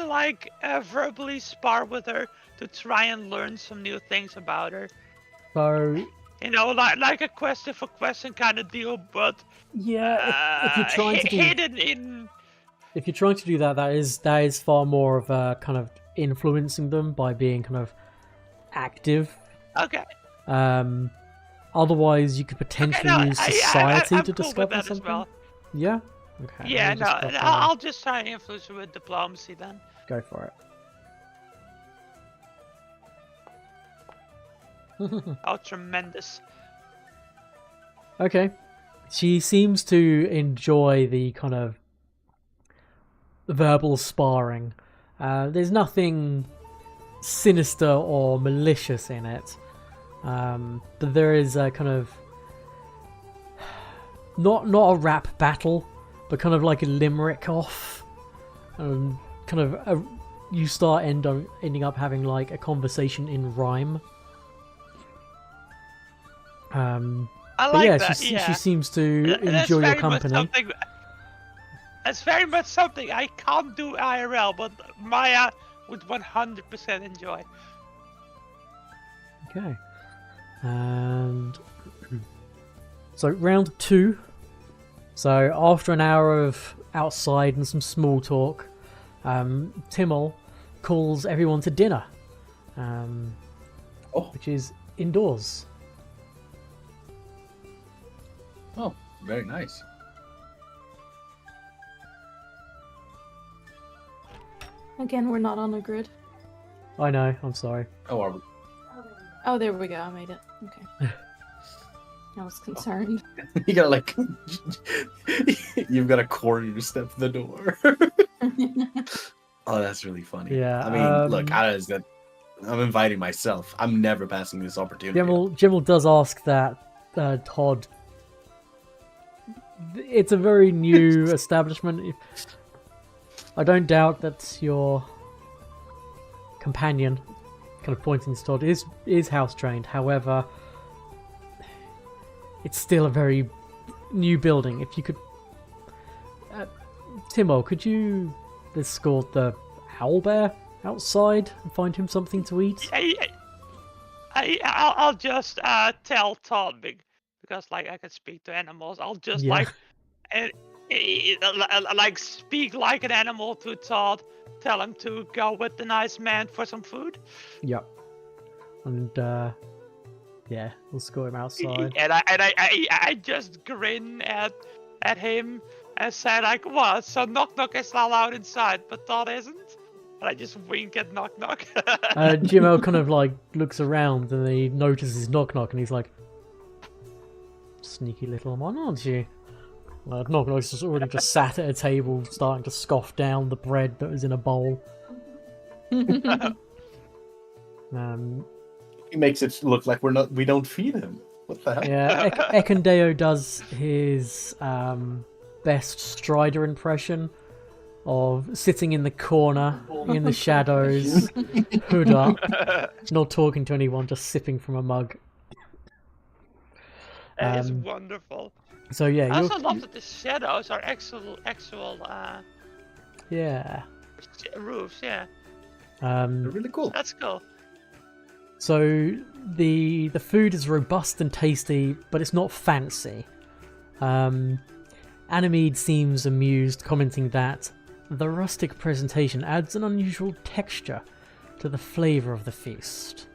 S2: of like verbally spar with her to try and learn some new things about her.
S1: So
S2: You know, like a question for question kind of deal, but
S1: yeah, if you're trying to do
S2: hidden in.
S1: if you're trying to do that, that is far more of a kind of influencing them by being kind of active.
S2: Okay.
S1: Otherwise, you could potentially use society
S2: I'm
S1: to
S2: cool
S1: discover
S2: with that
S1: something.
S2: As well.
S1: Yeah. Okay.
S2: Yeah,
S1: let me just put,
S2: I'll just try and influence her with diplomacy then.
S1: Go for it.
S2: Oh, tremendous.
S1: Okay. She seems to enjoy the kind of verbal sparring. There's nothing sinister or malicious in it. But there is a kind of not a rap battle, but kind of like a limerick off. You start ending up having like a conversation in rhyme.
S2: I
S1: But
S2: like
S1: yeah,
S2: that.
S1: she seems to
S2: That's
S1: enjoy your
S2: very much
S1: company.
S2: That's very much something I can't do IRL, but Myah would 100% enjoy.
S1: Okay. And so round 2. So after an hour of outside and some small talk, Timmel calls everyone to dinner, which is indoors.
S3: Oh, very nice.
S4: Again, we're not on a grid.
S1: I know, I'm sorry.
S3: Oh, are we?
S4: Oh, there we go. I made it. Okay. I was concerned.
S3: You gotta like, you've got a corner step the door. Oh, that's really funny.
S1: Yeah.
S3: I mean, look, I'm inviting myself. I'm never passing this opportunity.
S1: Jimmel does ask that Todd. It's a very new establishment. I don't doubt that your companion, kind of pointing to Todd, is house trained. However, it's still a very new building. If you could, Timo, could you escort the owlbear outside and find him something to eat?
S2: I'll just tell Todd because like I can speak to animals. I'll just like speak like an animal to Todd. Tell him to go with the nice man for some food.
S1: Yep. And yeah, we'll escort him outside.
S2: And I just grin at him and say like, what? So Knock Knock is allowed inside, but Todd isn't? And I just wink at Knock Knock.
S1: Jimmo kind of like looks around and he notices Knock Knock and he's like, sneaky little one, aren't you? Knock Knock's just already just sat at a table starting to scoff down the bread that was in a bowl.
S3: He makes it look like we don't feed him. What the hell?
S1: Yeah, Ekandeo does his best Strider impression of sitting in the corner in the shadows, hood up, not talking to anyone, just sipping from a mug.
S2: That is wonderful.
S1: So yeah,
S2: I also love that the shadows are actual
S1: yeah
S2: roofs. Yeah,
S3: They're really cool.
S2: that's cool.
S1: So the food is robust and tasty, but it's not fancy. Anemid seems amused, commenting that the rustic presentation adds an unusual texture to the flavour of the feast.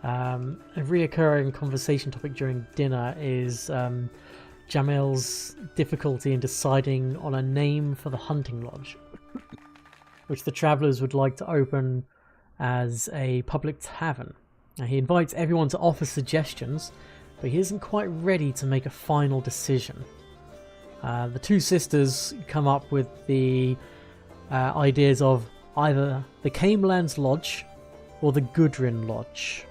S1: A reoccurring conversation topic during dinner is Jamel's difficulty in deciding on a name for the hunting lodge, which the travellers would like to open as a public tavern. Now, he invites everyone to offer suggestions, but he isn't quite ready to make a final decision. The two sisters come up with the ideas of either the Camelands Lodge or the Gudrun Lodge.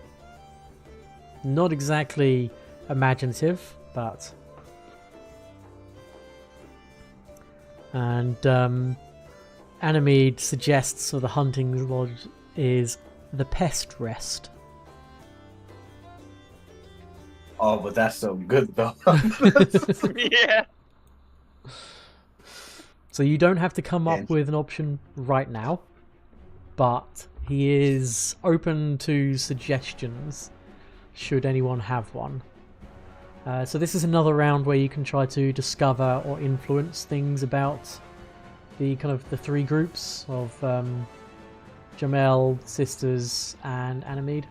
S1: Not exactly imaginative, but And Ameryss suggests for the hunting lodge is the Pest Rest.
S3: Oh, but that's so good though.
S2: Yeah.
S1: So you don't have to come up
S3: And-
S1: with an option right now, but he is open to suggestions should anyone have one. So this is another round where you can try to discover or influence things about the kind of the three groups of Jamel, Sisters, and Ameryss.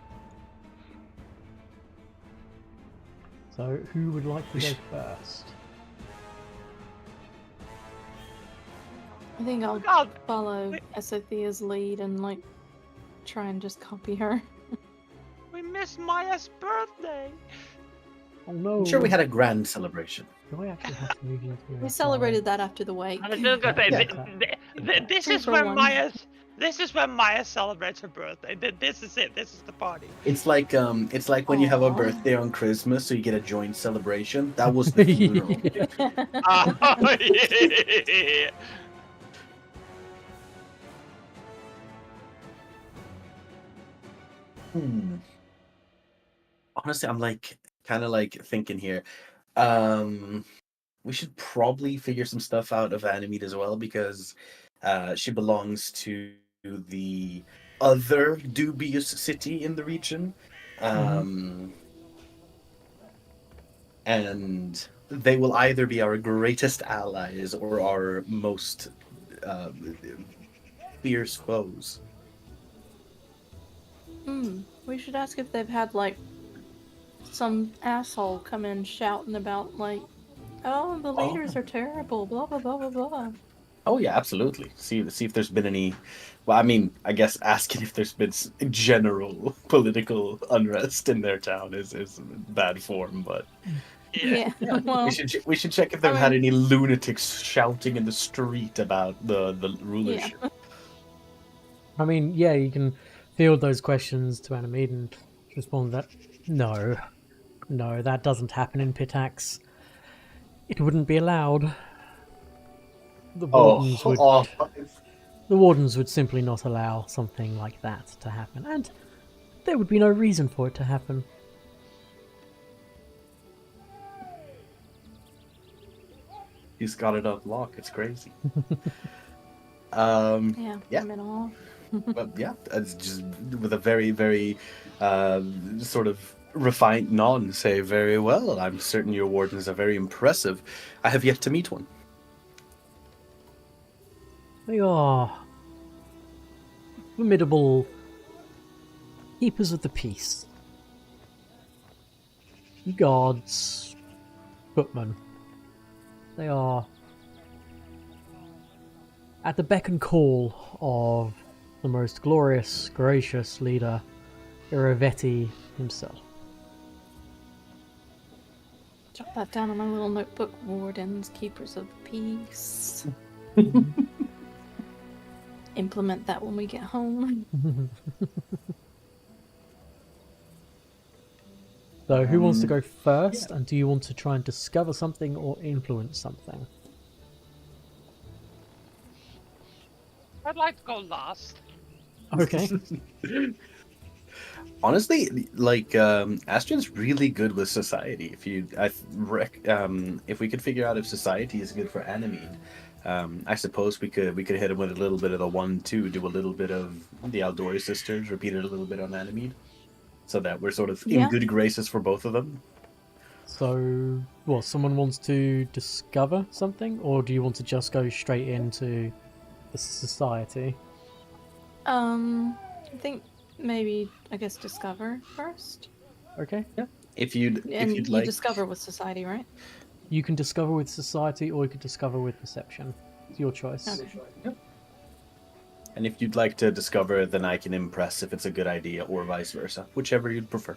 S1: So who would like to go first?
S4: I think I'll
S2: God,
S4: follow
S2: wait.
S4: Esothea's lead and like try and just copy her.
S2: we missed Myah's birthday.
S1: Oh no!
S3: I'm sure we had a grand celebration.
S1: Do I actually have to move you into
S4: We celebrated that after the wake.
S2: I was just gonna say,
S1: Yeah.
S2: this
S4: Two
S2: is
S4: for
S2: when
S4: one.
S2: This is when Myah celebrates her birthday. This is it. This is the party.
S3: It's like when you have a
S4: Aw.
S3: birthday on Christmas, so you get a joint celebration. That was the funeral.
S2: Oh, yeah.
S3: Honestly, I'm like kind of like thinking here. We should probably figure some stuff out of Ameryss as well because she belongs to the other dubious city in the region. And they will either be our greatest allies or our most fierce foes.
S4: We should ask if they've had like some asshole come in shouting about like, oh, the leaders are terrible, blah blah blah blah blah.
S3: Oh yeah, absolutely. See if there's been any. Well, I mean, I guess asking if there's been general political unrest in their town is bad form, but
S4: Yeah. Well,
S3: we should check if they've had any lunatics shouting in the street about the rulership.
S4: yeah.
S1: I mean, yeah, you can field those questions to Ameryss and respond that no, that doesn't happen in Pitax. It wouldn't be allowed. The wardens would simply not allow something like that to happen, and there would be no reason for it to happen.
S3: He's got it on lock. It's crazy.
S4: Yeah.
S3: Yeah.
S4: I'm in awe.
S3: But yeah, it's just with a very, very sort of refined nod, say, very well. I'm certain your wardens are very impressive. I have yet to meet one.
S1: They are formidable keepers of the peace. Guards, footmen. They are at the beck and call of the most glorious, gracious leader, Ep30 himself.
S4: Jot that down on my little notebook. Wardens, keepers of the peace. Implement that when we get home.
S1: So, who wants to go first, and do you want to try and discover something or influence something?
S2: I'd like to go last.
S1: Okay.
S3: Honestly, like Astrid's really good with society. If we could figure out if society is good for Ameryss, I suppose we could hit him with a little bit of the 1-2, do a little bit of the Aldori sisters, repeat it a little bit on Ameryss, so that we're sort of in good graces for both of them.
S1: So, what? Someone wants to discover something, or do you want to just go straight into the society?
S4: I think maybe discover first.
S1: Okay.
S3: Yeah. If you'd like,
S4: discover with society, right?
S1: You can discover with society, or you can discover with perception. It's your choice.
S4: Okay.
S3: and if you'd like to discover, then I can impress if it's a good idea, or vice versa, whichever you'd prefer.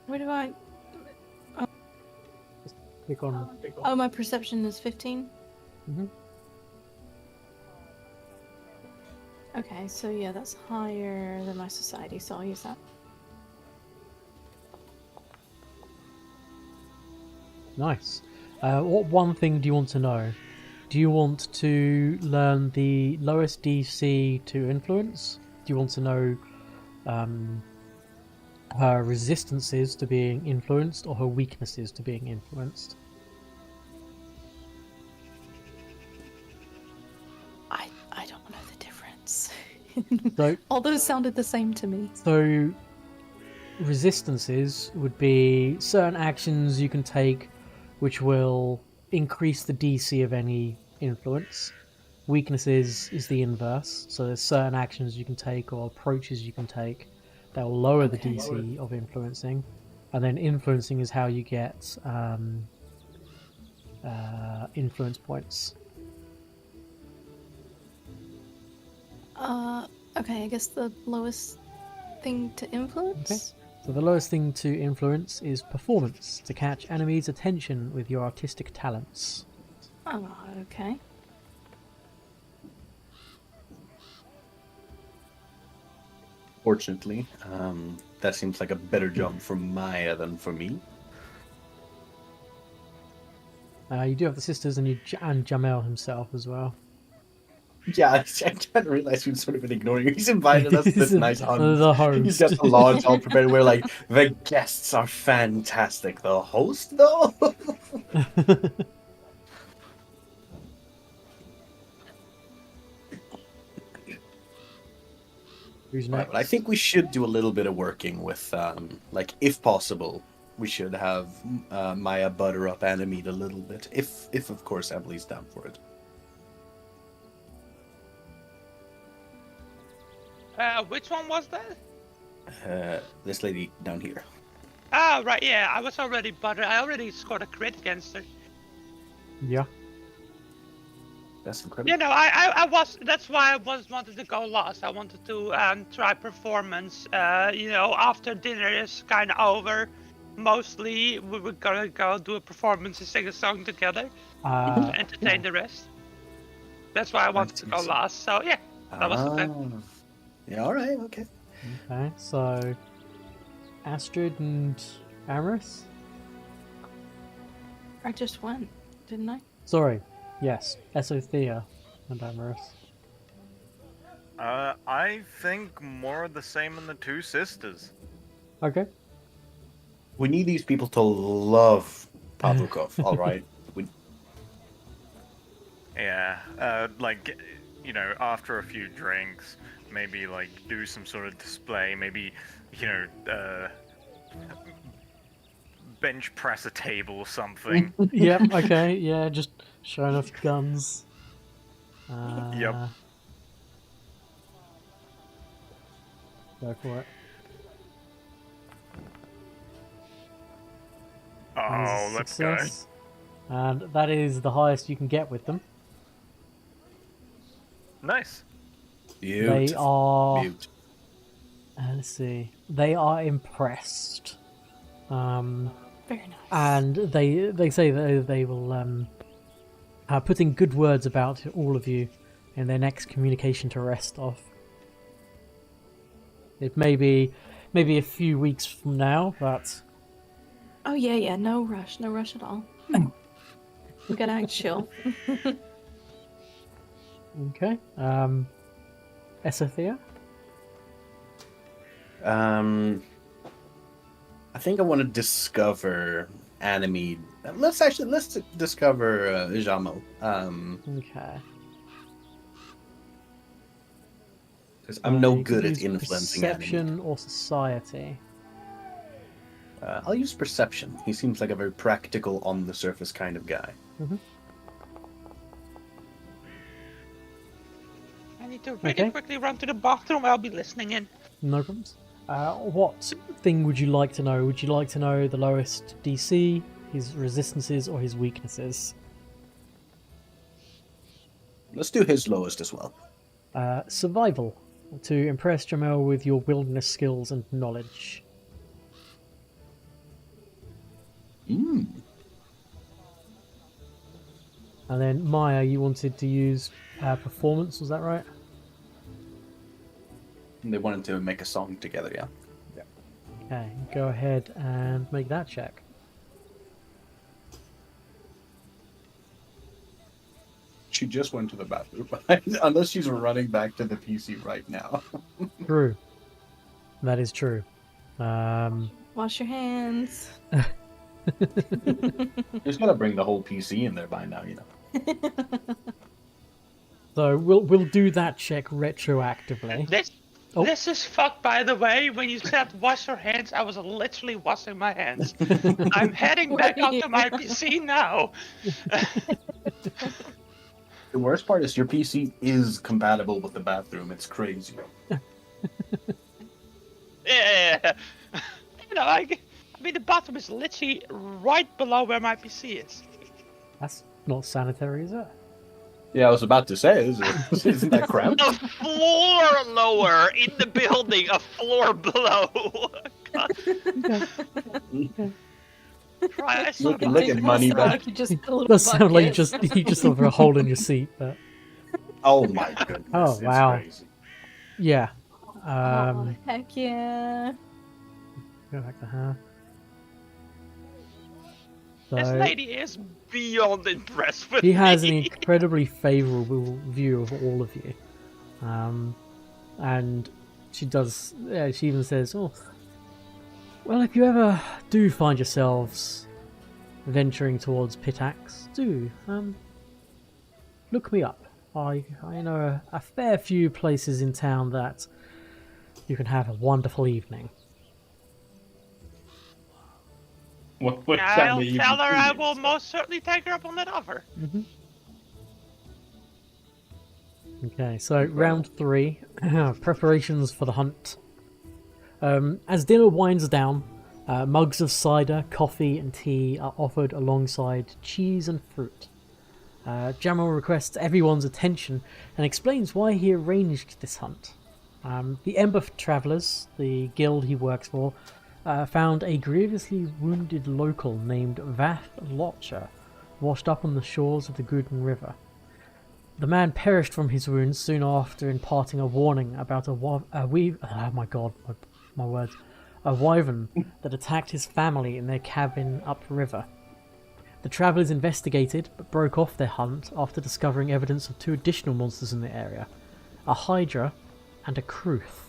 S4: Where do I?
S1: Click on.
S4: Oh, my perception is 15.
S1: Mhm.
S4: Okay, so yeah, that's higher than my society, so I'll use that.
S1: Nice. What one thing do you want to know? Do you want to learn the lowest DC to influence? Do you want to know her resistances to being influenced or her weaknesses to being influenced?
S4: I don't know the difference.
S1: So,
S4: All those sounded the same to me.
S1: so resistances would be certain actions you can take which will increase the DC of any influence. Weaknesses is the inverse, so there's certain actions you can take or approaches you can take that will lower the DC of influencing, and then influencing is how you get influence points.
S4: Okay, I guess the lowest thing to influence?
S1: Okay. So the lowest thing to influence is performance, to catch enemies' attention with your artistic talents.
S4: Oh, okay.
S3: Fortunately, that seems like a better job for Myah than for me.
S1: You do have the sisters and and Jamel himself as well.
S3: Yeah, I can't realize we've sort of been ignoring him. He's invited us to this nice hunt.
S1: The host.
S3: He's got the lodge all prepared. We're like, the guests are fantastic. The host, though?
S1: Who's
S3: Right,
S1: next?
S3: but I think we should do a little bit of working with, like, if possible, we should have Myah butter up Animede a little bit. If of course, Emily's down for it.
S2: Which one was that?
S3: This lady down here.
S2: Oh, right, yeah, I was already buttered. I already scored a crit against her.
S1: Yeah.
S3: That's incredible.
S2: You know, I was. That's why I wanted to go last. I wanted to try performance. You know, after dinner is kind of over, mostly we were gonna go do a performance and sing a song together to entertain the rest. That's why I wanted to go last. So yeah, that was the plan.
S3: Yeah, all right, okay.
S1: Okay, so Astrid and Ameryss?
S4: I just went, didn't I?
S1: Sorry, yes, Esothea and Ameryss.
S5: I think more of the same in the two sisters.
S1: Okay.
S3: We need these people to love Pavlukov, all right?
S5: Yeah, like, you know, after a few drinks, maybe like do some sort of display, maybe, you know, bench press a table or something.
S1: Yep, okay, yeah, just showing off guns.
S5: Yep.
S1: Go for it.
S5: Oh, let's go.
S1: Success. And that is the highest you can get with them.
S5: Nice.
S3: Beautiful.
S1: They are.
S3: Beautiful.
S1: Let's see. They are impressed.
S4: Very nice.
S1: And they say that they will put in good words about all of you in their next communication to Restov. It may be maybe a few weeks from now, but
S4: Oh yeah, no rush at all. We gotta act chill.
S1: okay. Esothea?
S3: I think I want to discover Animede. Let's discover Jamo.
S1: Okay.
S3: Because I'm no
S1: You
S3: good
S1: can
S3: at
S1: use
S3: influencing Animede.
S1: perception or society.
S3: I'll use perception. He seems like a very practical, on-the-surface kind of guy.
S2: I need to really quickly run to the bathroom. I'll be listening in.
S1: No problems. What thing would you like to know? Would you like to know the lowest DC, his resistances, or his weaknesses?
S3: Let's do his lowest as well.
S1: Survival. To impress Jamel with your wilderness skills and knowledge. And then Myah, you wanted to use performance, was that right?
S3: They wanted to make a song together, yeah.
S1: Okay, go ahead and make that check.
S3: She just went to the bathroom. Unless she's running back to the PC right now.
S1: True. That is true.
S4: Wash your hands.
S3: Just gotta bring the whole PC in there by now, you know.
S1: So we'll do that check retroactively.
S2: This is fucked, by the way. When you said wash your hands, I was literally washing my hands. I'm heading back up to my PC now.
S3: The worst part is your PC is compatible with the bathroom. It's crazy.
S2: Yeah. You know, I mean, the bathroom is literally right below where my PC is.
S1: That's not sanitary, is it?
S3: Yeah, I was about to say, isn't that cramped?
S2: A floor lower in the building, a floor below. Christ.
S3: Look at money back.
S1: Does sound like you just have a hole in your seat, but
S3: Oh my goodness.
S1: Oh,
S3: it's
S1: wow.
S3: Crazy.
S1: yeah.
S4: Oh, heck yeah.
S1: Go back to her.
S2: This
S1: So
S2: lady is beyond impressed with
S1: he has an
S2: me.
S1: incredibly favourable view of all of you, and she does. She even says, "Oh, well, if you ever do find yourselves venturing towards Pitax, do look me up. I know a fair few places in town that you can have a wonderful evening."
S6: What
S2: I'll
S6: kind of
S2: tell her I
S6: evening
S2: will
S6: is
S2: most certainly take her up on that offer.
S1: Okay, so round 3, preparations for the hunt. As dinner winds down, mugs of cider, coffee, and tea are offered alongside cheese and fruit. Jamal requests everyone's attention and explains why he arranged this hunt. The Ember Travellers, the guild he works for, found a grievously wounded local named Vath Lotcher washed up on the shores of the Gooden River. The man perished from his wounds soon after imparting a warning about a wyvern that attacked his family in their cabin upriver. The travellers investigated but broke off their hunt after discovering evidence of 2 additional monsters in the area, a hydra and a kruth.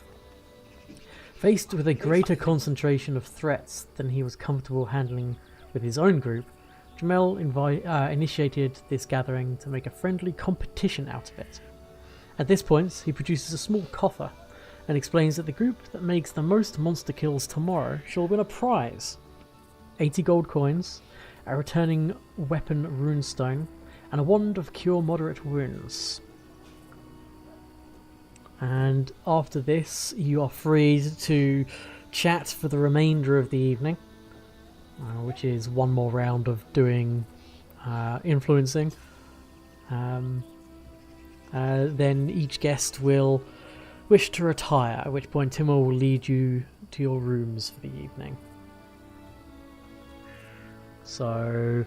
S1: Faced with a greater concentration of threats than he was comfortable handling with his own group, Jamel initiated this gathering to make a friendly competition out of it. At this point, he produces a small coffer and explains that the group that makes the most monster kills tomorrow shall win a prize: 80 gold coins, a returning weapon runestone, and a wand of cure moderate wounds. And after this, you are free to chat for the remainder of the evening, which is one more round of doing influencing. Then each guest will wish to retire, at which point Timur will lead you to your rooms for the evening. So,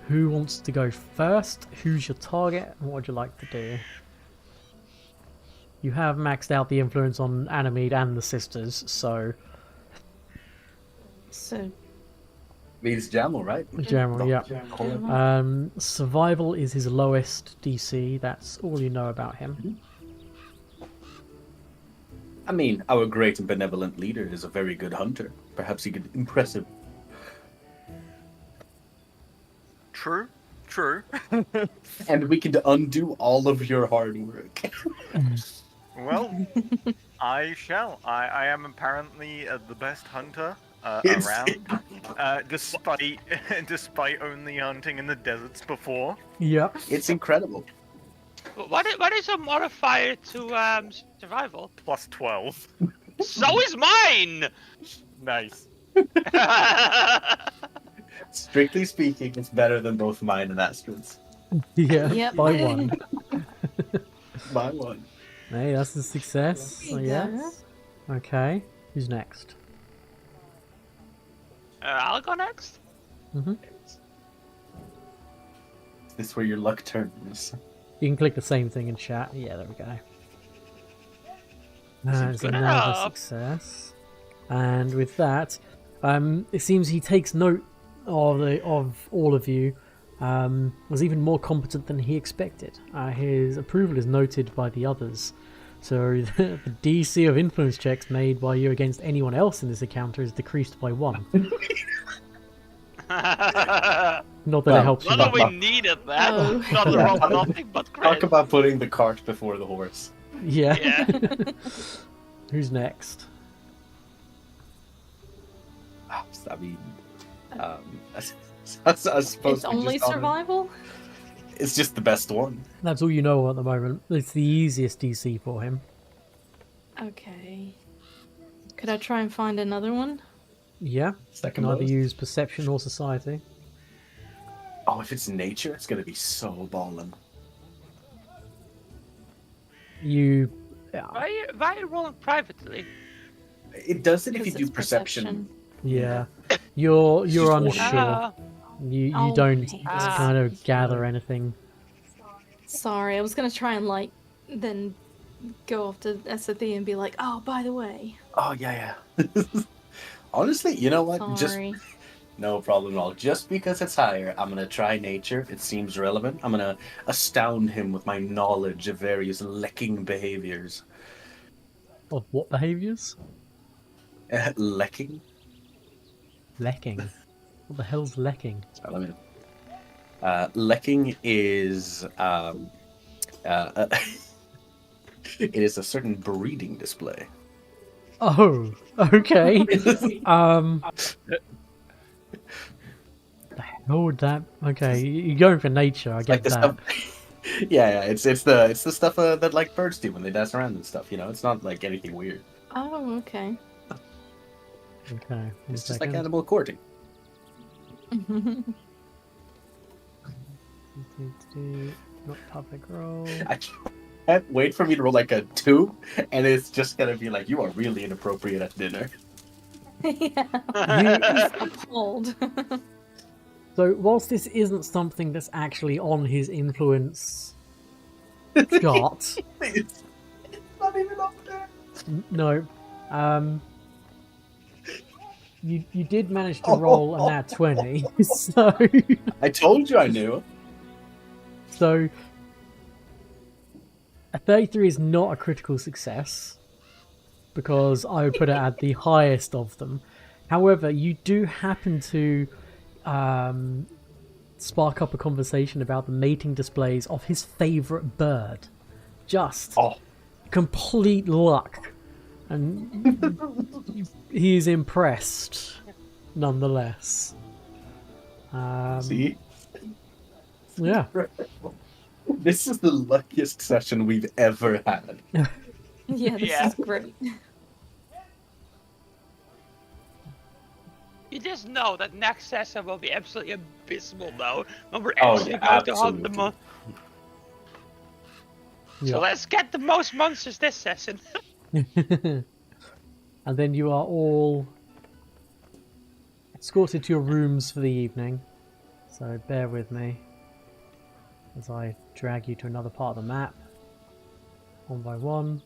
S1: who wants to go first? Who's your target? And what would you like to do? You have maxed out the influence on Anemid and the sisters, so...
S4: So,
S3: Means Jamal, right?
S1: Jamal, yeah.
S3: Jamal.
S1: Survival is his lowest DC, that's all you know about him.
S3: I mean, our great and benevolent leader is a very good hunter. Perhaps he could impress him.
S5: True.
S3: And we can undo all of your hard work.
S5: Well, I shall. I am apparently the best hunter
S3: Yes.
S5: around, despite only hunting in the deserts before.
S1: Yep.
S3: It's incredible.
S2: What is a modifier to survival?
S5: Plus 12.
S2: So is mine!
S5: Nice.
S3: Strictly speaking, it's better than both mine and Astrid's.
S1: Yeah,
S4: Yep.
S1: by 1.
S3: By 1.
S1: Hey, that's a success. So yes. Okay, who's next?
S2: I'll go next.
S1: Mm-hmm.
S3: This is where your luck turns.
S1: You can click the same thing in chat. Yeah, there we go.
S3: Seems
S1: That's
S2: good
S1: another
S2: enough.
S1: success. And with that, it seems he takes note of all of you, was even more competent than he expected. His approval is noted by the others. So the DC of influence checks made by you against anyone else in this encounter is decreased by 1. Not that it helps you
S2: Not that
S1: much.
S2: we needed that.
S4: Oh.
S2: Not
S3: Yeah.
S2: roll nothing but crit.
S3: Talk about putting the cart before the horse.
S1: Yeah.
S2: Yeah.
S1: Who's next?
S3: I mean, I suppose
S4: It's
S3: we
S4: only
S3: just
S4: survival?
S3: It's just the best one.
S1: That's all you know at the moment. It's the easiest DC for him.
S4: Okay. Could I try and find another one?
S1: Yeah.
S3: Second
S1: Neither
S3: lowest.
S1: use perception or society.
S3: Oh, if it's nature, it's gonna be so ballin'.
S1: You.
S2: Why are you rolling privately?
S3: It does it if you
S4: Because
S3: do
S4: it's
S3: perception.
S1: Yeah. You're
S3: just
S1: unsure.
S2: Ah,
S1: You
S4: Oh,
S1: don't
S4: okay.
S1: kind of gather anything.
S4: Sorry, I was gonna try and then go off to Esothea and be like, oh, by the way.
S3: Oh yeah. Honestly, you know what?
S4: Sorry.
S3: Just no problem at all. Just because it's higher, I'm gonna try nature. It seems relevant. I'm gonna astound him with my knowledge of various lecking behaviors.
S1: Of what behaviours?
S3: Lecking?
S1: Lecking. What the hell's lecking?
S3: Sorry, let me. Lecking is it is a certain breeding display.
S1: Oh, okay. The hell would that? Okay, you're going for nature. I get
S3: Like the
S1: that.
S3: stuff. Yeah, it's the stuff that like birds do when they dance around and stuff. You know, it's not like anything weird.
S4: Oh, okay.
S1: Okay. one
S3: It's just like
S1: second.
S3: animal courting.
S1: Not public roll.
S3: I can't wait for me to roll like a 2, and it's just gonna be like, you are really inappropriate at dinner.
S4: Yeah. He's appalled.
S1: So, whilst this isn't something that's actually on his influence chart,
S3: It's not even up there.
S1: no, you did manage to roll a nat 20, so
S3: I told you I knew.
S1: so a 33 is not a critical success because I would put it at the highest of them. However, you do happen to spark up a conversation about the mating displays of his favorite bird. Just
S3: Oh,
S1: complete luck, and he's impressed nonetheless.
S3: see,
S1: Yeah.
S3: this is the luckiest session we've ever had.
S4: Yeah, this
S2: Yeah.
S4: is great.
S2: You just know that next session will be absolutely abysmal though, when we're
S3: Oh,
S2: actually
S3: yeah,
S2: going to hunt the
S3: absolutely.
S1: Yeah.
S2: So let's get the most monsters this session.
S1: And then you are all escorted to your rooms for the evening. So bear with me as I drag you to another part of the map, one by one.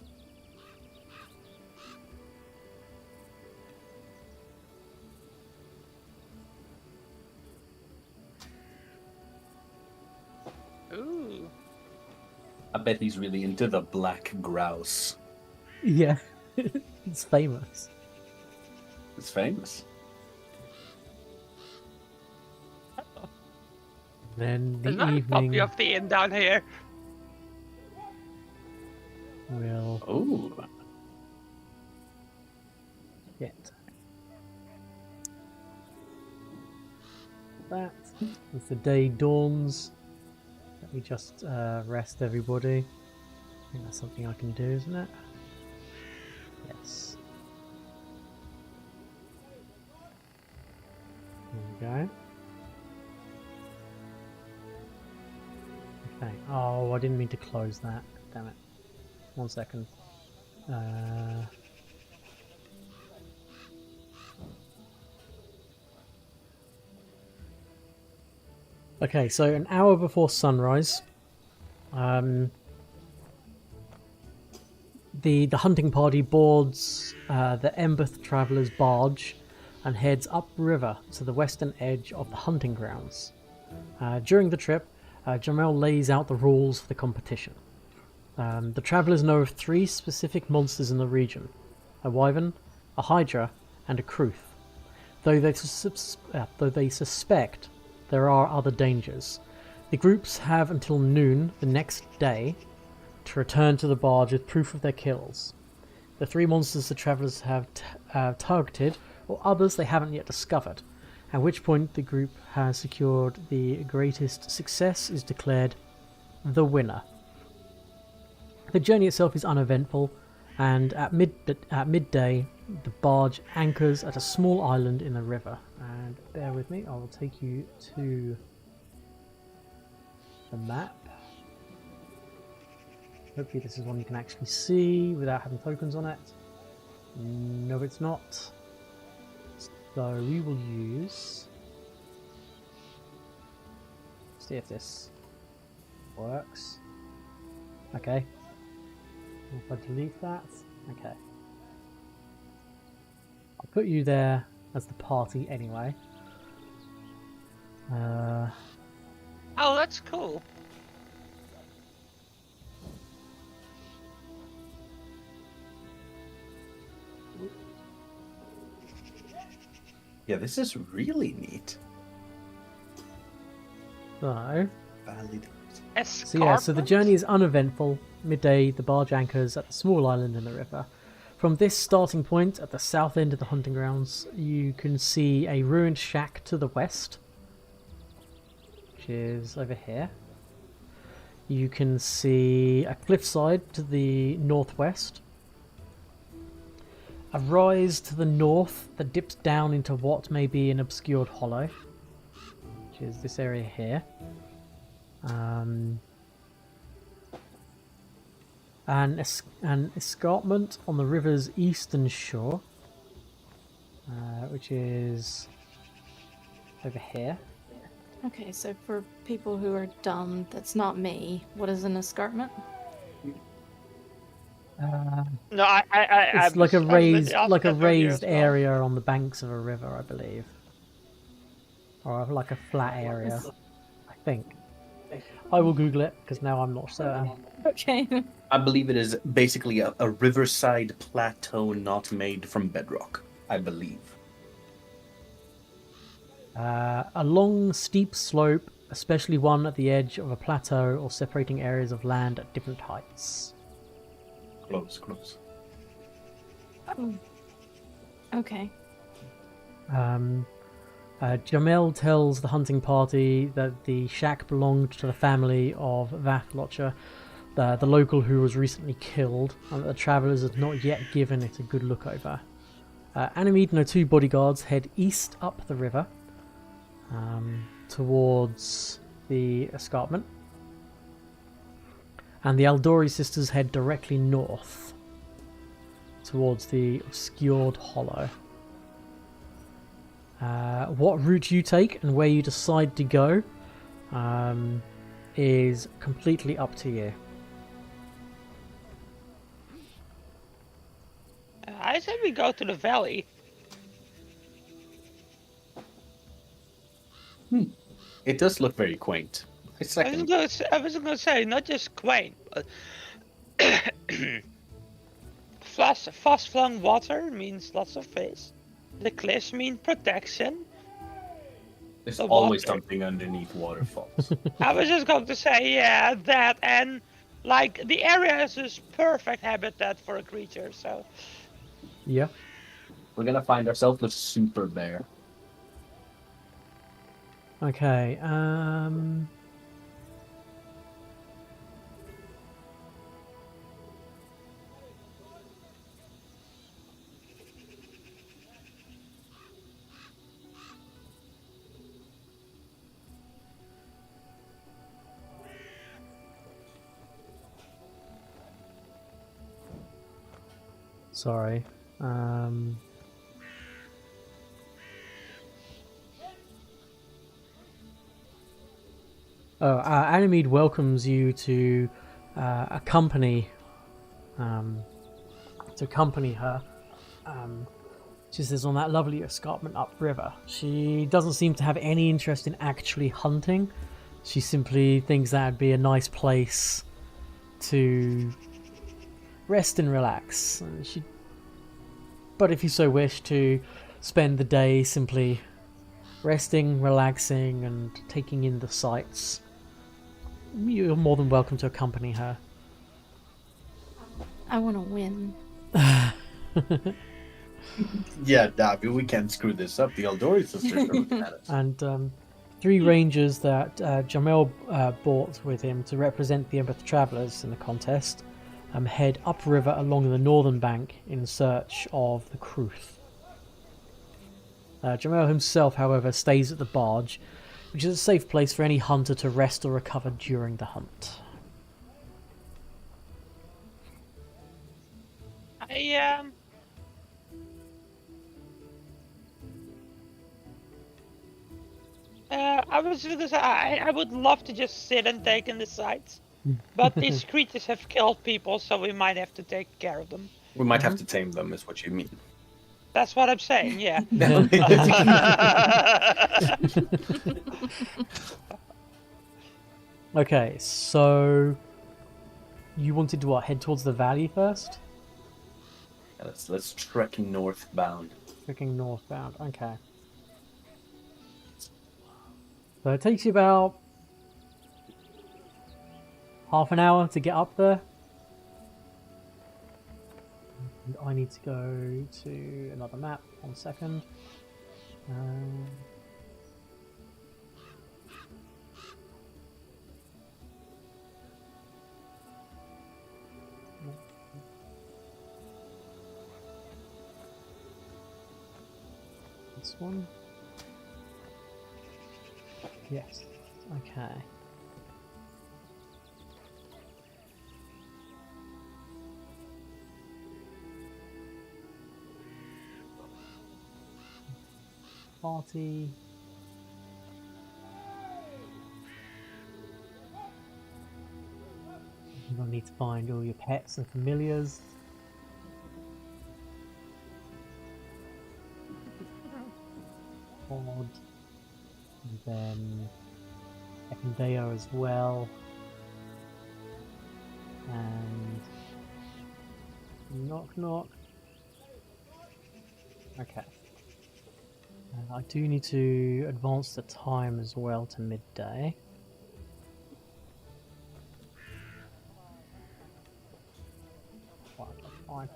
S2: Ooh.
S3: I bet he's really into the black grouse.
S1: Yeah, it's famous.
S3: It's famous.
S1: Then
S2: There's
S1: the
S2: not a
S1: evening
S2: copy of the inn down here.
S1: will
S3: Oh,
S1: get that. As the day dawns, let me just rest everybody. I think that's something I can do, isn't it? Yes. There we go. Okay. Oh, I didn't mean to close that. Damn it. 1 second. Okay, so an hour before sunrise, the hunting party boards the Emberth Traveller's barge and heads upriver to the western edge of the hunting grounds. During the trip, Jamel lays out the rules for the competition. The travellers know of 3 specific monsters in the region: a wyvern, a hydra, and a kruth. Though they suspect there are other dangers, the groups have until noon the next day to return to the barge with proof of their kills. The 3 monsters the travellers have targeted, or others they haven't yet discovered, at which point the group has secured the greatest success is declared the winner. The journey itself is uneventful, and at midday the barge anchors at a small island in the river. And bear with me, I will take you to the map. Hopefully this is one you can actually see without having tokens on it. No, it's not. So we will use... see if this works. Okay. If I delete that, okay. I'll put you there as the party anyway.
S2: Oh, that's cool.
S3: Yeah, this is really neat.
S1: So,
S3: Valid.
S1: so the journey is uneventful. Midday, the barge anchors at a small island in the river. From this starting point at the south end of the hunting grounds, you can see a ruined shack to the west, which is over here. You can see a cliffside to the northwest, a rise to the north that dips down into what may be an obscured hollow, which is this area here. An escarpment on the river's eastern shore, which is over here.
S4: Okay, so for people who are dumb, that's not me. What is an escarpment?
S2: No,
S1: It's like a raised area on the banks of a river, I believe, or like a flat area. I think. I will Google it because now I'm not certain.
S4: Okay.
S3: I believe it is basically a riverside plateau not made from bedrock, I believe.
S1: A long, steep slope, especially one at the edge of a plateau or separating areas of land at different heights.
S3: Close.
S4: Oh. Okay.
S1: Jamel tells the hunting party that the shack belonged to the family of Vathlocher, the local who was recently killed, and that the travellers had not yet given it a good look over. Ameryss and her 2 bodyguards head east up the river towards the escarpment, and the Aldori sisters head directly north towards the obscured hollow. What route you take and where you decide to go is completely up to you.
S2: I said we go to the valley.
S3: It does look very quaint.
S2: I was gonna say, not just quaint, but fast-flowing water means lots of fish. The cliffs mean protection.
S3: There's
S2: The
S3: always
S2: water.
S3: something underneath waterfalls.
S2: I was just going to say, yeah, that, and like the area is just perfect habitat for a creature. So
S1: Yeah.
S3: We're gonna find ourselves a super bear.
S1: Okay. Sorry. Ameryss welcomes you to accompany her. She says on that lovely escarpment upriver. She doesn't seem to have any interest in actually hunting, She simply thinks that'd be a nice place to rest and relax. But if you so wish to spend the day simply resting, relaxing, and taking in the sights, you're more than welcome to accompany her.
S4: I want to win.
S3: Yeah, Davy, we can't screw this up. The Eldori sisters are looking at us.
S1: And 3 rangers that Jamel brought with him to represent the Empathy Travellers in the contest head upriver along the northern bank in search of the Kruth. Jamel himself, however, stays at the barge, which is a safe place for any hunter to rest or recover during the hunt.
S2: I was going to say, I would love to just sit and take in the sights. But these creatures have killed people, so we might have to take care of them.
S3: We might have to tame them, is what you mean.
S2: That's what I'm saying, yeah.
S1: Okay, so you wanted to what? Head towards the valley first?
S3: Yeah, let's trek northbound.
S1: Trekking northbound, okay. So it takes you about half an hour to get up there. And I need to go to another map. 1 second. This one. Yes. Okay. Party. You're gonna need to find all your pets and familiars. Pod. And then Ekandeo as well. And knock knock. Okay. I do need to advance the time as well to midday. Fine.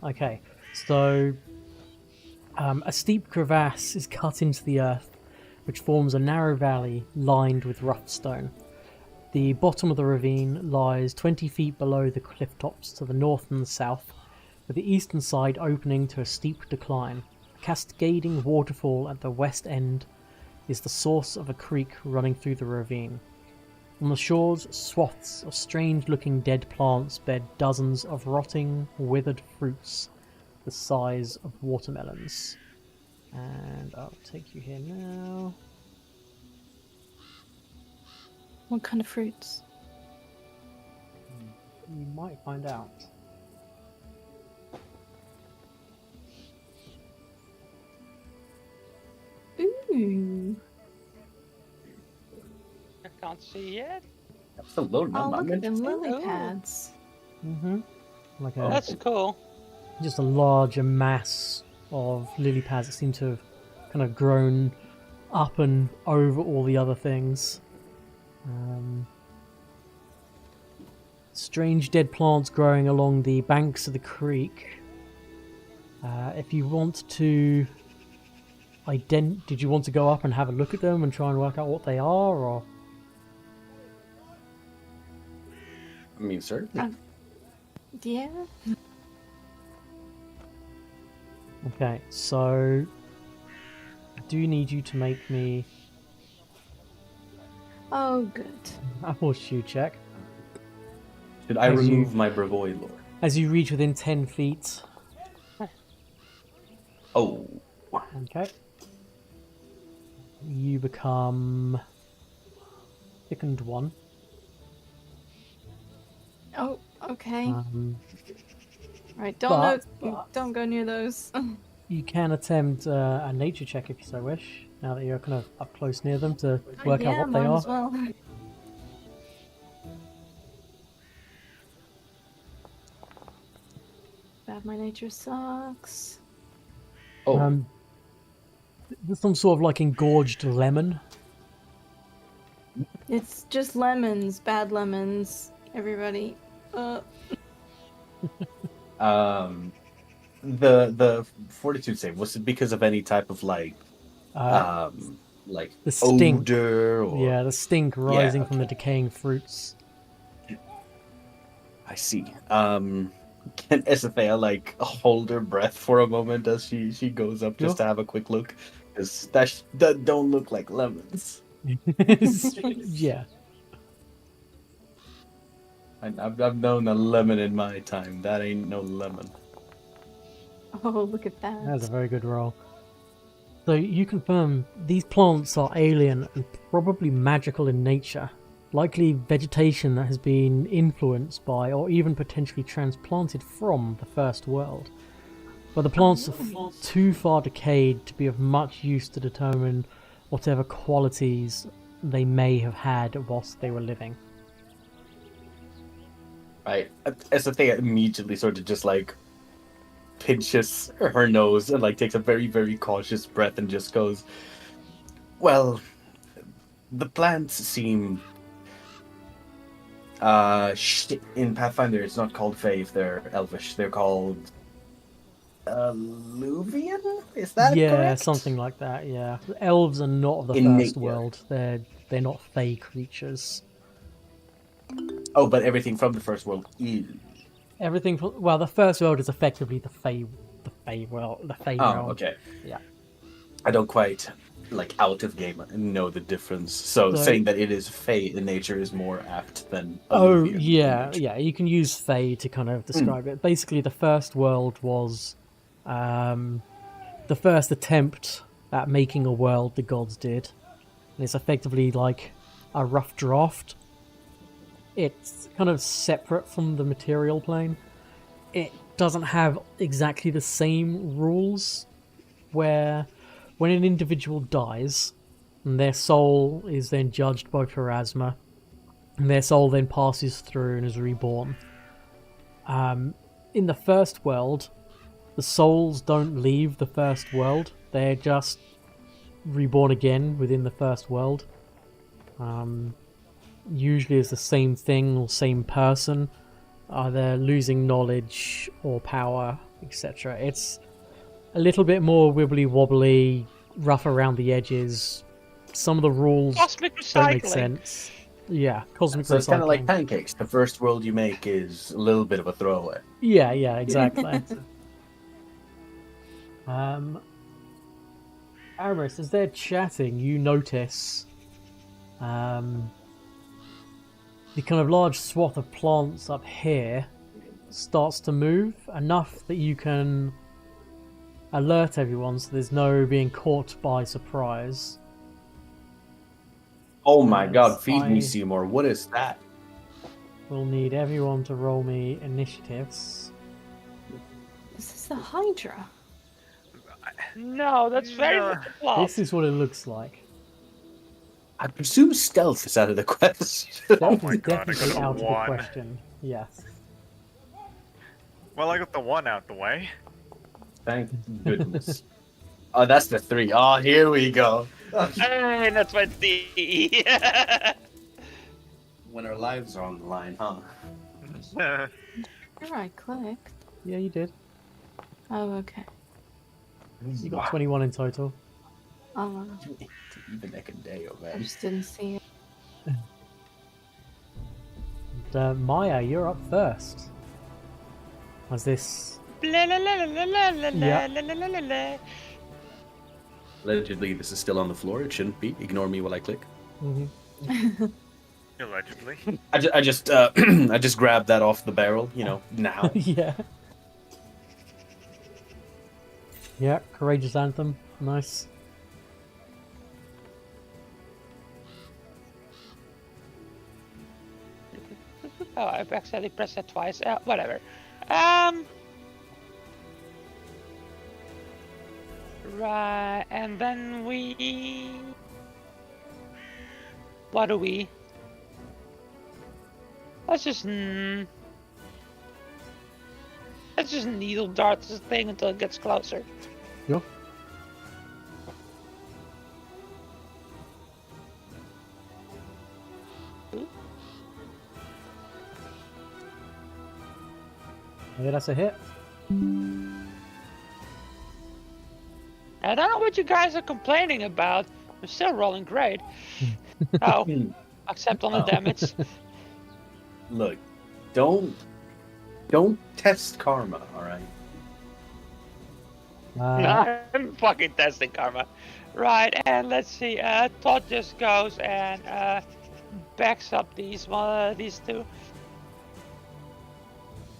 S1: Okay, so a steep crevasse is cut into the earth, which forms a narrow valley lined with rough stone. The bottom of the ravine lies 20 feet below the cliff tops to the north and the south, with the eastern side opening to a steep decline. A cascading waterfall at the west end is the source of a creek running through the ravine. On the shores, swaths of strange-looking dead plants bed dozens of rotting, withered fruits the size of watermelons. And I'll take you here now.
S4: What kind of fruits?
S1: You might find out.
S4: Ooh.
S2: I can't see yet.
S3: That's a load,
S4: Oh,
S3: man.
S4: look at them
S2: Oh.
S4: lily pads.
S1: Mm-hmm. Like a,
S2: That's cool.
S1: just a larger mass of lily pads that seem to have kind of grown up and over all the other things. Strange dead plants growing along the banks of the creek. If you want to did you want to go up and have a look at them and try and work out what they are, or?
S3: I mean, certainly.
S4: Yeah.
S1: Okay, so I do need you to make me
S4: Oh, good.
S1: a horseshoe check.
S3: Should I
S1: As you-
S3: remove my Bravoy lore?
S1: As you reach within 10 feet.
S3: Oh.
S1: Okay. You become thickened 1.
S4: Oh, okay. Right,
S1: but-
S4: don't go near those.
S1: You can attempt a nature check if you so wish. Now that you're kind of up close near them to work
S4: yeah,
S1: out what they
S4: might
S1: are.
S4: as well. Bad my nature sucks.
S3: Oh,
S1: There's some sort of like engorged lemon.
S4: It's just lemons, bad lemons. Everybody.
S3: the fortitude save, was it because of any type of like
S1: The stink.
S3: odor or
S1: Yeah, the stink rising from the decaying fruits.
S3: I see. Can Esothea like hold her breath for a moment as she goes up just to have a quick look? Because that don't look like lemons.
S1: Yeah.
S3: I've known a lemon in my time. That ain't no lemon.
S4: Oh, look at that.
S1: That's a very good roll. So you confirm these plants are alien and probably magical in nature. Likely vegetation that has been influenced by or even potentially transplanted from the first world. But the plants are too far decayed to be of much use to determine whatever qualities they may have had whilst they were living.
S3: Right. Esothea immediately sort of just like pinches her nose and like takes a very, very cautious breath and just goes, well, the plants seem in Pathfinder it's not called Fae if they're elvish, they're called alluvian? Is that correct?
S1: Something like that, yeah. Elves are not of the first world. They're not Fae creatures.
S3: Oh, but everything from the first world is.
S1: Everything from, well, the first world is effectively the Fae world, the Fae realm.
S3: Oh, okay.
S1: Yeah.
S3: I don't quite like out of game know the difference. So saying that it is Fae in nature is more apt than alluvian in nature.
S1: Yeah. You can use Fae to kind of describe it. Basically, the first world was the first attempt at making a world the gods did, and it's effectively like a rough draft. It's kind of separate from the material plane. It doesn't have exactly the same rules, where when an individual dies, and their soul is then judged by Pharasma, and their soul then passes through and is reborn. In the first world, the souls don't leave the first world. They're just reborn again within the first world. Usually it's the same thing or same person, either losing knowledge or power, etc. It's a little bit more wibbly wobbly, rough around the edges. Some of the rules
S2: Cosmic
S1: don't make
S2: recycling.
S1: sense. Yeah, cosmic
S3: So it's kind of like
S1: recycling.
S3: pancakes. The first world you make is a little bit of a throwaway.
S1: Yeah, exactly. Ameryss, as they're chatting, you notice the kind of large swath of plants up here starts to move enough that you can alert everyone so there's no being caught by surprise.
S3: Oh my god, feed
S1: I
S3: me Seymour. What is that?
S1: will need everyone to roll me initiatives.
S4: This is the Hydra.
S2: No, that's very
S5: No.
S2: much a plot.
S1: This is what it looks like.
S3: I presume stealth is out of the question.
S1: That
S5: Oh
S1: is
S5: my God, I
S1: definitely
S5: got a
S1: out of the
S5: one.
S1: question. Yes.
S5: Well, I got the one out the way.
S3: Thank goodness. Oh, that's the 3. Oh, here we go.
S2: Hey, that's my D.
S3: When our lives are on the line, huh?
S4: Here I clicked.
S1: Yeah, you did.
S4: Oh, okay.
S1: You got 21 in total.
S3: Even neck and day, oh
S4: I
S3: man.
S4: just didn't see it.
S1: And, Myah, you're up first. As this...
S2: La la la la la la la
S1: Yeah.
S2: la la la la la.
S3: Allegedly, this is still on the floor. It shouldn't be. Ignore me while I click.
S5: Allegedly.
S3: I just I just grabbed that off the barrel, now.
S1: Yeah. Yeah, courageous anthem. Nice.
S2: Oh, I've accidentally pressed that twice. Whatever. Right, and then we... What do we? Let's just... Let's just needle dart this thing until it gets closer.
S1: Yo. Yeah, that's a hit.
S2: I don't know what you guys are complaining about. I'm still rolling great. Oh, except on the damage.
S3: Look, don't test karma, all right?
S2: I'm fucking testing karma. Right, and let's see. Thoth just goes and backs up these two.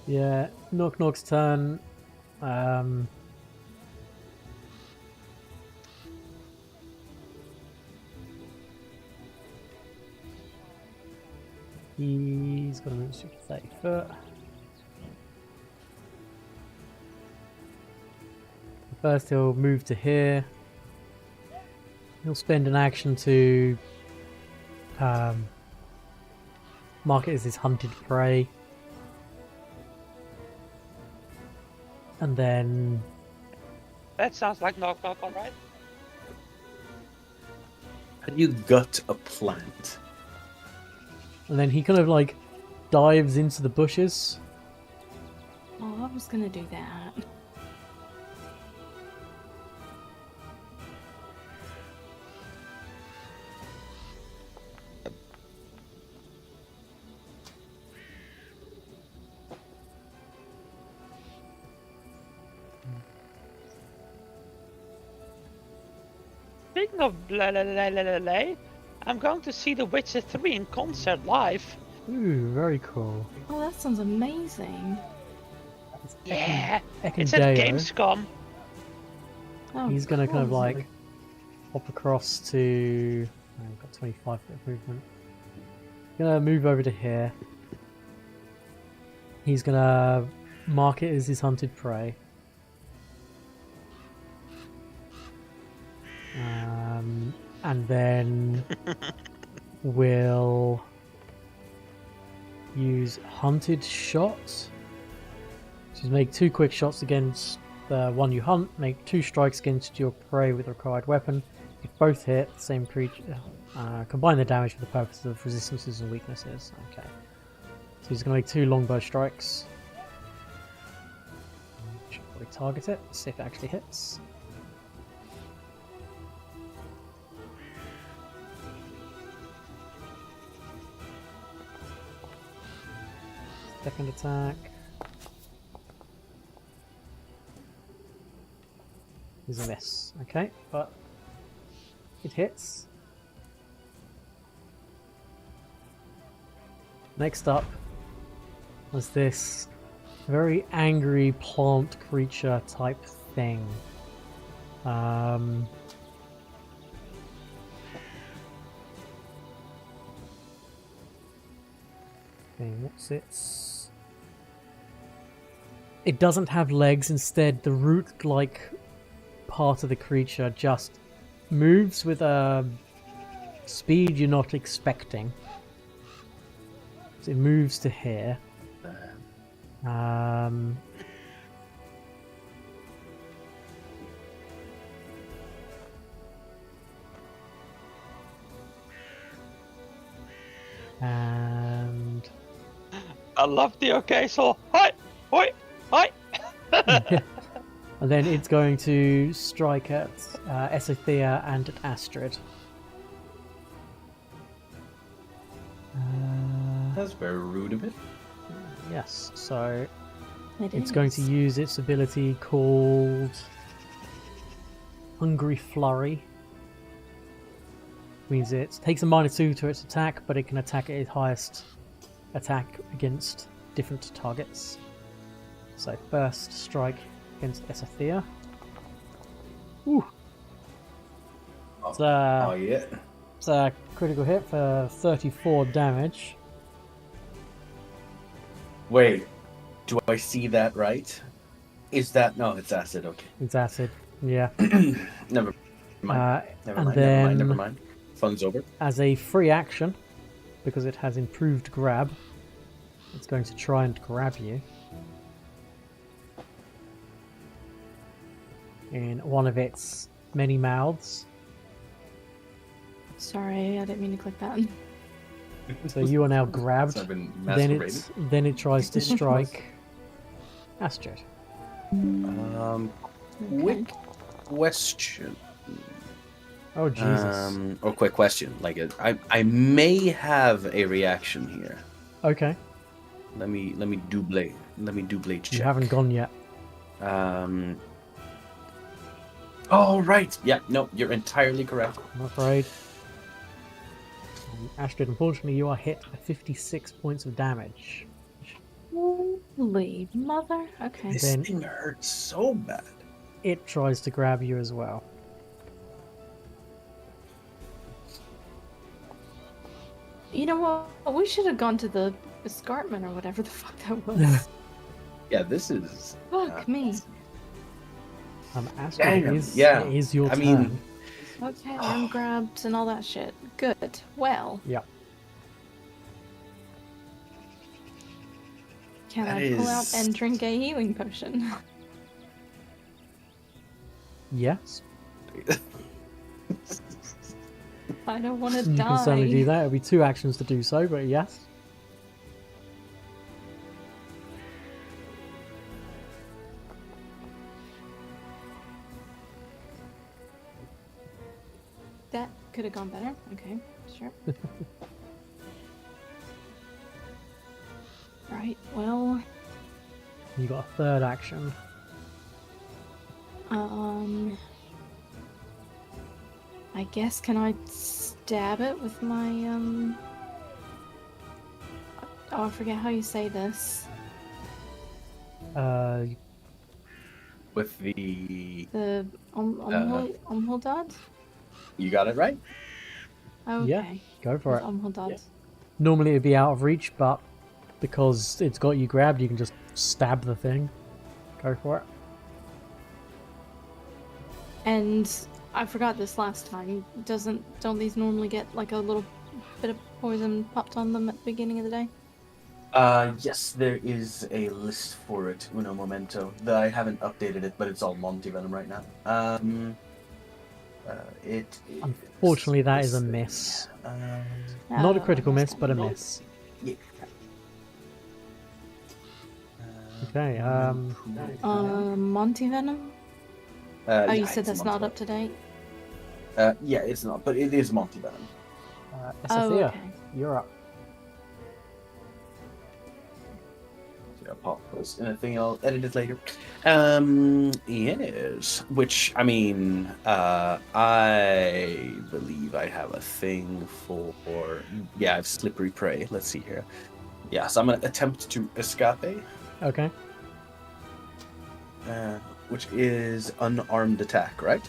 S1: Yeah, Knock Knock's turn. He's got to move to 30 foot. First, he'll move to here. He'll spend an action to mark it as his hunted prey. And then...
S2: That sounds like Knock Knock, alright?
S3: And you gut a plant.
S1: And then he kind of like dives into the bushes.
S4: Oh, I was gonna do that.
S2: Speaking of blah, blah, blah, blah, blah, blah, I'm going to see The Witcher 3 in concert live.
S1: Ooh, very cool.
S4: Oh, that sounds amazing.
S2: Yeah,
S1: Ekin
S2: it's at
S1: Deo.
S2: Gamescom.
S4: Oh,
S1: He's gonna kind of
S4: cool.
S1: like hop across to... Oh, I've got 25 foot of movement. Gonna move over to here. He's gonna mark it as his hunted prey. And then we'll use hunted shots. So make 2 quick shots against the one you hunt. Make 2 strikes against your prey with the required weapon. If both hit the same creature, combine the damage for the purposes of resistances and weaknesses. Okay. So he's going to make 2 longbow strikes. Should probably target it. See if it actually hits. Second attack. Is a miss. Okay, but it hits. Next up was this very angry plant creature type thing. Okay, what's its... It doesn't have legs, instead the root-like part of the creature just moves with a speed you're not expecting. So it moves to here. And
S2: I love the occasional hi, hoi, hi.
S1: and then it's going to strike at Esothea and at Astrid.
S3: That's very rude of it.
S1: Yes, so
S4: It
S1: it's going to
S4: is.
S1: use its ability called Hungry Flurry. Means it takes a -2 to its attack, but it can attack at its highest attack against different targets. So first strike against Esothea. Ooh. It's
S3: Oh yeah.
S1: it's a critical hit for 34 damage.
S3: Wait, do I see that right? Is that no? It's acid. Okay.
S1: It's acid. Yeah.
S3: Never mind. Never
S1: and
S3: mind.
S1: then,
S3: Never mind. Fun's over.
S1: as a free action, because it has improved grab, it's going to try and grab you in one of its many mouths.
S4: Sorry, I didn't mean to click that.
S1: So you are now grabbed.
S3: So I've been
S1: Then
S3: masturbating.
S1: it tries to strike Astrid.
S3: Quick question.
S1: Oh Jesus.
S3: Or quick question. Like, I may have a reaction here.
S1: Okay.
S3: Let me double check.
S1: You haven't gone yet.
S3: Oh right. Yeah. No, you're entirely correct.
S1: I'm afraid. Astrid, unfortunately, you are hit for 56 points of damage.
S4: Holy mother. Okay.
S3: This
S1: Then-
S3: thing hurts so bad.
S1: It tries to grab you as well.
S4: You know what? We should have gone to the escarpment or whatever the fuck that was.
S3: Yeah, this is.
S4: Fuck me.
S1: Astrid,
S3: Damn,
S1: it
S3: yeah.
S1: is your
S3: I
S1: turn.
S3: mean-
S4: Okay, arm grabs and all that shit. Good. Well,
S1: Yeah.
S4: can
S3: That
S4: I pull out
S3: is-
S4: and drink a healing potion?
S1: Yes.
S4: I don't want to
S1: You
S4: die.
S1: can certainly do that. It'll be 2 actions to do so, but yes.
S4: That could have gone better. Okay, sure. Right, well,
S1: You got a 3rd action.
S4: I guess can I stab it with my oh, I forget how you say this.
S3: With the.
S4: The Omhuldad?
S3: You got it right.
S4: Okay.
S1: Yeah, go for it.
S4: Omhuldad.
S3: Yeah.
S1: Normally it'd be out of reach, but because it's got you grabbed, you can just stab the thing. Go for it.
S4: And I forgot this last time. Don't these normally get like a little bit of poison popped on them at the beginning of the day?
S3: Yes, there is a list for it. Uno momento. I haven't updated it, but it's all Monty Venom right now. It. Is
S1: Unfortunately, that is a
S3: this
S1: miss.
S3: thing.
S1: Not a
S4: Oh,
S1: critical miss,
S4: that's
S1: but a
S4: kinda
S1: miss.
S3: Yeah.
S1: Okay,
S4: Monty Venom? Oh, you said that's not up to date?
S3: Yeah, it's not, but it is Monty Venom.
S4: Oh,
S1: Esothea,
S4: okay.
S1: you're up.
S3: So I'll pop those in a thing. I'll edit it later. Yes. Which I mean, I believe I have a thing for. Yeah, I have slippery prey. Let's see here. Yeah, so I'm gonna attempt to escape.
S1: Okay.
S3: Which is unarmed attack, right?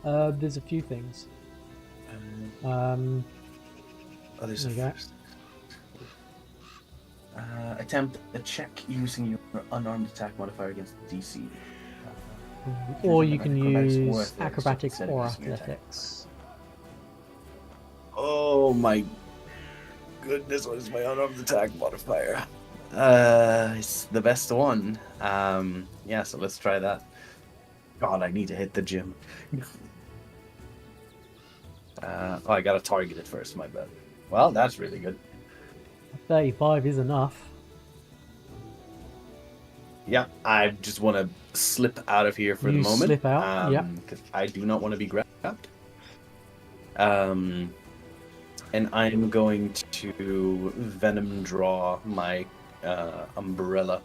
S1: There's a few things.
S3: Oh, there's a
S1: There you go.
S3: first. Attempt a check using your unarmed attack modifier against DC.
S1: Or you can
S3: Acrobatics or
S1: use
S3: athletics
S1: acrobatics
S3: instead of
S1: or
S3: using your attack.
S1: athletics.
S3: Oh my goodness, what is my unarmed attack modifier? It's the best one. Yeah, so let's try that. God, I need to hit the gym. Oh, I gotta target it first, my bad. Well, that's really good.
S1: 35 is enough.
S3: Yeah, I just want to slip out of here for the
S1: You
S3: moment.
S1: slip out, yeah.
S3: Because I do not want to be grabbed. And I'm going to venom draw my umbrella.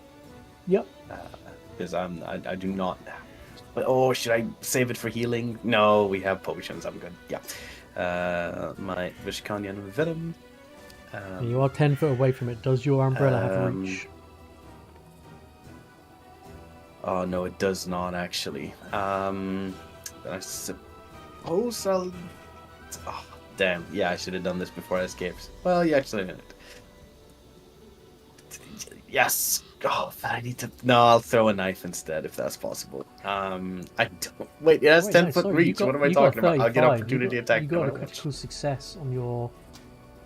S1: Yep.
S3: Because I do not. But oh, should I save it for healing? No, we have potions. I'm good. Yeah. My vishkanya and venom.
S1: You are 10 foot away from it. Does your umbrella have reach?
S3: Oh no, it does not actually. I suppose I'll. Oh, damn. Yeah, I should have done this before I escaped. Well, you actually did it. Yes. Oh, I need to. No, I'll throw a knife instead if that's possible. I don't. Wait, it has
S1: Wait,
S3: 10
S1: no,
S3: foot
S1: sorry,
S3: reach. What am I
S1: you got
S3: talking about? I'll get
S1: 35.
S3: opportunity attack.
S1: You
S3: no
S1: got a
S3: matter what.
S1: critical success on your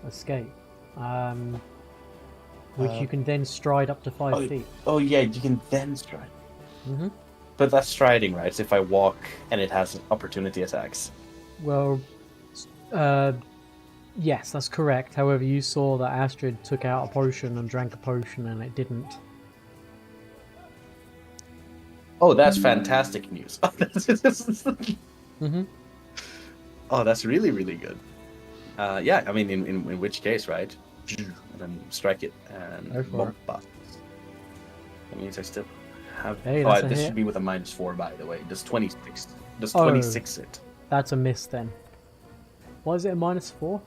S1: escape, which you can then stride up to 5 feet.
S3: Oh yeah, you can then stride.
S1: Mm-hmm.
S3: But that's striding, right? It's if I walk and it has opportunity attacks.
S1: Well, yes, that's correct. However, you saw that Astrid took out a potion and drank a potion, and it didn't.
S3: Oh, that's fantastic news.
S1: Mm-hmm.
S3: Oh, that's really, really good. Yeah, I mean, in which case, right? And then strike it and
S1: Go for it.
S3: bump. That means I still have.
S1: Hey,
S3: Oh,
S1: that's a
S3: this
S1: hit.
S3: should be with a -4, by the way. Does 26? Does
S1: Oh.
S3: 26 hit?
S1: That's a miss then. Why is it a -4?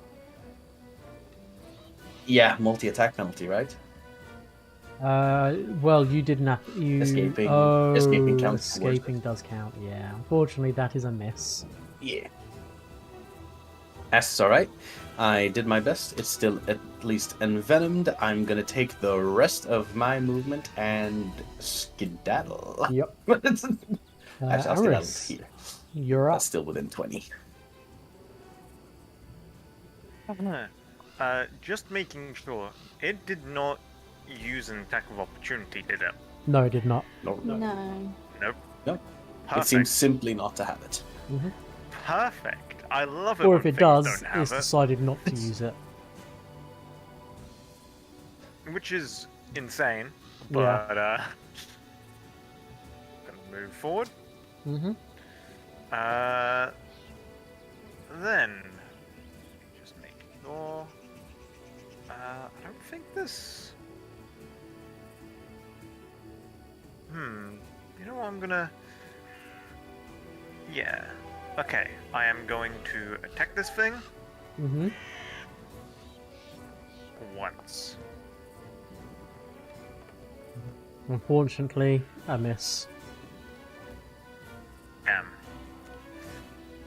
S3: Yeah, multi-attack penalty, right?
S1: Well, you didn't have you.
S3: Escaping-
S1: Oh,
S3: escaping counts towards
S1: escaping does count. Yeah, unfortunately, that is a miss.
S3: Yeah. That's all right. I did my best. It's still at least envenomed. I'm gonna take the rest of my movement and skedaddle.
S1: Yep.
S3: Actually, I'll skedaddle
S1: Ameryss,
S3: here.
S1: you're up.
S3: That's still within 20.
S5: Just making sure, it did not use an attack of opportunity, did it?
S1: No, it did not.
S3: No.
S4: No.
S5: Nope.
S3: No. It
S5: Perfect.
S3: seems simply not to have it.
S1: Mm-hmm.
S5: Perfect. I love it
S1: Or
S5: when
S1: if it
S5: things
S1: does,
S5: don't have
S1: it's
S5: it,
S1: decided not to use it.
S5: which is insane.
S1: Yeah.
S5: But gonna move forward.
S1: Mm-hmm.
S5: Then just make sure. I don't think this. You know what? I'm gonna. Yeah. Okay. I am going to attack this thing
S1: Mm-hmm.
S5: once.
S1: Unfortunately, a miss.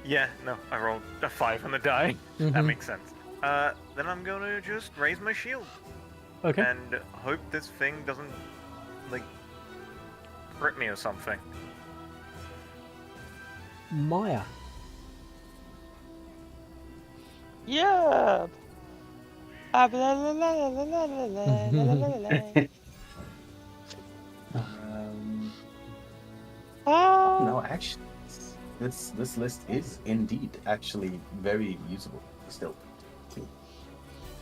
S5: Yeah. No. I rolled a 5 on the die. That
S1: Mhm.
S5: makes sense. Then I'm gonna just raise my shield
S1: Okay.
S5: and hope this thing doesn't like crit me or something.
S1: Myah.
S2: Yeah. Blah, blah, blah, blah, blah, blah, blah, blah, blah, blah. Ah.
S3: No, actually, this list is indeed actually very usable still.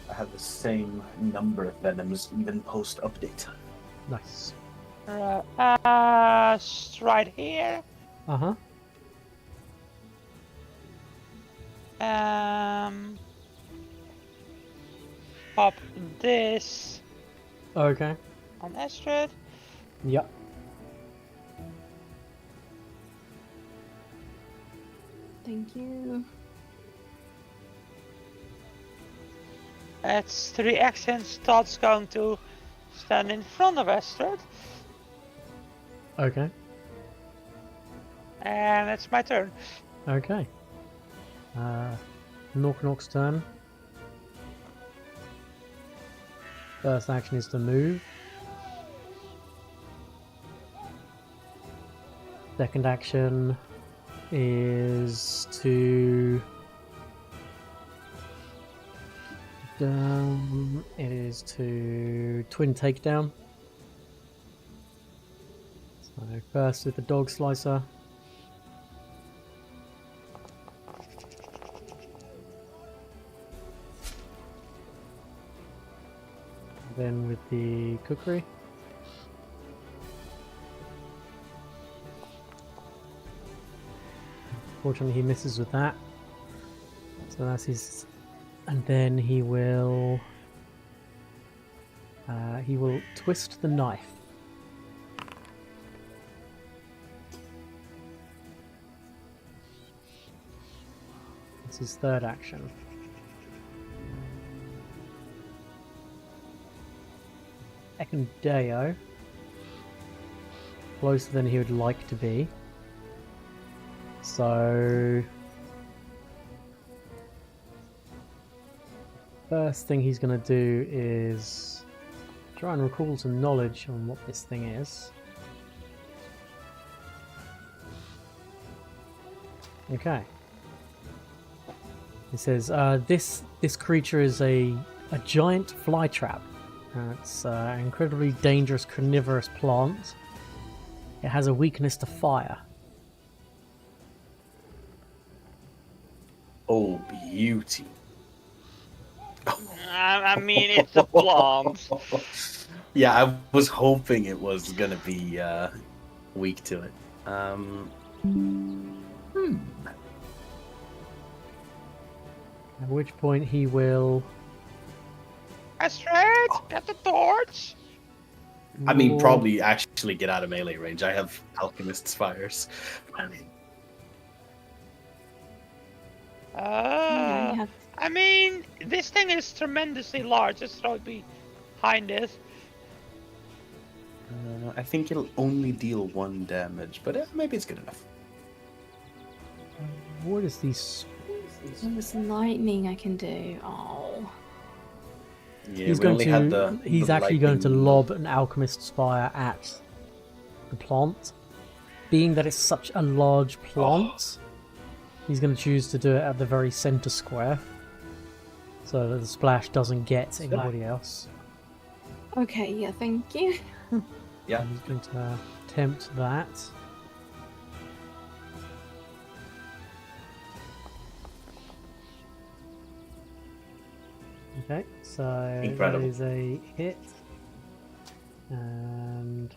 S3: I have the same number of venoms even post update.
S1: Nice.
S2: Right here.
S1: Uh-huh.
S2: Pop this
S1: Okay.
S2: on Astrid.
S1: Yep.
S4: Thank you.
S2: That's 3 actions. Thoth's going to stand in front of Astrid.
S1: Okay.
S2: And it's my turn.
S1: Okay. Knock's turn. First action is to move. Second action is to it is to twin takedown. So first with the dog slicer. Then with the cookery. Fortunately, he misses with that. So that's his. And then he will twist the knife. That's his third action. Second Deo. Closer than he would like to be. So first thing he's gonna do is try and recall some knowledge on what this thing is. Okay. It says this creature is a giant fly trap. It's an incredibly dangerous carnivorous plant. It has a weakness to fire.
S3: Oh, beauty.
S2: I mean, it's a plant.
S3: Yeah, I was hoping it was gonna be weak to it.
S1: At which point he will.
S2: Astrid, get the torch.
S3: I mean,
S1: roar-
S3: probably actually get out of melee range. I have alchemist's fires.
S4: Yeah, you have
S2: I mean, this thing is tremendously large. Let's throw it behind it.
S3: I think it'll only deal 1 damage, but maybe it's good enough.
S1: What is these?
S4: this lightning I can do. Oh.
S3: Yeah,
S1: He's
S3: we
S1: going
S3: only
S1: to.
S3: had the
S1: He's
S3: the
S1: actually going to
S3: lightning-
S1: lob an alchemist's fire at the plant. Being that it's such a large plant, he's going to choose to do it at the very center square, so that the splash doesn't get anybody else.
S4: Okay, yeah, thank you.
S3: Yeah.
S1: And he's going to attempt that. Okay, so
S3: Incredible.
S1: that is a hit. And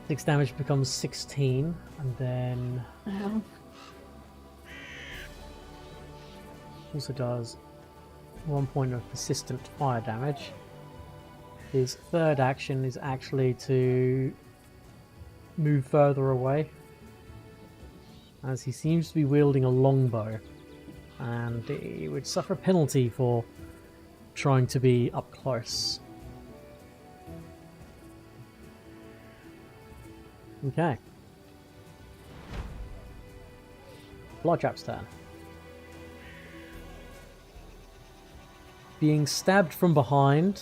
S1: 6 damage becomes 16, and then
S4: Oh.
S1: also does 1 point of persistent fire damage. His third action is actually to move further away, as he seems to be wielding a longbow, and he would suffer a penalty for trying to be up close. Okay. Flytrap's turn. Being stabbed from behind.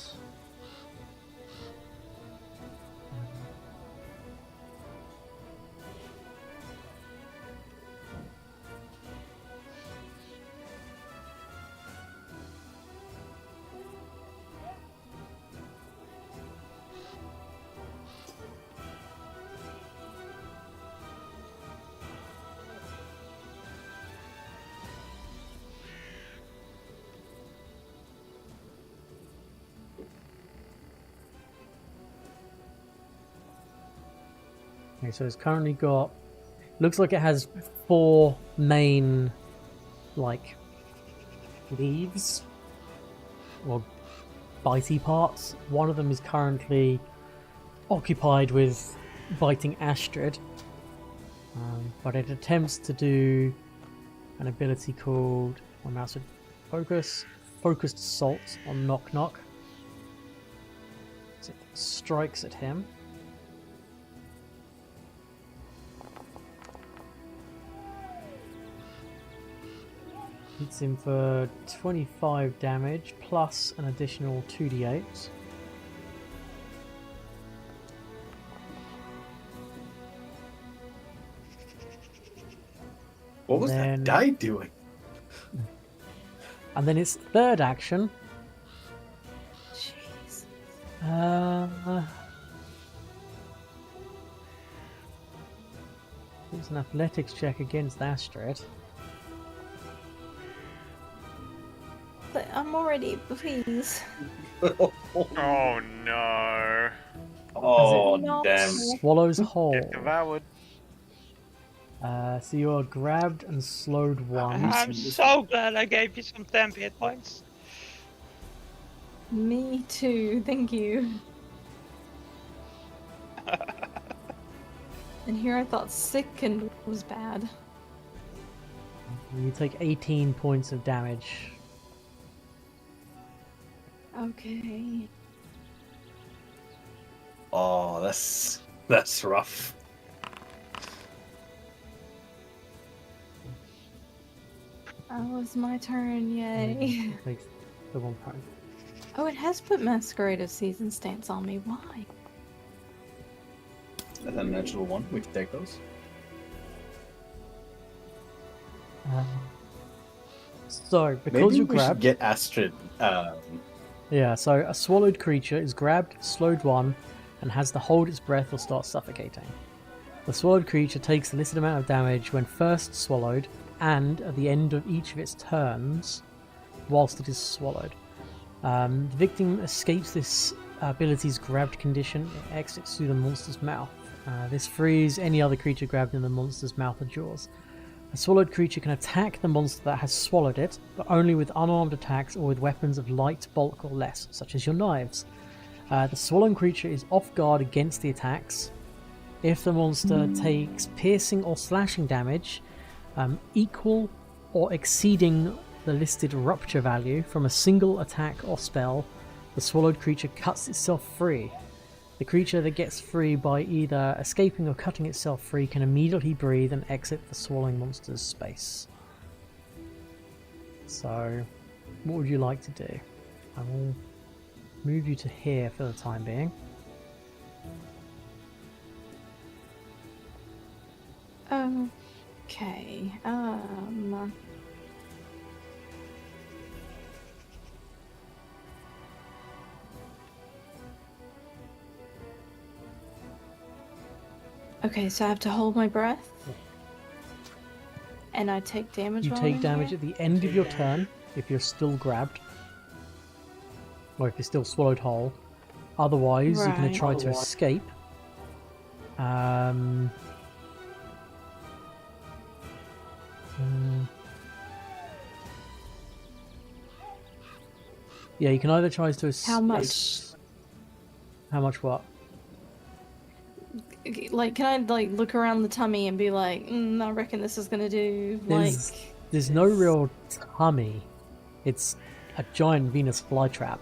S1: Okay, so it's currently got. Looks like it has 4 main, like, leaves or bitey parts. One of them is currently occupied with biting Astrid, but it attempts to do an ability called focused assault on Knock Knock. So it strikes at him. Hits him for 25 damage plus an additional 2d8.
S3: What was
S1: Then-
S3: that die doing?
S1: And then its third action.
S4: Jeez.
S1: It's an athletics check against Astrid.
S4: But I'm already, please.
S5: Oh no.
S3: Oh,
S4: not-
S3: damn.
S1: Swallows whole.
S5: Get devoured.
S1: So you are grabbed and slowed once.
S2: I'm so glad I gave you some temp hit points.
S4: Me too, thank you. And here I thought sickened was bad.
S1: You take 18 points of damage.
S4: Okay.
S3: Oh, that's rough.
S4: Oh, it's my turn, yay.
S1: It takes the one prone.
S4: Oh, it has put Masquerade of Season stance on me. Why?
S3: And then an natural one. We can take those.
S1: So, because
S3: Maybe
S1: you're
S3: we should
S1: grabbed,
S3: get Astrid.
S1: yeah. So a swallowed creature is grabbed, slowed 1, and has to hold its breath or start suffocating. The swallowed creature takes the listed amount of damage when first swallowed, and at the end of each of its turns, whilst it is swallowed. The victim escapes this ability's grabbed condition. It exits through the monster's mouth. This frees any other creature grabbed in the monster's mouth or jaws. A swallowed creature can attack the monster that has swallowed it, but only with unarmed attacks or with weapons of light bulk or less, such as your knives. The swallowed creature is off guard against the attacks. If the monster takes piercing or slashing damage equal or exceeding the listed rupture value from a single attack or spell, the swallowed creature cuts itself free. The creature that gets free by either escaping or cutting itself free can immediately breathe and exit the swallowing monster's space. So, what would you like to do? I will move you to here for the time being.
S4: Okay. Okay, so I have to hold my breath. And I take damage.
S1: You
S4: while
S1: take
S4: I'm
S1: damage
S4: here?
S1: at the end of your turn if you're still grabbed, or if you're still swallowed whole. Otherwise, you're going
S4: Right.
S1: to try to escape. Yeah, you can either try to escape.
S4: How much?
S1: How much what?
S4: Like, can I like look around the tummy and be like, I reckon this is gonna do
S1: There's no real tummy. It's a giant Venus flytrap.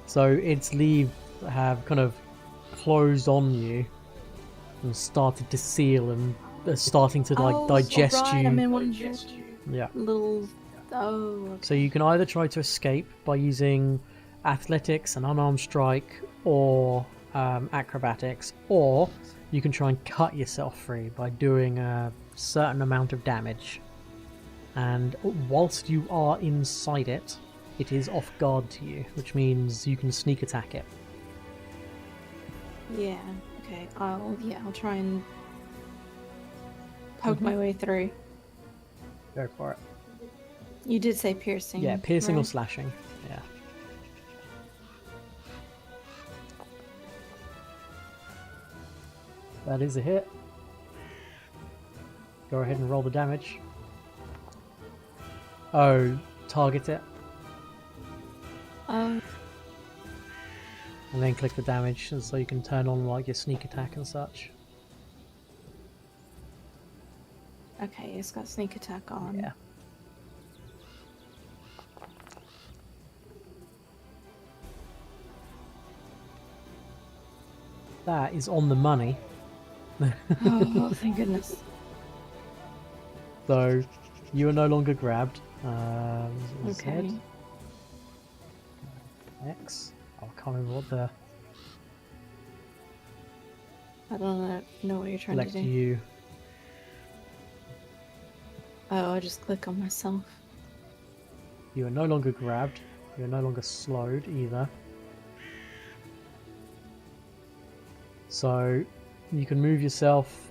S1: So its leaves have kind of closed on you and started to seal and are starting to like digest
S4: right,
S1: you.
S4: I'm in one of your
S1: Yeah.
S4: little. Oh. Okay.
S1: So you can either try to escape by using athletics and unarmed strike, or acrobatics, or you can try and cut yourself free by doing a certain amount of damage. And whilst you are inside it, it is off guard to you, which means you can sneak attack it.
S4: Yeah. Okay. I'll try and poke my way through.
S1: Go for it.
S4: You did say piercing.
S1: Yeah, piercing or
S4: right?
S1: slashing. Yeah. That is a hit. Go ahead and roll the damage. Oh, target it.
S4: Oh.
S1: And then click the damage, and so you can turn on like your sneak attack and such.
S4: Okay, it's got sneak attack on.
S1: Yeah. That is on the money.
S4: Oh, thank goodness.
S1: So, you are no longer grabbed.
S4: Okay.
S1: Z. X. Oh, I can't remember what the...
S4: I don't know what you're trying
S1: Select
S4: to do.
S1: you.
S4: Oh, I just click on myself.
S1: You are no longer grabbed. You are no longer slowed either. So, you can move yourself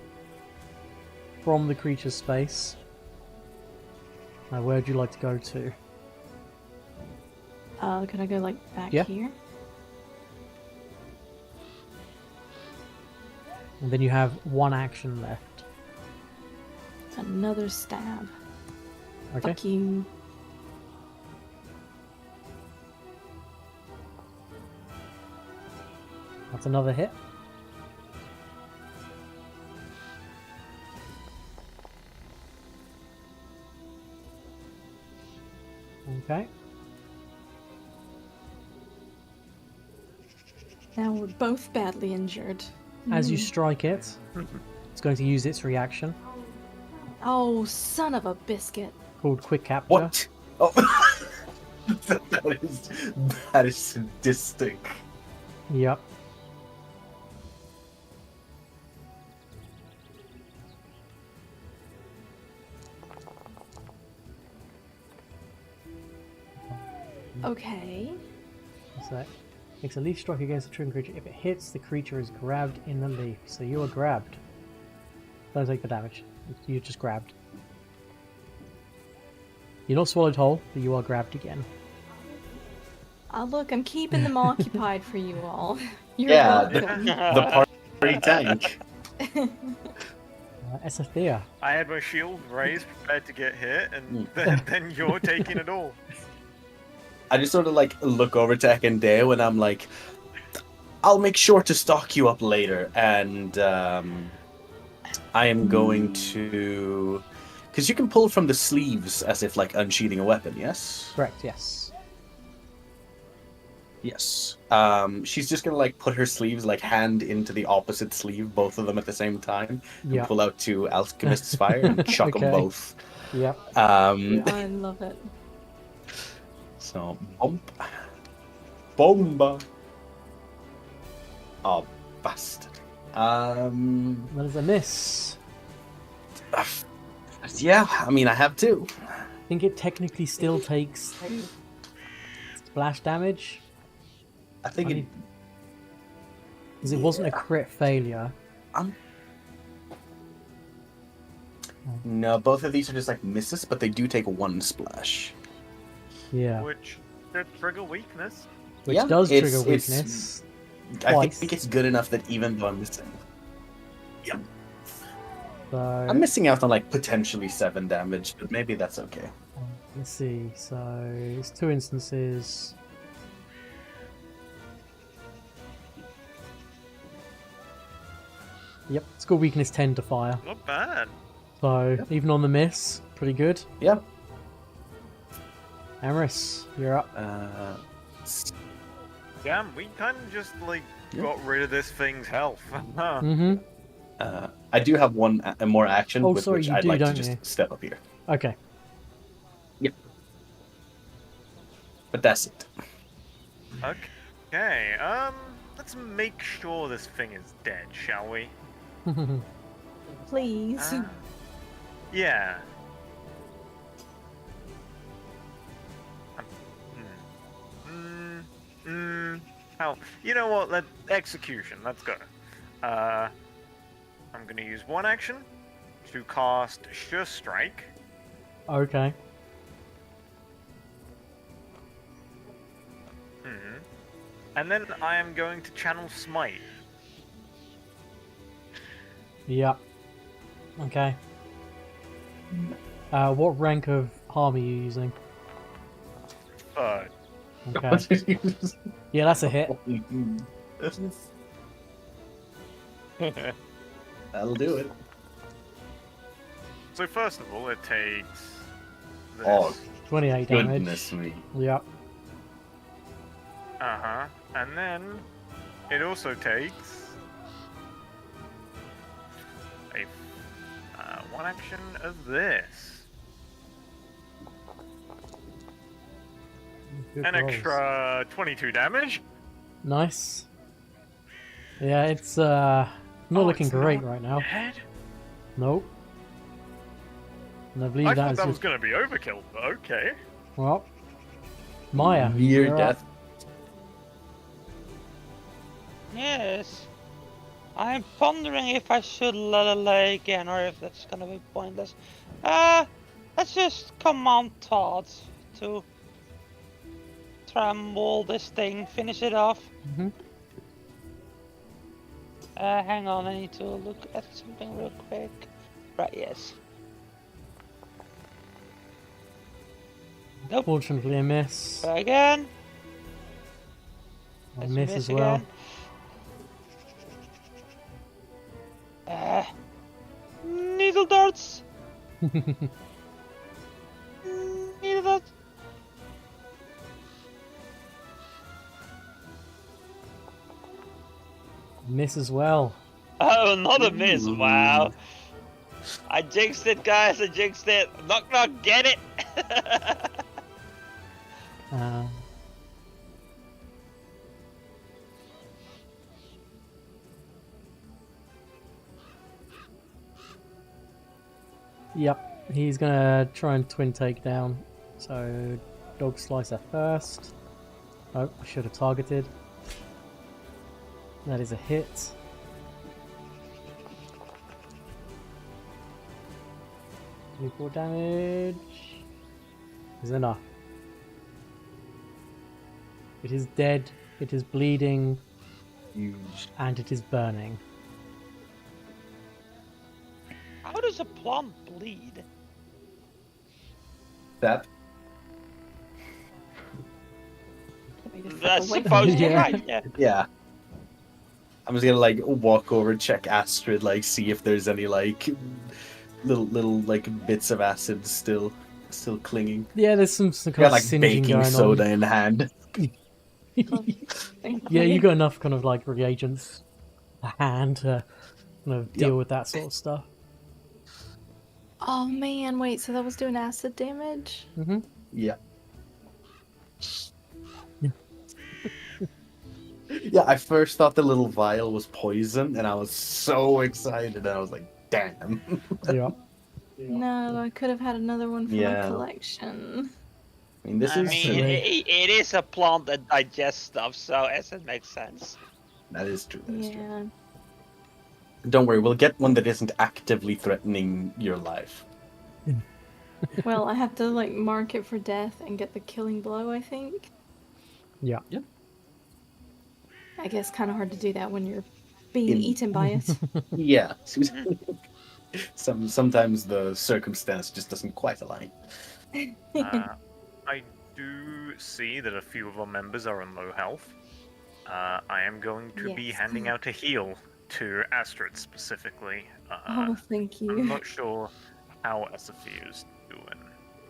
S1: from the creature's space. Now, where would you like to go to?
S4: Can I go like back
S1: Yeah.
S4: here?
S1: And then you have one action left.
S4: Another stab.
S1: Okay.
S4: Fuck you.
S1: That's another hit. Okay.
S4: Now we're both badly injured.
S1: As you strike it, it's going to use its reaction.
S4: Oh, son of a biscuit.
S1: called quick capture.
S3: What? Oh, that is sadistic.
S1: Yep.
S4: Okay.
S1: So, makes a leaf strike against the triggering creature. If it hits, the creature is grabbed in the leaf. So you are grabbed. Don't take the damage. You're just grabbed. You're not swallowed whole, but you are grabbed again.
S4: Oh, look, I'm keeping them occupied for you all. You're
S3: Yeah,
S4: welcome.
S3: The party tank.
S1: Esothea.
S5: I had my shield raised, prepared to get hit, and
S3: Mm.
S5: then you're taking it all.
S3: I just sort of like look over to Ekandeo and I'm like, I'll make sure to stock you up later, and I am going to, because you can pull from the sleeves as if like unsheathing a weapon. Yes.
S1: Correct, yes.
S3: Yes. She's just gonna like put her sleeves like hand into the opposite sleeve, both of them at the same time, and
S1: Yeah.
S3: pull out 2 Alchemist's Fire and chuck them
S1: Okay.
S3: both.
S1: Yep.
S4: I love it.
S3: So bump, bomba. Oh, bastard.
S1: That is a miss.
S3: Yeah, I mean I have 2.
S1: I think it technically still takes splash damage.
S3: I think it.
S1: Because it wasn't a crit failure.
S3: No, both of these are just like misses, but they do take 1 splash.
S1: Yeah.
S5: Which should trigger weakness.
S1: Which
S3: Yeah,
S1: does
S3: it's-
S1: trigger
S3: it's-
S1: weakness.
S3: I
S1: Twice.
S3: think it's good enough that even though I'm missing,
S1: So
S3: I'm missing out on like potentially 7 damage, but maybe that's okay.
S1: let's see. So it's 2 instances. Yep, it's got weakness 10 to fire.
S5: Not bad.
S1: So even on the miss, pretty good.
S3: Yeah.
S1: Ameryss, you're up.
S5: Damn, we kind of just like
S3: Yeah.
S5: got rid of this thing's health.
S1: Mm-hmm.
S3: I do have one more action
S1: Oh,
S3: with
S1: sorry,
S3: which
S1: you
S3: I'd
S1: do,
S3: like to
S1: don't
S3: just
S1: you?
S3: step up here.
S1: Okay.
S3: But that's it.
S5: Okay, let's make sure this thing is dead, shall we?
S4: Please.
S5: Yeah. Hell, you know what? Execution. Let's go. I'm gonna use 1 action to cast Sure Strike.
S1: Okay.
S5: And then I am going to channel Smite.
S1: Yep. Okay. What rank of harm are you using?
S5: Third.
S1: Okay. Yeah, that's a hit.
S3: That'll do it.
S5: So first of all, it takes this.
S3: Oh,
S1: 28 damage.
S3: goodness me.
S1: Yep.
S5: Uh-huh. And then it also takes a 1 action of this.
S1: Good
S5: An
S1: rolls.
S5: extra 22 damage.
S1: Nice. Yeah, it's not
S5: Oh,
S1: looking
S5: it's
S1: great
S5: not
S1: right now.
S5: Dead?
S1: Nope. And I believe
S5: I
S1: that
S5: thought
S1: is
S5: that was
S1: just...
S5: going to be overkill, but okay.
S1: Well, Myah,
S3: Mere
S1: you're up.
S3: death.
S2: Yes. I'm pondering if I should lay again or if that's gonna be pointless. Let's just command Thoth to try and maul this thing, finish it off.
S1: Mhm.
S2: Hang on, I need to look at something real quick. Right, yes. Nope.
S1: Fortunately, a miss.
S2: Try again.
S1: A
S2: Let's
S1: miss as well.
S2: again. Needle darts. Needle darts.
S1: Miss as well.
S2: Oh, another miss! Wow. I jinxed it, guys. I jinxed it. Knock, knock, get it.
S1: Uh, Yep, he's gonna try and twin take down. So, dog slicer first. Oh, I should have targeted. That is a hit. Four damage is enough. It is dead, it is bleeding,
S3: Huge.
S1: and it is burning.
S2: How does a plant bleed?
S3: That.
S2: That's
S4: away.
S2: supposed to,
S1: Yeah.
S2: right? Yeah.
S3: Yeah. I'm just gonna like walk over, check Astrid, like see if there's any like little like bits of acid still clinging.
S1: Yeah, there's some kind
S3: Got
S1: of
S3: like
S1: singeing
S3: baking
S1: going
S3: soda
S1: on.
S3: in hand.
S1: Yeah, you got enough kind of like reagents to hand to kind of deal
S3: Yep.
S1: with that sort of stuff.
S4: Oh man, wait, so that was doing acid damage?
S1: Mm-hmm.
S3: Yeah. Yeah, I first thought the little vial was poison, and I was so excited, and I was like, damn.
S1: Yeah.
S4: No, I could have had another one for my
S3: Yeah.
S4: collection.
S3: I mean, this
S2: I
S3: is
S2: mean,
S3: true.
S2: it is a plant that digests stuff, so acid makes sense.
S3: That is true. That is true.
S4: Yeah.
S3: Don't worry, we'll get one that isn't actively threatening your life.
S4: Well, I have to like mark it for death and get the killing blow, I think.
S1: Yeah.
S4: I guess kind of hard to do that when you're being
S3: In-
S4: eaten by it.
S3: Yeah. Sometimes the circumstance just doesn't quite align.
S5: I do see that a few of our members are on low health. I am going to be
S4: Yes.
S5: handing out a heal to Astrid specifically.
S4: Oh, thank
S5: I'm
S4: you.
S5: not sure how Esophea's doing.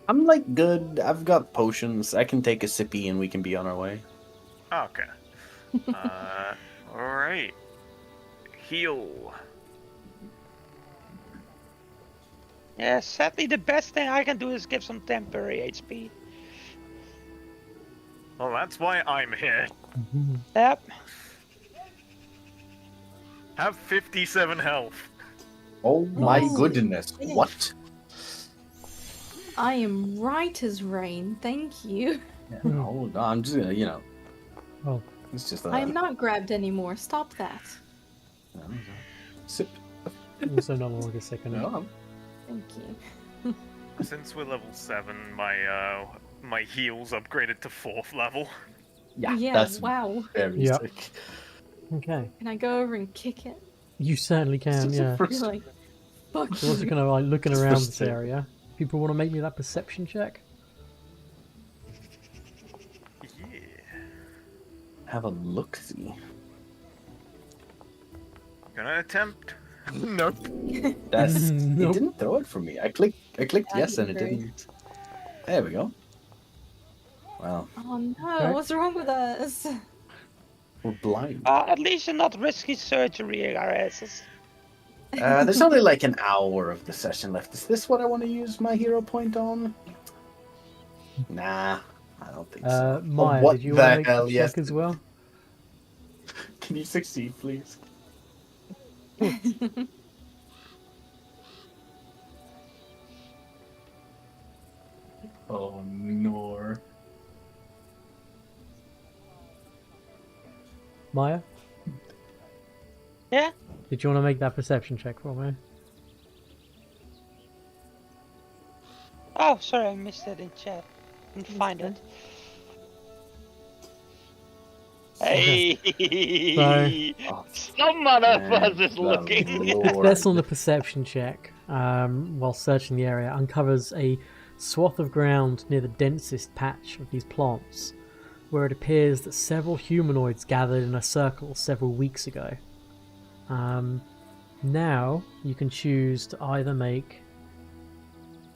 S3: I'm like good. I've got potions. I can take a sippy and we can be on our way.
S5: Okay. Alright. Heal.
S2: Yeah, sadly the best thing I can do is give some temporary HP.
S5: Well, that's why I'm here.
S2: Yep.
S5: Have 57 health.
S3: Oh my
S4: Nice.
S3: goodness!
S4: Yeah.
S3: What?
S4: I am right as rain, thank you.
S3: Hold on, I'm just gonna,
S1: Oh.
S3: it's just
S4: I am not grabbed anymore, stop that.
S3: Sip.
S1: Also no longer second.
S3: No,
S4: Thank you.
S5: Since we're level 7, my heal's upgraded to 4th level.
S3: yeah, that's
S4: wow.
S3: very
S1: Yeah.
S3: sick.
S1: Okay.
S4: Can I go over and kick it?
S1: You certainly can, yeah.
S4: Be like, fuck
S1: So also
S4: you.
S1: kind of like looking
S3: Just
S1: around this
S3: frustrating.
S1: area. People want to make me that perception check?
S5: Yeah.
S3: Have a look see.
S5: Gonna attempt. Nope.
S3: That's
S1: Nope.
S3: It didn't throw it for me. I clicked
S4: I
S3: yes and it
S4: agree.
S3: didn't. There we go. Wow,
S4: Oh no,
S1: Okay.
S4: what's wrong with us?
S3: we're blind.
S2: At least you're not risky surgery, our asses.
S3: There's only like an hour of the session left. Is this what I want to use my hero point on? Nah, I don't think so.
S1: Myah,
S3: what
S1: did you
S3: the
S1: want to make
S3: hell?
S1: a
S3: Yes.
S1: check as well?
S3: Can you succeed, please? Oh no.
S1: Myah?
S2: Yeah?
S1: Did you want to make that perception check for me?
S2: Oh, sorry, I missed it in chat. Didn't find it. Hey!
S3: Oh,
S2: Someone of
S3: man,
S2: us is
S3: the
S2: looking.
S3: Lord.
S1: Success on the perception check, while searching the area, uncovers a swath of ground near the densest patch of these plants, where it appears that several humanoids gathered in a circle several weeks ago. Now you can choose to either make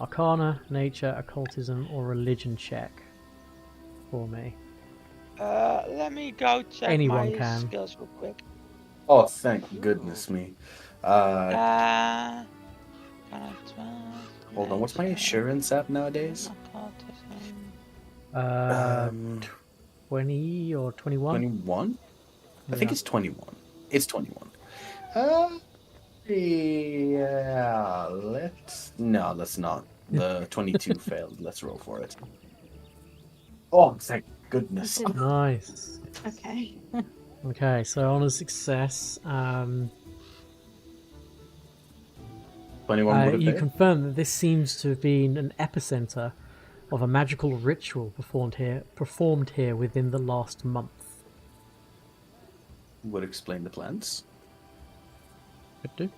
S1: Arcana, Nature, Occultism, or Religion check for me.
S2: Let me go check
S1: Anyone
S2: my
S1: can.
S2: skills real quick.
S3: Oh, thank goodness me.
S2: Hold
S3: Hold on, what's my assurance at nowadays?
S2: Autism.
S1: 20 or 21?
S3: 21? I think
S1: Yeah.
S3: it's 21. It's 21. Yeah, let's not. The 22 failed. Let's roll for it. Oh, thank goodness.
S4: Didn't-
S1: Nice.
S4: Okay.
S1: Okay, so on a success,
S3: 21 would have
S1: you
S3: failed.
S1: confirm that this seems to have been an epicenter of a magical ritual performed here within the last month.
S3: Would explain the plans.
S1: Could do.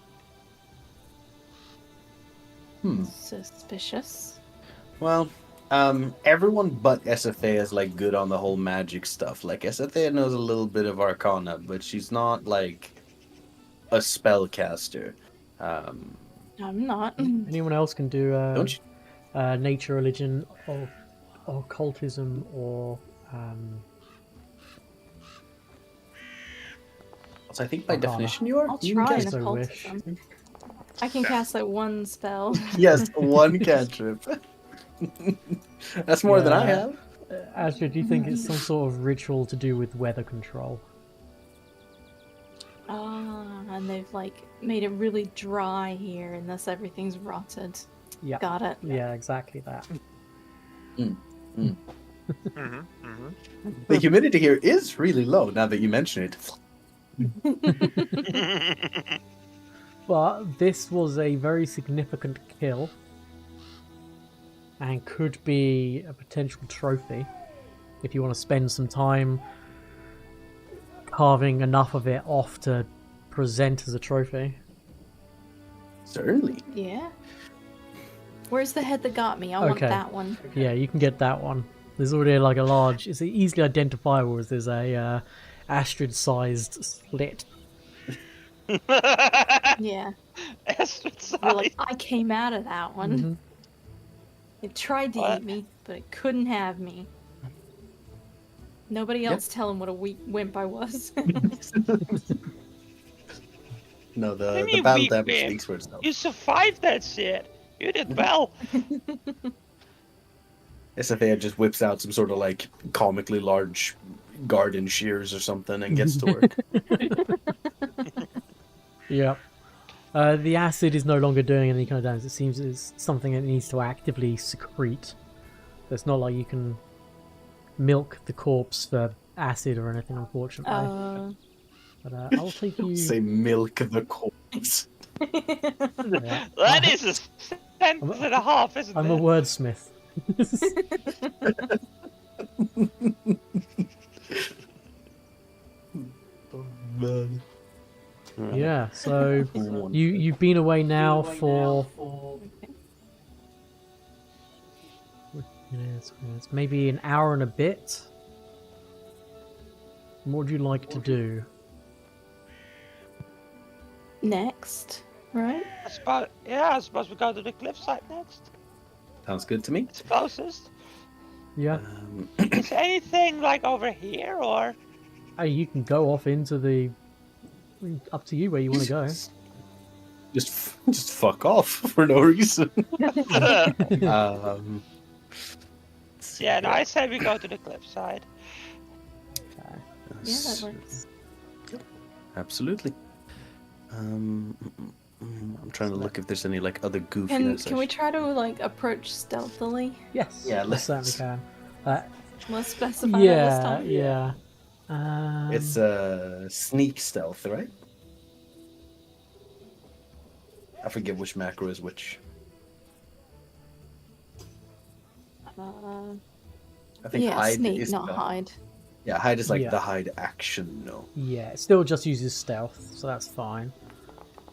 S4: Suspicious.
S3: Well, everyone but Esothea is like good on the whole magic stuff. Like Esothea knows a little bit of Arcana, but she's not like a spellcaster.
S4: I'm not.
S1: Anyone else can do
S3: Don't you?
S1: nature, religion, or occultism, or
S3: So I think by
S1: Arcana.
S3: definition you are.
S4: I'll
S3: You can
S4: try
S3: cast-
S4: an
S1: so wish.
S4: occultism. I can cast like one spell.
S3: Yes, one cantrip. That's more than I
S1: Yeah.
S3: have.
S1: Astrid, do you think it's some sort of ritual to do with weather control?
S4: And they've like made it really dry here, and thus everything's rotted.
S1: Yeah.
S4: Got it.
S1: Yeah, exactly that.
S5: Mm-hmm, mm-hmm.
S3: The humidity here is really low now that you mention it.
S1: But this was a very significant kill and could be a potential trophy if you want to spend some time carving enough of it off to present as a trophy.
S3: Certainly.
S4: Yeah. Where's the head that got me? I want
S1: Okay.
S4: that one.
S1: Yeah, you can get that one. There's already like a large, it's easily identifiable as there's a Astrid-sized slit.
S4: Yeah.
S2: Astrid
S4: You're like,
S2: size.
S4: I came out of that one.
S1: Mhm.
S4: It tried to
S2: What?
S4: eat me, but it couldn't have me. Nobody else tell him what a weak wimp I was.
S3: No,
S2: What do
S3: the
S2: you mean
S3: battle
S2: weak
S3: damage
S2: wimp?
S3: speaks for itself.
S2: You survived that shit. You did well.
S3: Esothea just whips out some sort of like comically large garden shears or something and gets to work.
S1: Yeah. The acid is no longer doing any kind of damage. It seems it's something that needs to actively secrete. It's not like you can milk the corpse for acid or anything, unfortunately. But I'll take you.
S3: Say milk the corpse.
S1: Yeah.
S2: That is a sentence and a half, isn't
S1: I'm a
S2: it?
S1: wordsmith. Yeah. So you've been away now for. Yes, maybe an hour and a bit. What would you like to do?
S4: Next, right?
S2: I suppose we go to the cliffside next.
S3: Sounds good to me.
S2: It's closest.
S1: Yeah.
S2: Is there anything like over here or?
S1: Hey, you can go off into the. Up to you where you want to go.
S3: Just fuck off for no reason.
S2: Yeah, no, I say we go to the cliffside.
S4: Yeah, that works.
S3: Absolutely. I'm trying to look if there's any like other
S4: Can
S3: goofiness.
S4: we try to like approach stealthily?
S1: Yes.
S3: Yeah,
S1: we
S3: let's-
S1: certainly can.
S4: Let's specify this
S1: Yeah,
S4: time.
S1: yeah.
S3: It's sneak stealth, right? I forget which macro is which. I think
S4: Yeah,
S3: hide
S4: sneak,
S3: is
S4: not
S3: the,
S4: hide.
S3: Yeah, hide is like
S1: Yeah.
S3: the hide action. No.
S1: Yeah, it still just uses stealth, so that's fine.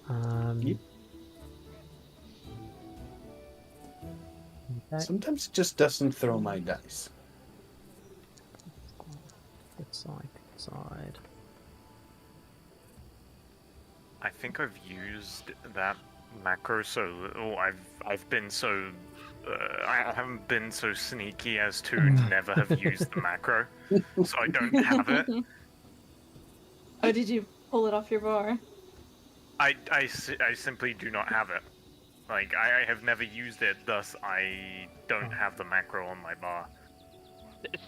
S3: Yep.
S1: Okay.
S3: Sometimes it just doesn't throw my dice.
S1: Good side, good side.
S5: I think I've used that macro so little. I've been so I haven't been so sneaky as to never have used the macro, so I don't have it.
S4: Oh, did you pull it off your bar?
S5: I simply do not have it. Like, I have never used it, thus I don't have the macro on my bar.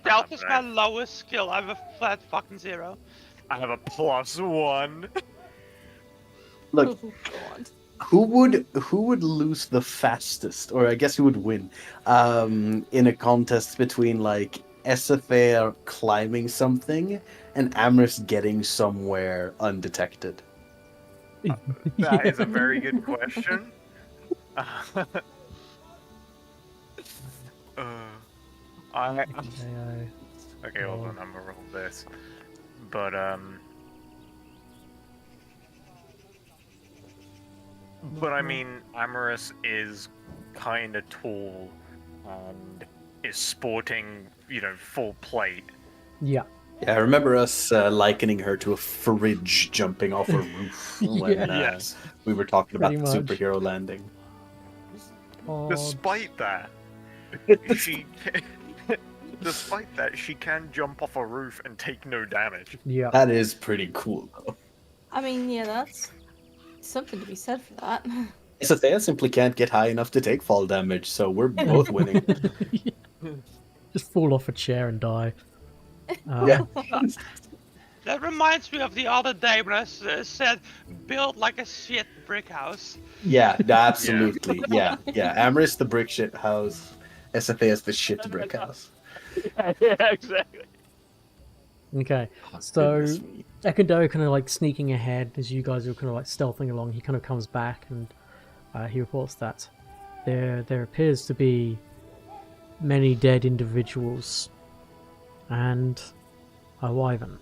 S2: Stealth is
S5: but
S2: my lowest skill. I have a flat fucking 0.
S5: I have a +1.
S3: Look,
S4: Oh, God.
S3: who would lose the fastest, or I guess who would win, in a contest between like Esothea climbing something and Ameryss getting somewhere undetected?
S5: That is a very good question. I okay, hold on, I'm gonna roll this. But I mean, Ameryss is kind of tall and is sporting, full plate.
S1: Yeah.
S3: Yeah, I remember us likening her to a fridge jumping off a roof when
S5: Yes.
S3: we were talking about
S1: Pretty
S3: the
S1: much.
S3: superhero landing.
S5: Despite that, she can jump off a roof and take no damage.
S1: Yeah.
S3: That is pretty cool, though.
S4: I mean, yeah, that's something to be said for that.
S3: Esothea simply can't get high enough to take fall damage, so we're both winning.
S1: Just fall off a chair and die.
S3: Yeah.
S2: That reminds me of the other day when I said, build like a shit brick house.
S3: Yeah, absolutely. Yeah. Ameryss the brick shit house. Esothea's the shit brick house.
S2: Yeah, exactly.
S1: Okay,
S3: Oh,
S1: so
S3: goodness me.
S1: Ekando kind of like sneaking ahead as you guys are kind of like stealthing along. He kind of comes back and he reports that there appears to be many dead individuals and a wyvern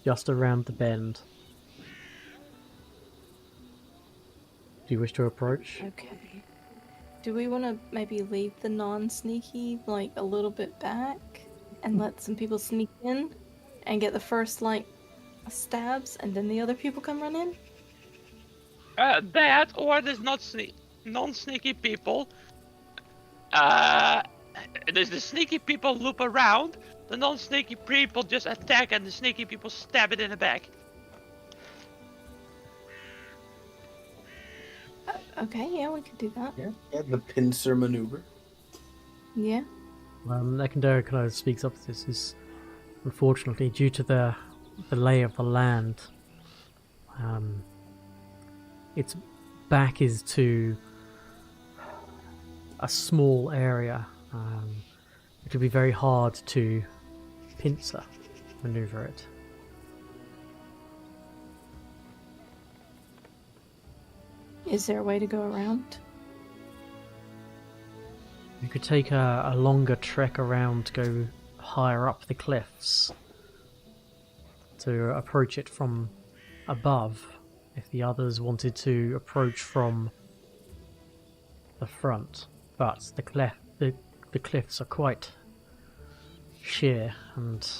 S1: just around the bend. Do you wish to approach?
S4: Okay. Do we want to maybe leave the non-sneaky like a little bit back and let some people sneak in and get the first like stabs and then the other people come run in?
S2: That or there's non-sneaky people. There's the sneaky people loop around. The non-sneaky people just attack, and the sneaky people stab it in the back.
S4: Okay, yeah, we could do that.
S3: Yeah, the pincer maneuver.
S4: Yeah.
S1: Ekando kind of speaks up. This is unfortunately due to the lay of the land. Its back is to a small area. It would be very hard to pincer maneuver it.
S4: Is there a way to go around?
S1: You could take a longer trek around to go higher up the cliffs to approach it from above if the others wanted to approach from the front. But the cliffs are quite sheer and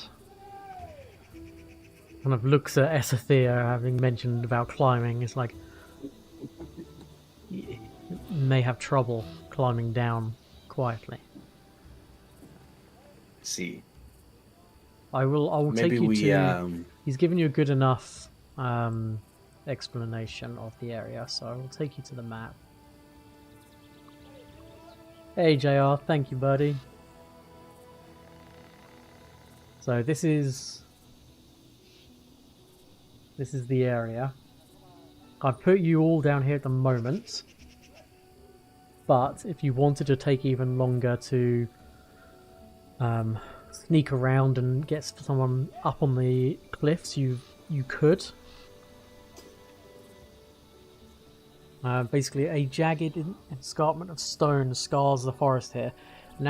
S1: kind of looks at Esothea having mentioned about climbing. It's like you may have trouble climbing down quietly.
S3: See.
S1: I will take
S3: Maybe
S1: you
S3: we
S1: to. He's given you a good enough explanation of the area, so I will take you to the map. Hey JR, thank you, buddy. So this is the area. I've put you all down here at the moment, but if you wanted to take even longer to sneak around and get someone up on the cliffs, you could. Basically, a jagged escarpment of stone scars the forest here. A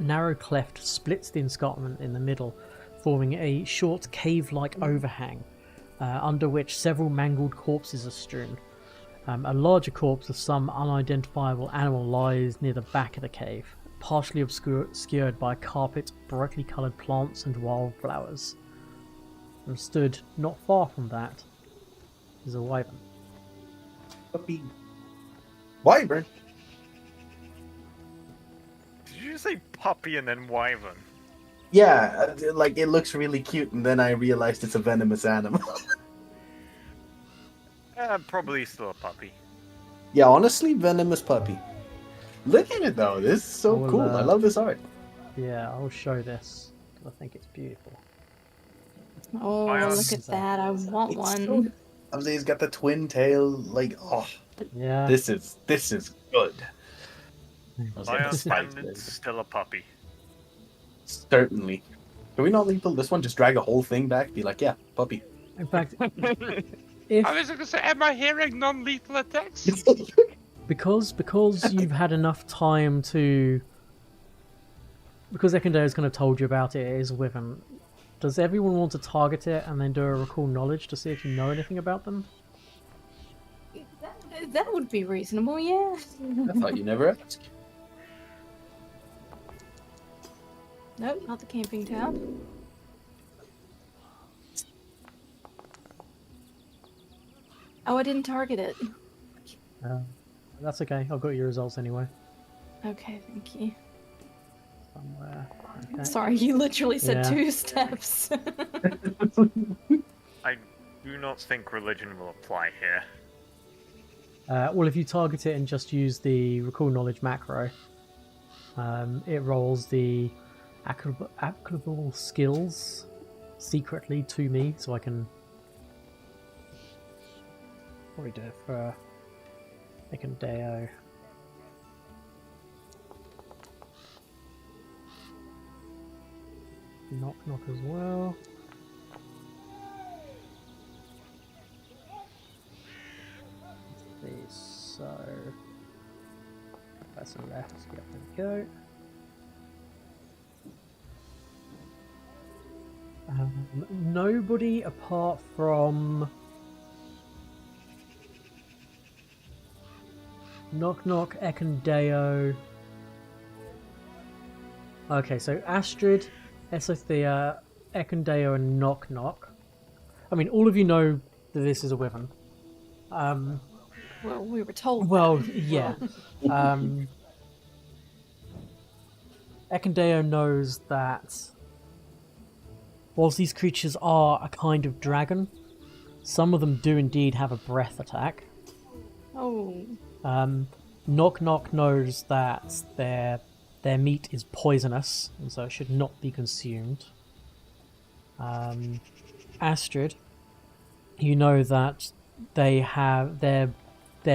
S1: narrow cleft splits the escarpment in the middle, forming a short cave-like overhang, under which several mangled corpses are strewn. A larger corpse of some unidentifiable animal lies near the back of the cave, partially obscured by a carpet of brightly coloured plants and wildflowers. And stood not far from that is a wyvern.
S3: Puppy. Wyvern.
S5: Did you say puppy and then wyvern?
S3: Yeah, like it looks really cute, and then I realized it's a venomous animal.
S5: Probably still a puppy.
S3: Yeah, honestly, venomous puppy. Look at it though. This is so
S1: Well,
S3: cool. I love this art.
S1: Yeah, I'll show this. I think it's beautiful.
S4: Oh,
S5: I
S4: look
S5: asked-
S4: at that! I want
S3: It's
S4: one.
S3: so- I was saying, he's got the twin tail. Like, oh,
S1: Yeah.
S3: this is good. I was
S5: By
S3: like,
S5: our
S3: the spice
S5: standards,
S3: is-
S5: still a puppy.
S3: Certainly. Can we not lethal this one? Just drag the whole thing back? Be like, yeah, puppy.
S1: In fact,
S2: I
S1: if
S2: was gonna say, am I hearing non-lethal attacks?
S1: because you've had enough time to, because Ekandeo's kind of told you about it, it is a wyvern. Does everyone want to target it and then do a recall knowledge to see if you know anything about them?
S4: That would be reasonable, yeah.
S3: I thought you never asked.
S4: Nope, not the camping tab. Oh, I didn't target it.
S1: That's okay. I've got your results anyway.
S4: Okay, thank you.
S1: Somewhere. Okay.
S4: Sorry, you literally said
S1: Yeah.
S4: 2 steps.
S5: I do not think religion will apply here.
S1: Well, if you target it and just use the recall knowledge macro, it rolls the applicable skills secretly to me, so I can probably do it for Ekandeo. Knock as well. So that's a left. Yep, there we go. Nobody apart from Knock, Ekandeo. Okay, so Astrid, Esothea, Ekandeo, and Knock. I mean, all of you know that this is a wyvern.
S4: Well, we were told.
S1: Well,
S4: that.
S1: yeah. Ekandeo knows that whilst these creatures are a kind of dragon, some of them do indeed have a breath attack.
S4: Oh.
S1: Knock knows that their meat is poisonous, and so it should not be consumed. Astrid, you know that they have their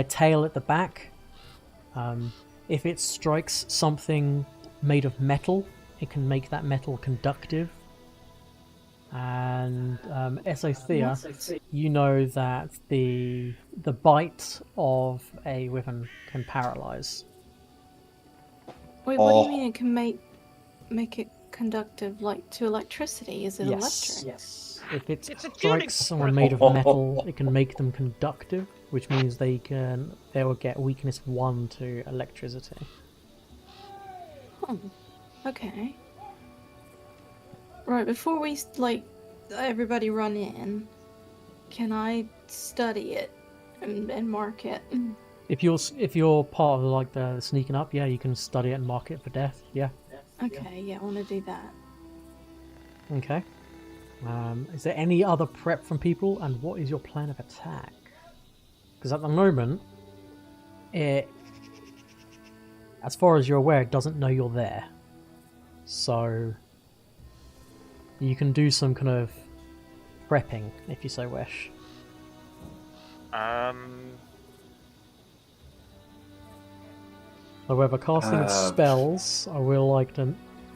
S1: tail at the back. If it strikes something made of metal, it can make that metal conductive. And Esothea, you know that the bite of a wyvern can paralyze.
S4: Wait, what do you mean it can make it conductive, like to electricity? Is it electric?
S1: Yes. If it
S2: It's a tuning
S1: strikes someone made of metal, it can make them conductive, which means they will get weakness 1 to electricity.
S4: Oh, okay. Right, before we everybody run in, can I study it and mark it?
S1: If you're part of the sneaking up, yeah, you can study it and mark it for death. Yeah.
S4: Okay, yeah, I want to do that.
S1: Okay. Is there any other prep from people, and what is your plan of attack? Because at the moment, it, as far as you're aware, it doesn't know you're there. So you can do some kind of prepping if you so wish. However, casting spells, I will like to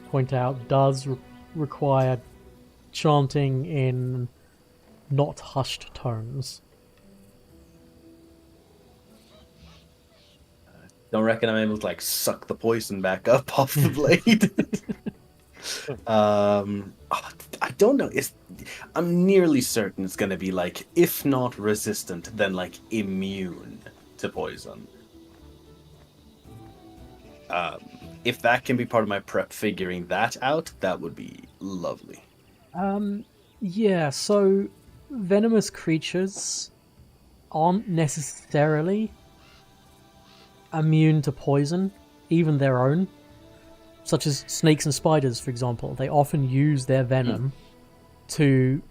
S1: point out, does require chanting in not hushed tones.
S3: Don't reckon I'm able to suck the poison back up off the blade. I don't know. I'm nearly certain it's gonna be if not resistant, then immune to poison. If that can be part of my prep, figuring that out, that would be lovely.
S1: Yeah, so venomous creatures aren't necessarily immune to poison, even their own. Such as snakes and spiders, for example. They often use their venom to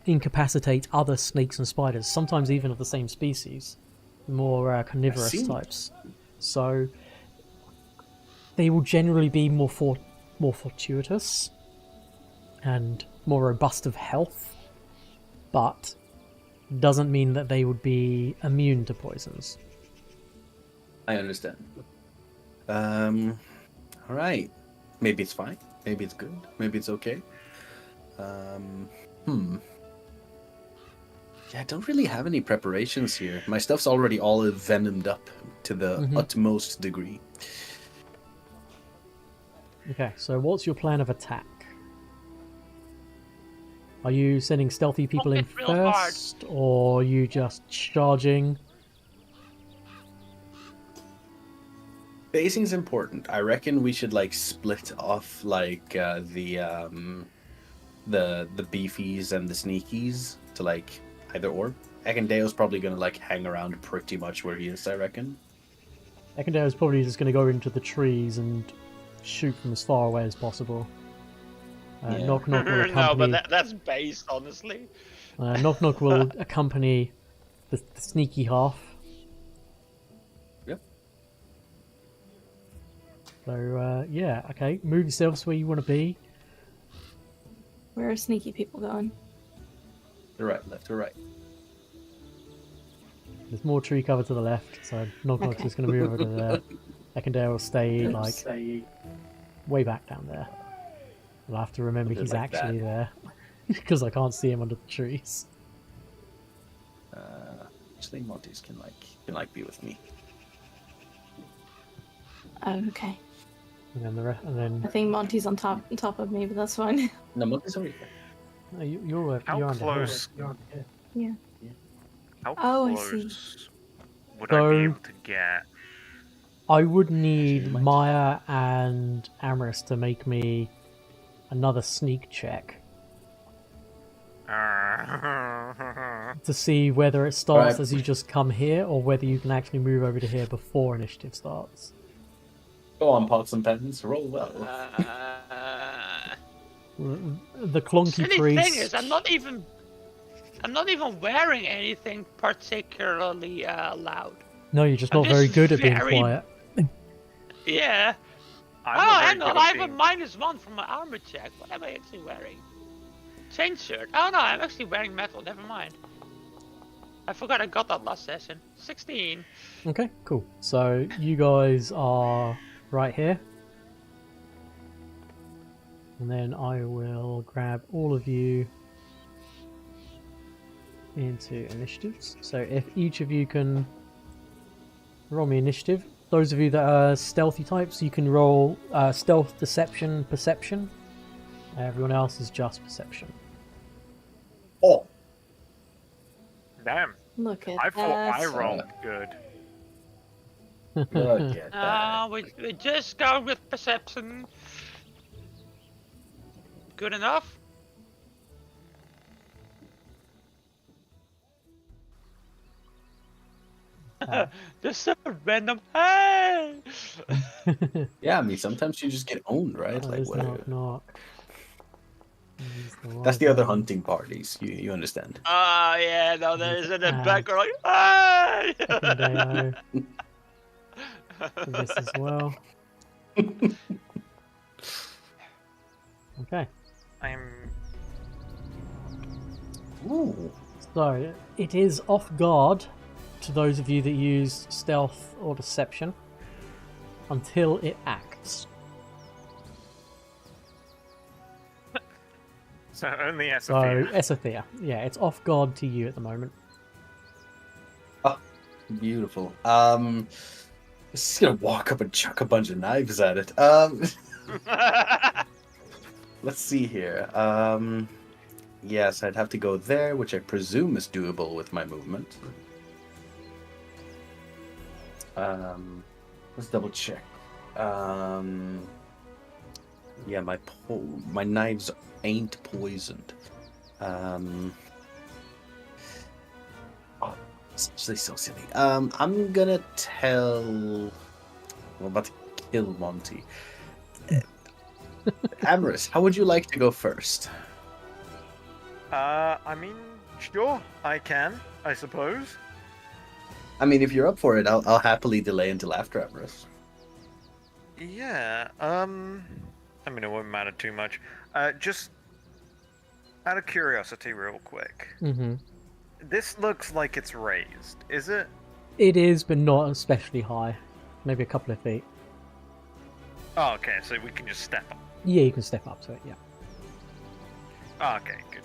S1: incapacitate other snakes and spiders, sometimes even of the same species, more carnivorous
S3: see.
S1: types. So they will generally be more fortuitous and more robust of health, but doesn't mean that they would be immune to poisons.
S3: I understand. All right. Maybe it's fine. Maybe it's good. Maybe it's okay. Yeah, I don't really have any preparations here. My stuff's already all venomed up to the utmost degree.
S1: Okay, so what's your plan of attack? Are you sending stealthy people in
S2: Hit real hard.
S1: first, or are you just charging?
S3: Basing's important. I reckon we should like split off like the beefies and the sneakies to like either or. Ekendeo's probably gonna like hang around pretty much where he is, I reckon.
S1: Ekandeo is probably just going to go into the trees and shoot from as far away as possible.
S3: Yeah.
S1: Knock Knock will accompany.
S2: No, but that's based, honestly.
S1: Knock Knock will accompany the sneaky half.
S3: Yep.
S1: So yeah, okay. Move yourselves where you want to be.
S4: Where are sneaky people going?
S3: To right, left to right.
S1: There's more tree cover to the left, so Knock Knock's
S4: Okay.
S1: just going to move over to there. Ekandeo will stay like way back down there. I'll have to remember
S3: Bit
S1: he's
S3: like
S1: actually there because I can't see him under the trees.
S3: Actually, Monty's can be with me.
S4: Oh, okay.
S1: And then
S4: I
S1: then
S4: think Monty's on top of me, but that's fine.
S3: No, Monty's already here.
S1: no, you're
S5: How
S1: under here.
S5: close?
S1: You're under here.
S4: Yeah.
S5: How
S4: Oh, I see.
S5: close would I be
S1: So-
S5: able to get?
S1: I would need
S3: Actually,
S1: Myah and Ameryss to make me another sneak check to see whether it starts
S3: Right.
S1: as you just come here or whether you can actually move over to here before initiative starts.
S3: Go on, pots and pans, roll well.
S1: The clunky
S2: Silly
S1: priest.
S2: thing is, I'm not even wearing anything particularly loud.
S1: No, you're just
S2: I'm
S1: not very
S2: just
S1: good at being
S2: very-
S1: quiet.
S2: Yeah.
S5: I'm
S2: Oh,
S5: not very
S2: hang
S5: good
S2: on,
S5: at
S2: I have a
S5: being-
S2: -1 from my armor check. What am I actually wearing? Chain shirt. Oh no, I'm actually wearing metal. Never mind. I forgot I got that last session. 16.
S1: Okay, cool. So you guys are right here. And then I will grab all of you into initiatives. So if each of you can roll me initiative. Those of you that are stealthy types, you can roll stealth, deception, perception. Everyone else is just perception.
S3: Oh,
S5: Damn,
S4: Look at
S5: I thought I
S4: that.
S5: rolled good.
S3: look at that.
S2: We just go with perception. Good enough. Just a random hey.
S3: Yeah, I mean, sometimes you just get owned, right?
S1: That
S3: Like,
S1: is
S3: whatever.
S1: knock knock.
S3: That's the other hunting parties. You understand?
S2: Ah, yeah, no, there's in the
S1: Ah.
S2: background like, hey.
S1: Ekandeo for this as well. Okay,
S5: I'm.
S3: Ooh.
S1: so it is off guard to those of you that use stealth or deception until it acts.
S5: So only
S1: So
S5: Esothea.
S1: Esothea, yeah, it's off guard to you at the moment.
S3: Beautiful. Just gonna walk up and chuck a bunch of knives at it. Let's see here. Yes, I'd have to go there, which I presume is doable with my movement. Let's double check. Yeah, my knives ain't poisoned. Oh, it's actually so silly. I'm gonna tell. I'm about to kill Monty. Ameryss, how would you like to go first?
S5: I mean, sure, I can, I suppose.
S3: I mean, if you're up for it, I'll happily delay until after Ameryss.
S5: Yeah, I mean, it won't matter too much. Just out of curiosity, real quick.
S1: Mm-hmm.
S5: This looks like it's raised, is it?
S1: It is, but not especially high. Maybe a couple of feet.
S5: Oh, okay, so we can just step up.
S1: Yeah, you can step up to it, yeah.
S5: Oh, okay, good.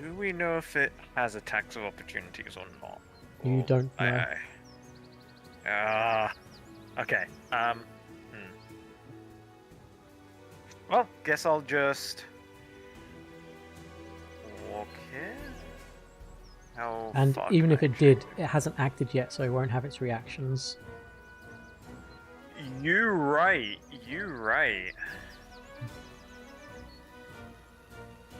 S5: Do we know if it has attacks of opportunities or not?
S1: You don't know.
S5: Okay. Well, guess I'll just walk here. How
S1: And
S5: far
S1: even
S5: can
S1: if
S5: I
S1: it did, it hasn't acted yet, so it won't have its reactions.
S5: You right.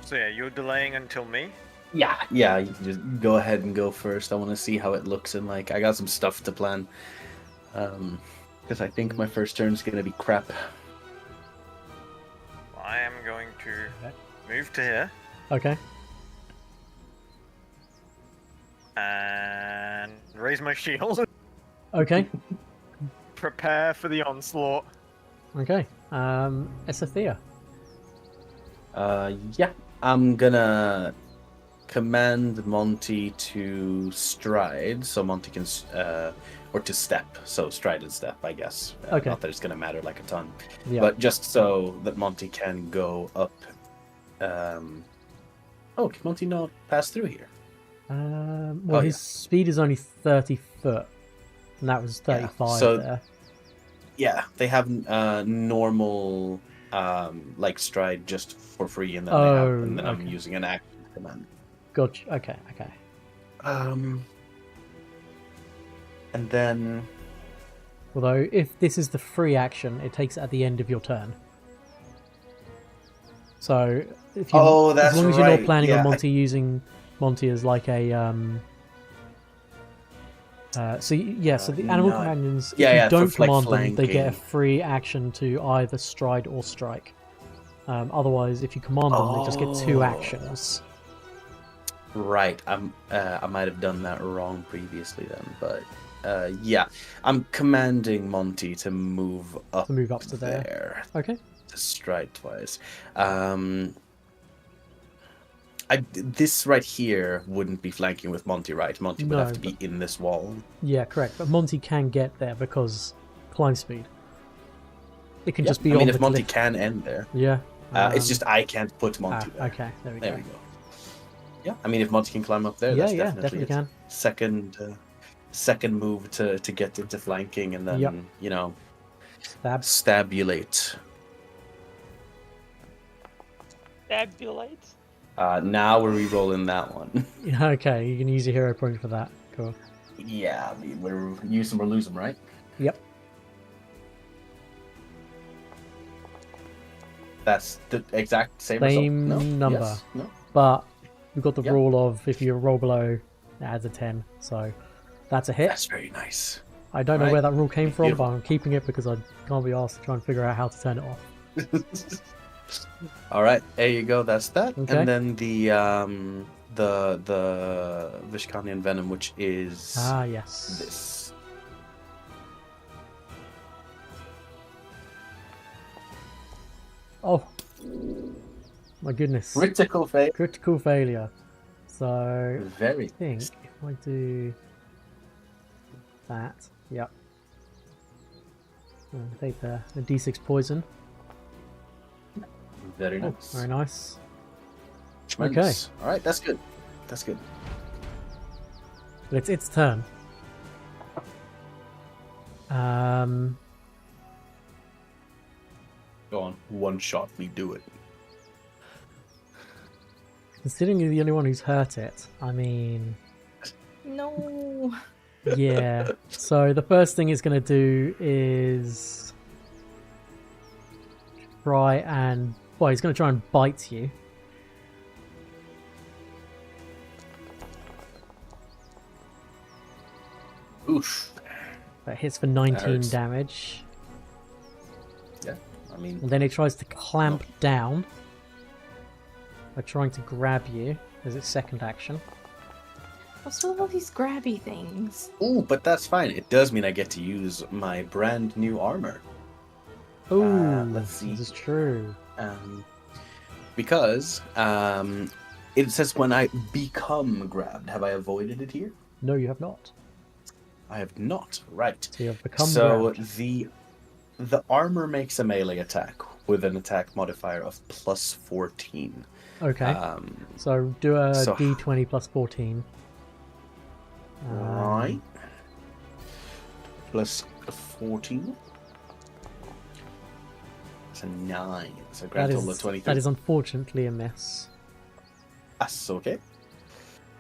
S5: So yeah, you're delaying until me?
S3: Yeah, you can just go ahead and go first. I want to see how it looks, and like I got some stuff to plan. Because I think my first turn is gonna be crap.
S5: I am going to move to here
S1: Okay.
S5: and raise my shield.
S1: Okay.
S5: Prepare for the onslaught.
S1: Okay. Esothea.
S3: Yeah, I'm gonna command Monty to stride, so Monty can, or to step, so stride and step, I guess.
S1: Okay.
S3: Not that it's gonna matter like a ton,
S1: Yeah.
S3: but just so that Monty can go up. Oh, can Monty not pass through here?
S1: Well,
S3: Oh,
S1: his speed is only 30 foot, and that was 35
S3: so-
S1: there.
S3: Yeah, they have normal like stride just for free, and then I'm
S1: okay.
S3: using an action command.
S1: Gotcha. Okay.
S3: And then
S1: Although, if this is the free action, it takes it at the end of your turn. So, if you,
S3: Oh, that's
S1: as long as you're
S3: right,
S1: not planning
S3: yeah,
S1: on using Monty as like a so the animal
S3: no.
S1: companions, if
S3: Yeah,
S1: you
S3: for,
S1: don't
S3: like,
S1: command them, they get a
S3: flanking.
S1: free action to either stride or strike. Otherwise, if you command them, they just get 2
S3: Oh.
S1: actions.
S3: Right, I might have done that wrong previously then, but yeah, I'm commanding Monty to move up,
S1: To there. Okay.
S3: to stride twice. This right here wouldn't be flanking with Monty, right? Monty would
S1: No,
S3: have to be in this wall.
S1: Yeah, correct. But Monty can get there because climb speed. It can
S3: Yeah,
S1: just be
S3: I mean,
S1: on
S3: if
S1: the
S3: Monty
S1: cliff.
S3: can end there,
S1: Yeah.
S3: it's just I can't put Monty there.
S1: Okay, there we
S3: There
S1: go.
S3: we go. Yeah, I mean, if Monty can climb up there,
S1: Yeah,
S3: that's
S1: yeah,
S3: definitely
S1: definitely
S3: its
S1: can.
S3: second move to get into flanking, and then
S1: Yep. Stab.
S3: stabulate.
S2: Tabulate.
S3: Now we're re-rolling that one.
S1: Okay, you can use your hero point for that. Cool.
S3: Yeah, I mean, we're use them or lose them, right?
S1: Yep.
S3: That's the exact same
S1: Same
S3: result. No?
S1: number.
S3: Yes? No?
S1: But we've got the
S3: Yep.
S1: rule of if you roll below, it adds a 10. So that's a hit.
S3: That's very nice.
S1: I don't know
S3: right.
S1: where that rule came from,
S3: Beautiful.
S1: but I'm keeping it because I can't be asked to try and figure out how to turn it off.
S3: All right, there you go. That's that.
S1: Okay.
S3: And then the vishkanya venom, which is
S1: Yes.
S3: this.
S1: Oh. My goodness.
S3: Critical fail.
S1: Critical failure. So
S3: Very.
S1: I think if I do that, yep. I'll take the D6 poison.
S3: Very
S1: Oh,
S3: nice.
S1: very nice.
S3: Tremendous. All right, that's good. That's good.
S1: But it's its turn.
S3: Go on. One shot me. Do it.
S1: Considering you're the only one who's hurt it, I mean,
S4: No.
S1: yeah. So the first thing it's going to do is try and, well, he's going to try and bite you.
S3: Oof.
S1: That hits for 19
S3: hurts.
S1: damage.
S3: Yeah, I mean,
S1: And then it tries to clamp down by trying to grab you as its second action.
S4: What's with all these grabby things?
S3: ooh, but that's fine. It does mean I get to use my brand new armor.
S1: Oh,
S3: let's see.
S1: this is true.
S3: Because it says when I become grabbed. Have I avoided it here?
S1: No, you have not.
S3: I have not. Right.
S1: So you have become
S3: So
S1: grabbed.
S3: the armor makes a melee attack with an attack modifier of plus 14.
S1: Okay. So do a
S3: so-
S1: d20 plus 14.
S3: Right. Plus 14. It's a 9. So grand total of 23.
S1: That is unfortunately a miss.
S3: That's okay.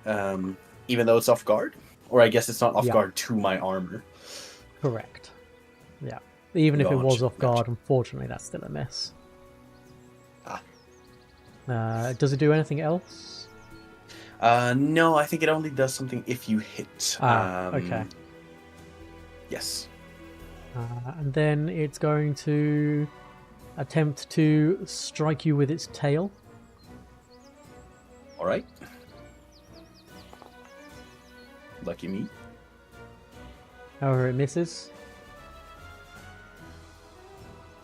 S3: Even though it's off guard? Or I guess it's not off
S1: Yeah.
S3: guard to my armor.
S1: Correct. Yeah. Even if it was
S3: Gotcha,
S1: off guard, unfortunately, that's still a miss.
S3: Ah.
S1: Does it do anything else?
S3: No, I think it only does something if you hit.
S1: Okay.
S3: Yes.
S1: And then it's going to attempt to strike you with its tail.
S3: Alright. Lucky me.
S1: However, it misses.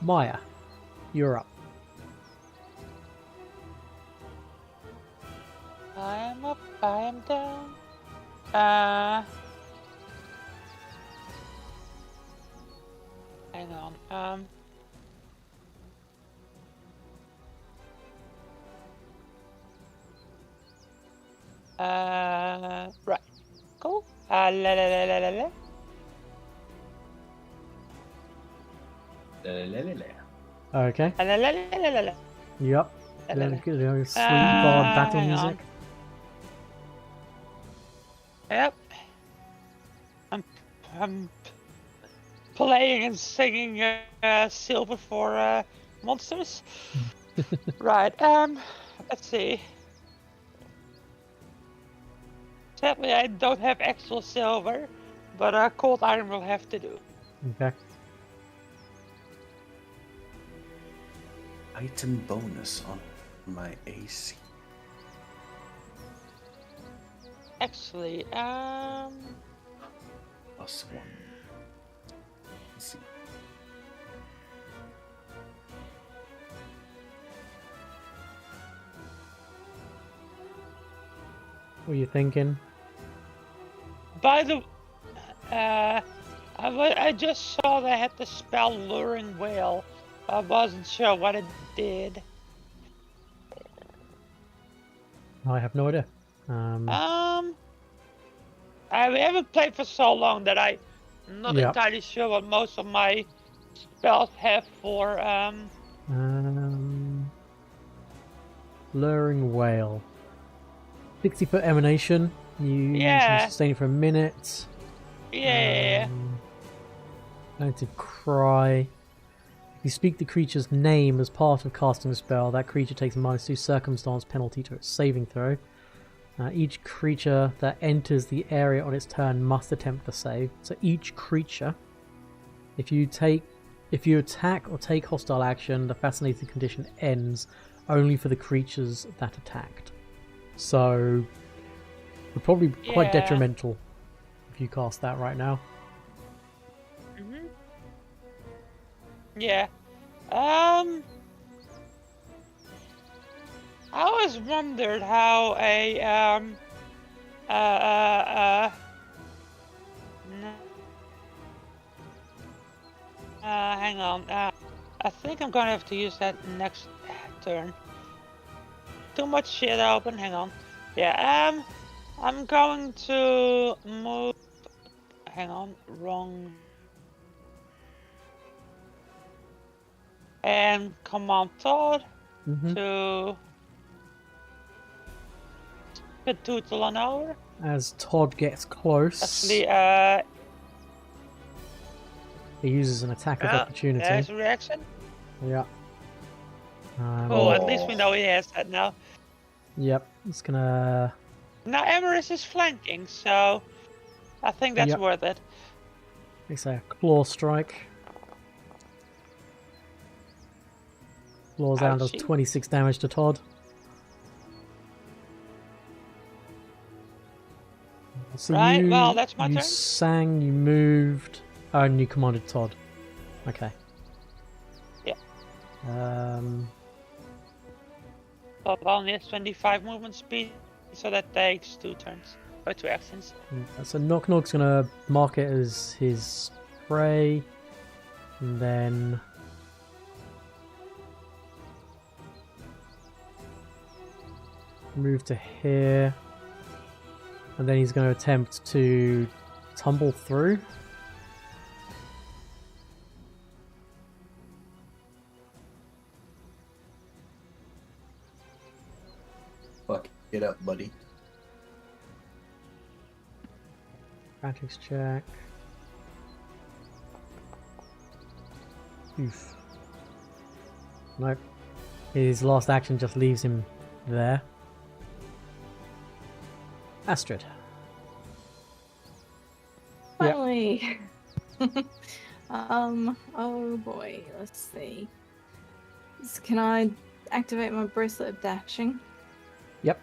S1: Myah, you're up.
S2: I am up, I am down. Hang on. Right. Cool. La la la la la la.
S1: Okay.
S2: La la la la la la.
S1: Yep.
S2: La, la, la.
S1: Sweet bard battle
S2: hang
S1: music.
S2: Yep. I'm playing and singing Silver for monsters. Right. Let's see. Sadly, I don't have actual silver, but cold iron will have to do.
S1: Okay.
S3: Item bonus on my AC.
S2: Actually,
S3: +1. Let's see.
S1: What are you thinking?
S2: by the, I just saw they had the spell Luring Whale. I wasn't sure what it did.
S1: I have no idea.
S2: I haven't played for so long that I'm not
S1: Yeah.
S2: entirely sure what most of my spells have for,
S1: Luring Whale. 60-foot emanation. You
S2: Yeah.
S1: can sustain it for a minute.
S2: yeah.
S1: Limited cry. If you speak the creature's name as part of casting the spell, that creature takes a -2 circumstance penalty to its saving throw. Each creature that enters the area on its turn must attempt the save. So each creature, if you attack or take hostile action, the fascinating condition ends only for the creatures that attacked. So would probably be quite
S2: Yeah.
S1: detrimental if you cast that right now.
S2: Mm-hmm. Yeah. I always wondered how a hang on. I think I'm gonna have to use that next turn. Too much shit open. Hang on. Yeah. I'm going to move. Hang on. Wrong. And command Thoth to Tootle on over.
S1: As Todd gets close,
S2: Actually,
S1: he uses an attack of opportunity.
S2: there's a reaction.
S1: Yeah.
S2: Cool, at least we know he has that now.
S1: Yep, it's gonna.
S2: Now Ameryss is flanking, so I think that's
S1: Yep.
S2: worth it.
S1: Makes a claw strike. Claws out, does
S2: Ouchie.
S1: 26 damage to Todd. So
S2: Right,
S1: you,
S2: well, that's my
S1: you
S2: turn.
S1: sang, you moved, and you commanded Todd. Okay.
S2: Yeah. Todd only has 25 movement speed, so that takes 2 turns. Or 2 actions.
S1: So Knock Knock's gonna mark it as his prey, and then move to here, and then he's going to attempt to tumble through.
S3: Fuck it up, buddy.
S1: Athletics check. Oof. Nope. His last action just leaves him there. Astrid. Yeah.
S4: Finally. Oh boy, let's see. Can I activate my bracelet of dashing?
S1: Yep.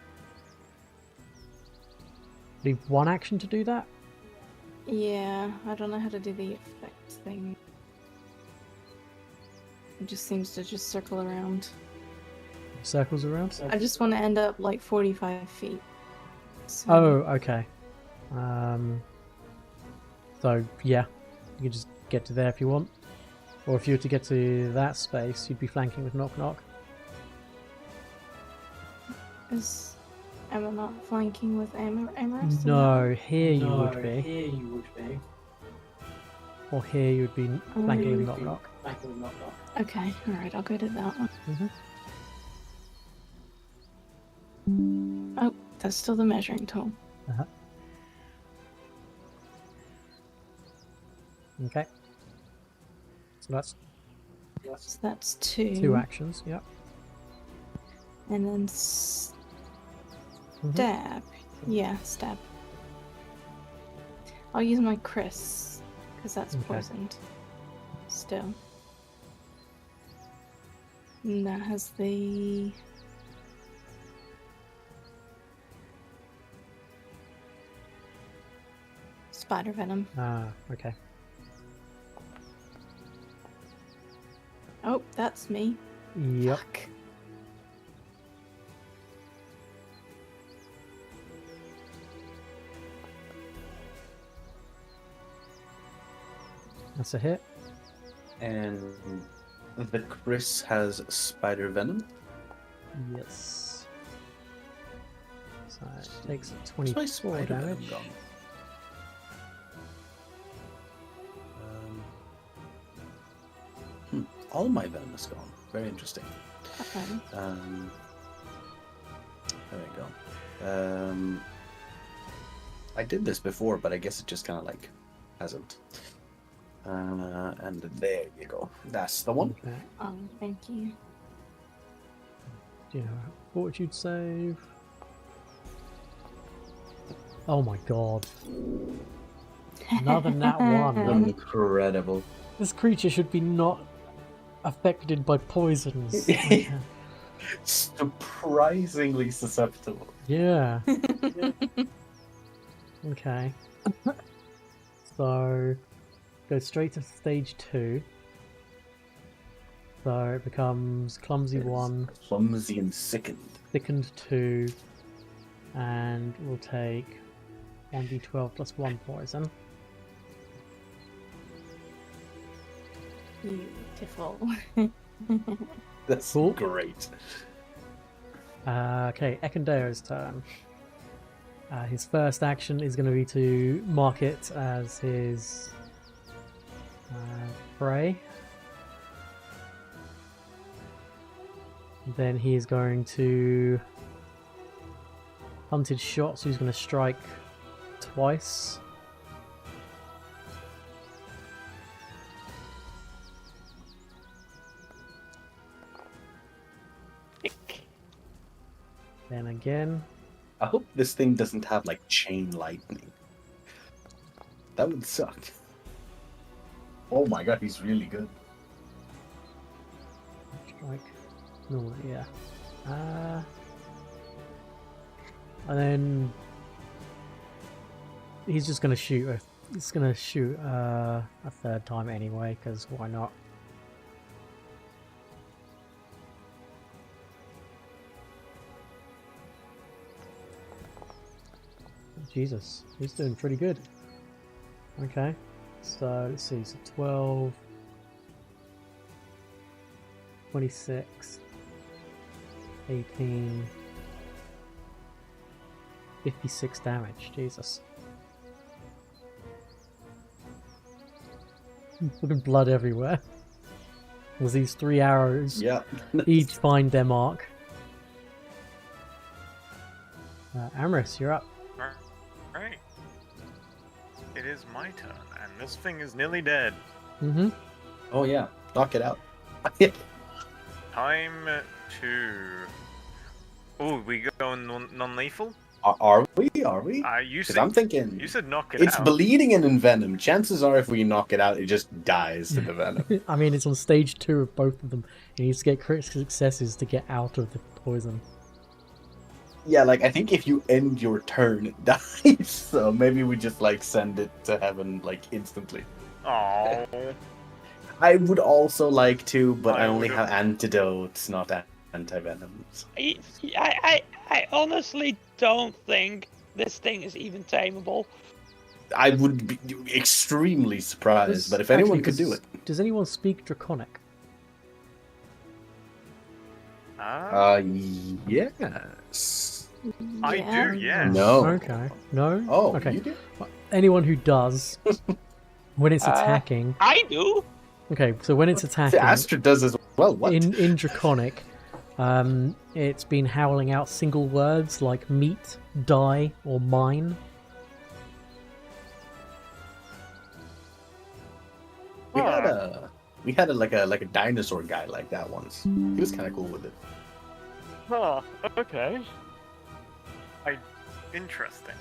S1: Leave one action to do that?
S4: Yeah, I don't know how to do the effect thing. It just seems to just circle around.
S1: Circles around?
S4: I just want to end up like 45 feet. So,
S1: Oh, okay. So, yeah. You can just get to there if you want. Or if you were to get to that space, you'd be flanking with Knock Knock.
S4: am I not flanking with Ameryss?
S1: No, here you would be. Or here you would be flanking with Knock Knock.
S4: Okay, alright, I'll go to that one. Oh, that's still the measuring tool.
S1: Uh-huh. Okay. So that's
S4: So that's 2.
S1: 2 actions, yep.
S4: And then
S1: Mhm.
S4: stab. Yeah, stab. I'll use my Chris, because that's
S1: Okay.
S4: poisoned. Still. And that has the... spider venom.
S1: Ah, okay.
S4: Oh, that's me.
S1: Yep.
S4: Fuck.
S1: That's a hit.
S3: And the Chris has spider venom.
S1: Yes. So it takes
S3: Where's my
S1: 24
S3: spider venom
S1: damage.
S3: gone? All my venom is gone. Very interesting.
S4: Okay.
S3: There we go. I did this before, but I guess it just kind of like hasn't. And there you go. That's the one.
S1: Okay.
S4: Thank you.
S1: Do you know fortitude save? Oh my god. Another nat 1.
S3: Incredible.
S1: This creature should be not affected by poisons.
S3: Surprisingly susceptible.
S1: Yeah. Okay. So, go straight to stage 2. So it becomes clumsy 1,
S3: Clumsy and sickened.
S1: thickened 2, and we'll take 1d12 plus 1 poison.
S4: Beautiful.
S3: That's
S1: Cool.
S3: great.
S1: Okay, Ekendeo's turn. His first action is going to be to mark it as his prey. Then he is going to hunted shot, so he's going to strike twice. Then again.
S3: I hope this thing doesn't have like chain lightning. That would suck. Oh my god, he's really good.
S1: Strike. No, yeah. And then he's just gonna shoot. He's gonna shoot a third time anyway, because why not? Jesus, he's doing pretty good. Okay, so let's see, so 12, 26, 18, 56 damage, Jesus. Fucking blood everywhere. There's these 3 arrows,
S3: Yeah.
S1: each find their mark. Ameryss, you're up.
S5: Right. It is my turn, and this thing is nearly dead.
S1: Mm-hmm.
S3: Oh yeah. Knock it out.
S5: Time to... Oh, we going non-lethal?
S3: Are we? Are we?
S5: You
S3: Because
S5: said,
S3: I'm thinking
S5: you said knock it
S3: it's
S5: out.
S3: bleeding and in venom. Chances are, if we knock it out, it just dies to the venom.
S1: I mean, it's on stage 2 of both of them. He needs to get critical successes to get out of the poison.
S3: Yeah, like I think if you end your turn, it dies. So maybe we just like send it to heaven like instantly.
S5: Oh,
S3: I would also like to, but I only
S5: would've-
S3: have antidotes, not anti-venoms.
S2: I honestly don't think this thing is even tameable.
S3: I would be extremely surprised, but if anyone could do it.
S1: Does anyone speak Draconic?
S3: Yes.
S5: I do, yes.
S3: No.
S1: Okay. No?
S3: Oh,
S1: okay.
S3: you do?
S1: Anyone who does, when it's attacking...
S2: I do.
S1: Okay, so when it's attacking,
S3: Astrid does as well. What?
S1: in Draconic, it's been howling out single words like meat, die, or mine.
S3: We had a like a dinosaur guy like that once. He was kind of cool with it.
S5: Oh, okay. Interesting.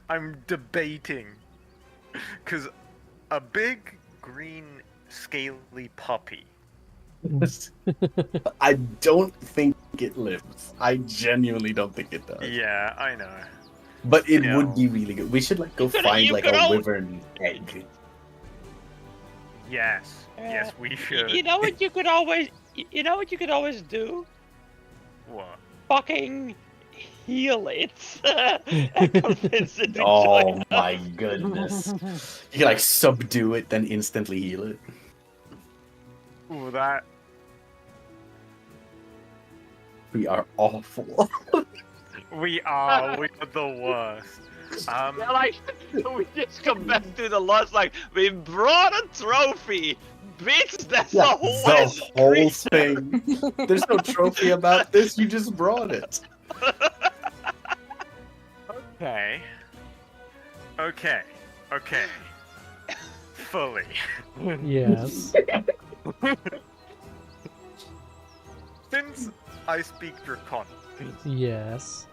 S5: I'm debating. Because a big, green, scaly puppy.
S3: I don't think it lives. I genuinely don't think it does.
S5: Yeah, I know.
S3: But it
S5: No.
S3: would be really good. We should like go find
S2: you
S3: like
S2: could
S3: a
S2: al-
S3: wyvern egg.
S5: Yes, yes, we should.
S2: You know what you could always, you know what you could always do?
S5: What?
S2: Fucking heal it and convince it to
S3: Oh
S2: join us.
S3: my goodness. You can like subdue it, then instantly heal it.
S5: Ooh, that.
S3: We are awful.
S5: We are the worst.
S2: Yeah, like, we just come back to the loss, like, we brought a trophy! Bitch, that's
S3: Yeah,
S2: a whole
S3: the whole
S2: creature.
S3: thing. There's no trophy about this, you just brought it.
S5: Okay. Okay. Okay. Fully.
S1: Yes.
S5: Since I speak Draconic,
S1: Yes.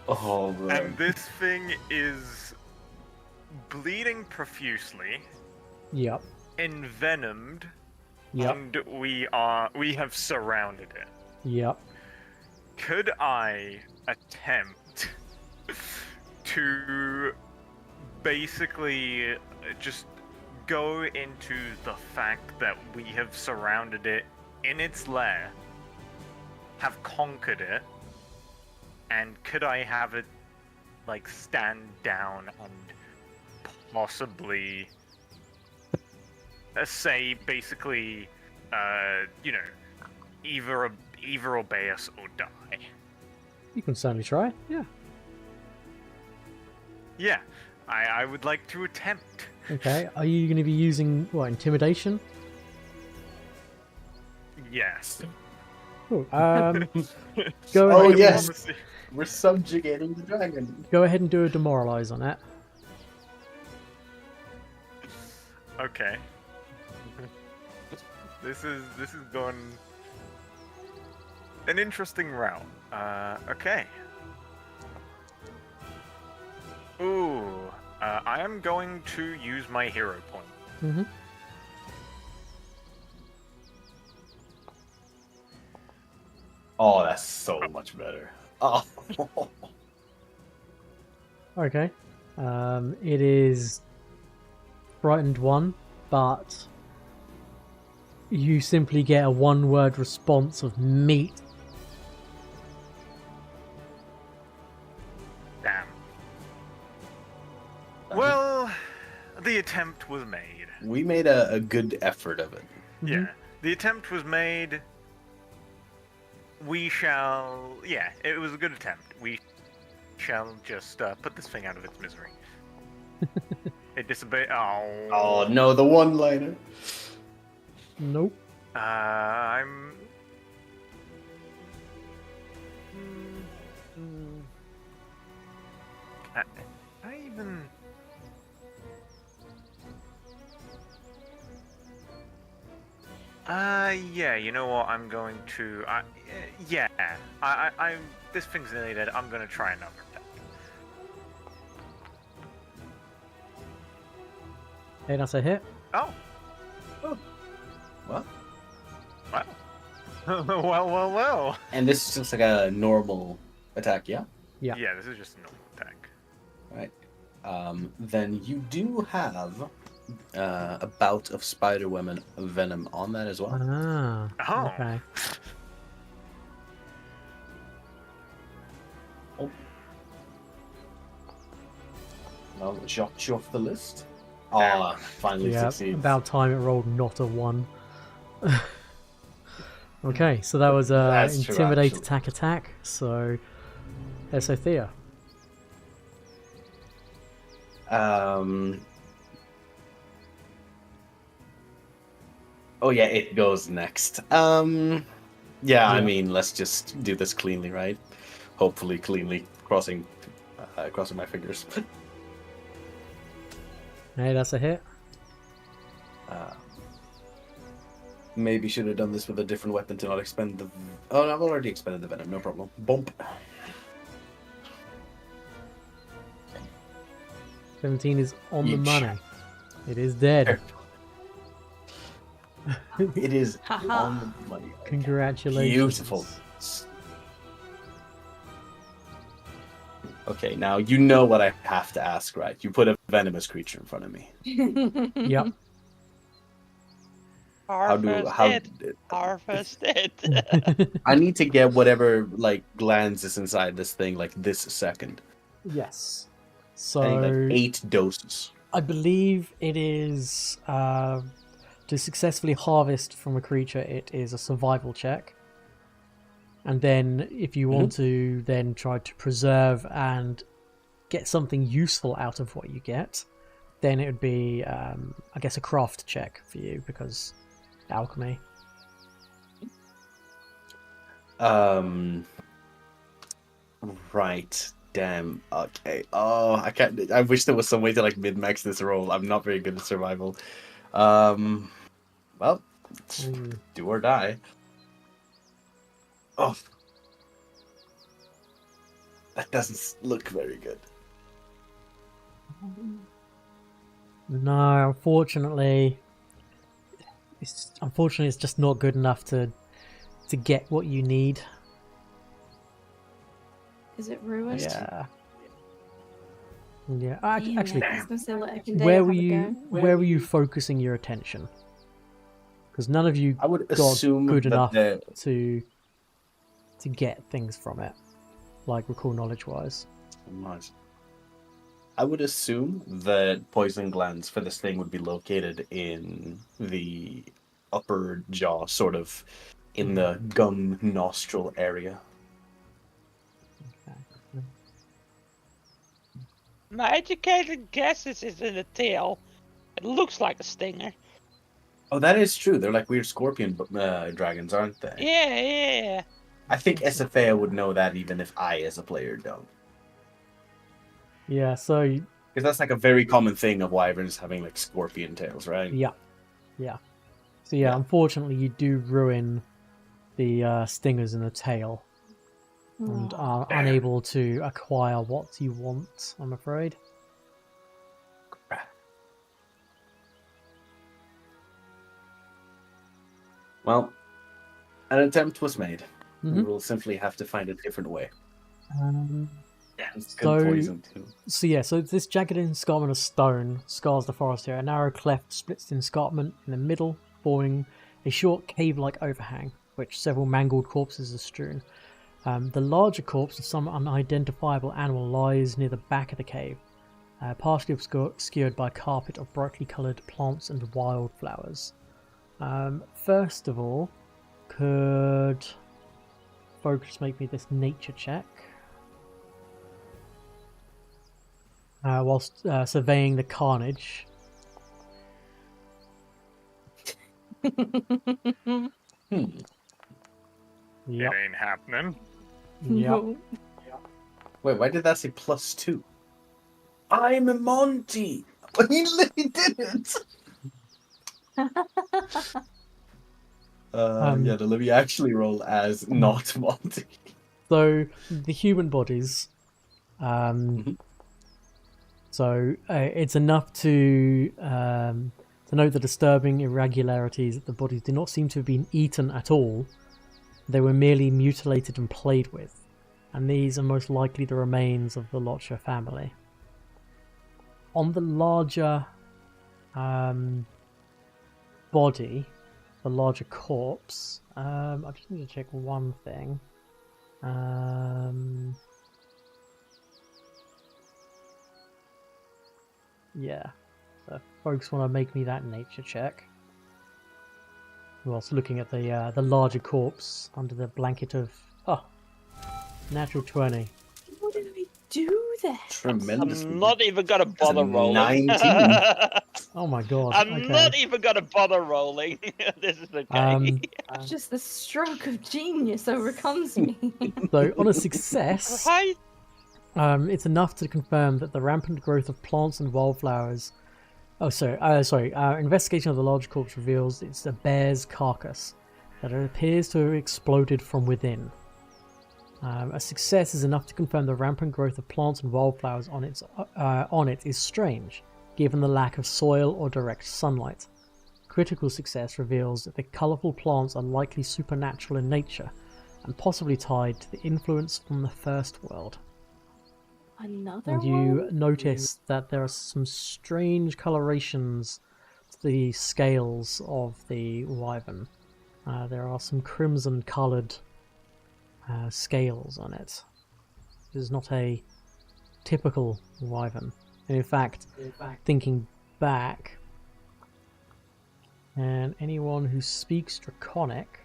S3: Oh, bro.
S5: and this thing is bleeding profusely,
S1: Yep.
S5: envenomed,
S1: Yep.
S5: and we have surrounded it.
S1: Yep.
S5: Could I attempt to basically just go into the fact that we have surrounded it in its lair, have conquered it, and could I have it like stand down and possibly say basically you know, either obey us or die?
S1: You can certainly try. Yeah.
S5: Yeah, I would like to attempt.
S1: Okay. Are you going to be using what, intimidation?
S5: Yes.
S1: Cool. Go
S3: Oh,
S1: ahead.
S3: yes. We're subjugating the dragon.
S1: Go ahead and do a demoralize on it.
S5: Okay. This is going. An interesting route. Okay. Ooh. I am going to use my hero point.
S1: Mm-hmm.
S3: Oh, that's so much better. Oh.
S1: Okay. It is frightened 1, but you simply get a 1-word response of meat.
S5: Damn. Well, the attempt was made.
S3: We made a good effort of it.
S5: Yeah. The attempt was made. We shall... Yeah, it was a good attempt. We shall just put this thing out of its misery. It disobeyed...
S3: Oh no, the one-liner.
S1: Nope.
S5: I'm... I even... Yeah, you know what, I'm going to... yeah, I'm... This thing's nearly dead, I'm gonna try another attack.
S1: Hey, that's a hit.
S5: Oh!
S3: What?
S5: Wow. well.
S3: And this is just like a normal attack, yeah?
S1: Yeah.
S5: Yeah, this is just a normal attack.
S3: Right. Then you do have a bout of spider venom on that as well.
S1: Ah.
S5: Oh.
S1: Okay.
S3: I'll jot you off the list. Ah, finally
S1: Yeah.
S3: succeeds.
S1: About time it rolled not a 1. Okay, so that was
S3: That's true,
S1: intimidate
S3: actually.
S1: attack. So, Esothea.
S3: Oh yeah, it goes next. Yeah, I
S1: Yeah.
S3: mean, let's just do this cleanly, right? Hopefully cleanly, crossing my fingers.
S1: Hey, that's a hit.
S3: Maybe should have done this with a different weapon to not expend the... Oh, no, I've already expended the venom, no problem. Bump.
S1: 17 is on the
S3: Yeesh.
S1: money. It is dead.
S3: It is
S4: Haha.
S3: on the money.
S1: Congratulations.
S3: Beautiful. Okay, now you know what I have to ask, right? You put a venomous creature in front of me.
S1: Yep.
S2: Harvest it.
S3: I need to get whatever like glands is inside this thing like this second.
S1: Yes.
S3: I
S1: So
S3: need like 8 doses.
S1: I believe it is to successfully harvest from a creature. It is a survival check, and then if you want to then try to preserve and get something useful out of what you get, then it would be I guess a craft check for you because alchemy.
S3: Right. Damn. Okay. Oh, I can't. I wish there was some way to like min-max this roll. I'm not very good at survival. Well, do or die. Oh, that doesn't look very good.
S1: No, unfortunately, it's just not good enough to get what you need.
S4: Is it ruined?
S1: Yeah. Yeah.
S4: Damn
S1: Actually,
S4: it, I was gonna say, let Ekindale
S1: where
S4: have
S1: were
S4: a
S1: you?
S4: go.
S1: Where were you focusing your attention? Because none of you
S3: I would
S1: got
S3: assume
S1: good
S3: that
S1: enough
S3: the-
S1: to get things from it, like recall knowledge wise.
S3: Nice. I would assume that poison glands for this thing would be located in the upper jaw, sort of in the gum nostril area.
S2: My educated guess is it's in the tail. It looks like a stinger.
S3: Oh, that is true. They're like weird scorpion dragons, aren't they?
S2: Yeah.
S3: I think Esothea would know that even if I, as a player, don't.
S1: Yeah. So
S3: Because that's like a very common thing of wyverns having like scorpion tails, right?
S1: yeah. So yeah, unfortunately, you do ruin the stingers in the tail and are unable to acquire what you want, I'm afraid.
S3: Well, an attempt was made. We
S1: Mhm.
S3: will simply have to find a different way. It's good
S1: So-
S3: poison too.
S1: So this jagged escarpment of stone scars the forest here. A narrow cleft splits the escarpment in the middle, forming a short cave-like overhang, which several mangled corpses are strewn. The larger corpse of some unidentifiable animal lies near the back of the cave, partially obscured by a carpet of brightly coloured plants and wildflowers. First of all, could folks make me this nature check? Whilst surveying the carnage.
S3: Hmm.
S1: Yep.
S5: It ain't happening.
S1: Yep.
S4: No.
S3: Wait, why did that say +2? I'm a Monty! He literally did it! Yeah, let me actually roll as not Monty.
S1: So the human bodies,
S3: Mhm.
S1: so it's enough to note the disturbing irregularities that the bodies do not seem to have been eaten at all. They were merely mutilated and played with, and these are most likely the remains of the Lotcher family. On the larger body, the larger corpse, I just need to check one thing. Yeah, so if folks want to make me that nature check. Whilst looking at the larger corpse under the blanket of natural 20.
S4: How did we do that?
S3: Tremendous.
S2: I'm not even gonna bother rolling.
S3: 19.
S1: Oh my god!
S2: I'm
S1: okay.
S2: not even gonna bother rolling. This is okay.
S4: Just the stroke of genius overcomes me.
S1: So on a success,
S2: Right?
S1: it's enough to confirm that the rampant growth of plants and wildflowers. Investigation of the large corpse reveals it's a bear's carcass that appears to have exploded from within. A success is enough to confirm the rampant growth of plants and wildflowers on it is strange, given the lack of soil or direct sunlight. Critical success reveals that the colourful plants are likely supernatural in nature, and possibly tied to the influence from the First World.
S4: Another
S1: And
S4: one?
S1: you notice that there are some strange colorations to the scales of the wyvern. There are some crimson coloured scales on it. It is not a typical wyvern. And in fact, thinking back, and anyone who speaks Draconic,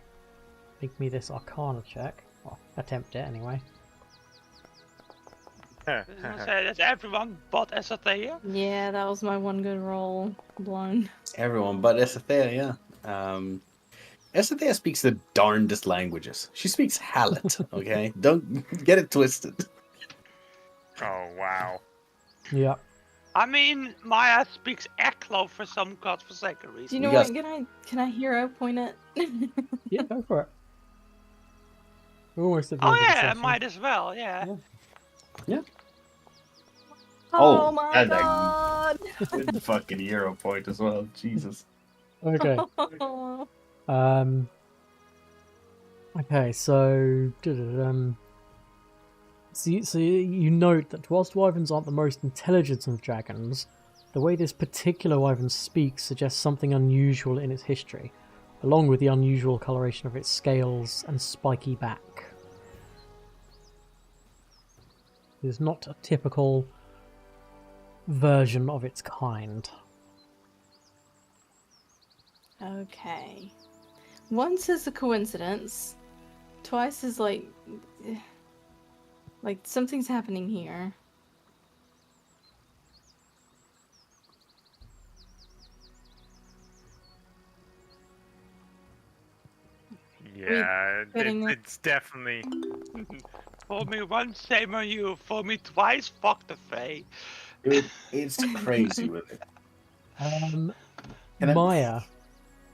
S1: make me this Arcana check. Well, attempt it anyway.
S2: I was gonna say that everyone but Esothea.
S4: Yeah, that was my one good roll. Blown.
S3: Everyone but Esothea, yeah. Esothea speaks the darndest languages. She speaks Hallet, okay? Don't get it twisted.
S5: Oh wow.
S1: Yeah.
S2: I mean, Myah speaks Eklo for some godforsaken
S4: Do you
S2: reason.
S4: know
S3: You
S4: what?
S3: guys-
S4: Can I hero point it?
S1: Yeah, go for it. We're almost at the
S2: Oh
S1: end of the
S2: yeah, I
S1: session.
S2: might as well. Yeah.
S3: Oh,
S4: Oh my
S3: and I-
S4: god!
S3: Good fucking hero point as well. Jesus.
S1: Okay. Okay, so so you note that whilst wyverns aren't the most intelligent of dragons, the way this particular wyvern speaks suggests something unusual in its history, along with the unusual coloration of its scales and spiky back. It is not a typical version of its kind.
S4: Okay. Once is a coincidence. Twice is like something's happening here.
S5: Yeah,
S4: putting it-
S5: it's definitely.
S2: For me once, shame on you. For me twice, fuck the Fae.
S3: Dude, it's crazy with it.
S1: Um,
S3: Can I-
S1: Myah,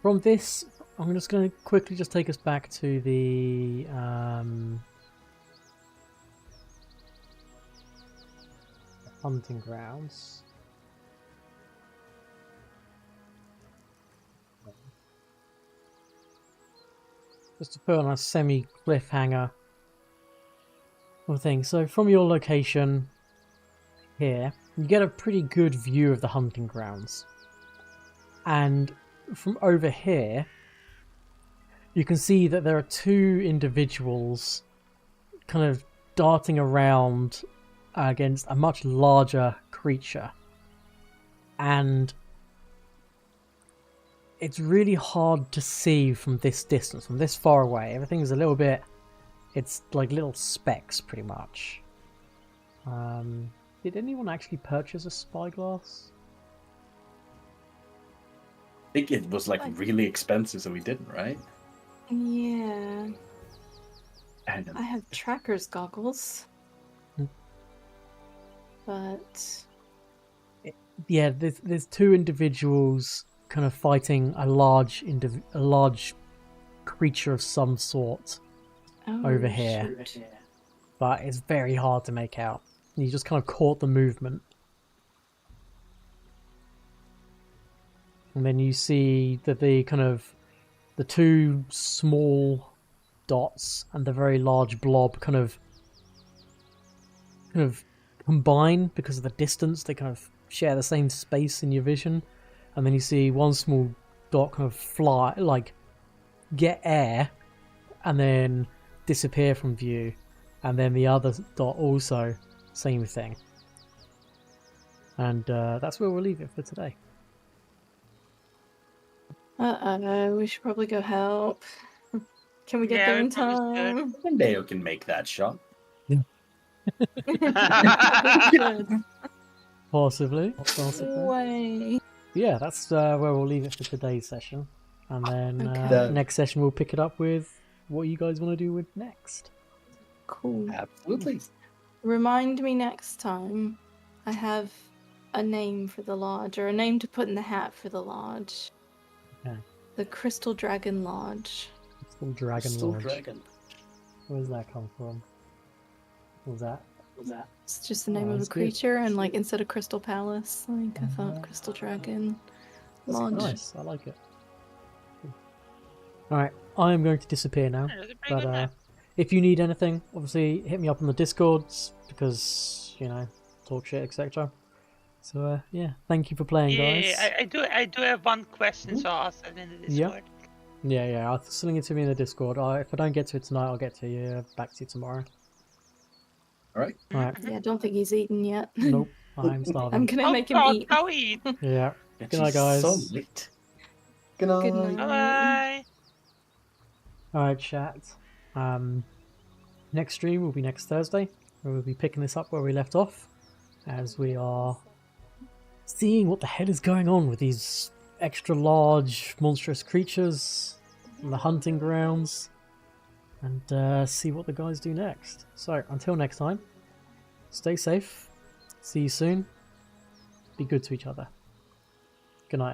S1: from this I'm just going to quickly just take us back to the hunting grounds. Just to put on a semi-cliffhanger sort of thing. So from your location here, you get a pretty good view of the hunting grounds. And from over here, you can see that there are two individuals kind of darting around against a much larger creature. And it's really hard to see from this distance, from this far away. Everything's a little bit... It's like little specks, pretty much. Did anyone actually purchase a spyglass?
S3: I think it was like really expensive, so we didn't, right?
S4: Yeah.
S3: And
S4: I have tracker's goggles. But
S1: Yeah, there's two individuals kind of fighting a large creature of some sort over here, but it's very hard to make out. You just kind of caught the movement, and then you see that the two small dots and the very large blob kind of combine because of the distance. They kind of share the same space in your vision, and then you see one small dot kind of fly, like get air, and then disappear from view, and then the other dot also, same thing. And that's where we'll leave it for today.
S4: we should probably go help. Can we get there in time?
S3: Deo can make that shot.
S1: Possibly.
S4: Way.
S1: Yeah, that's where we'll leave it for today's session, and then
S4: Okay.
S1: next session we'll pick it up with what you guys want to do with next.
S4: Cool.
S3: Absolutely.
S4: Remind me next time. I have a name for the lodge, or a name to put in the hat for the lodge.
S1: Okay.
S4: The Crystal Dragon Lodge.
S1: Crystal Dragon
S3: Still
S1: Lodge.
S3: dragon.
S1: Where does that come from? What was that?
S4: It's just the name
S1: Oh,
S4: of a
S1: that's good.
S4: creature, and like instead of Crystal Palace, like I thought Crystal Dragon Lodge.
S1: Nice, I like it. Alright, I am going to disappear now,
S2: Yeah, that's a pretty good
S1: but
S2: name.
S1: if you need anything, obviously hit me up on the Discords, because, you know, talk shit, etc. So, yeah, thank you for playing, guys.
S2: Yeah, I do have one question, so I'll send it in the
S1: Yeah.
S2: Discord.
S1: Yeah, I'll sling it to me in the Discord. If I don't get to it tonight, I'll get to you back to you tomorrow.
S3: All right.
S1: Alright,
S4: Yeah, I don't think he's eaten yet.
S1: nope, I'm
S4: I'm
S1: starving.
S4: gonna make him
S2: God,
S4: eat.
S2: go eat.
S1: Yeah,
S3: Yeah,
S1: Good night,
S3: she's
S1: guys.
S3: So late. Good night.
S4: Good night.
S2: Bye.
S1: alright, chat. Next stream will be next Thursday, where we'll be picking this up where we left off, as we are seeing what the hell is going on with these extra large monstrous creatures on the hunting grounds, and see what the guys do next. So until next time, stay safe, see you soon, be good to each other. Good night.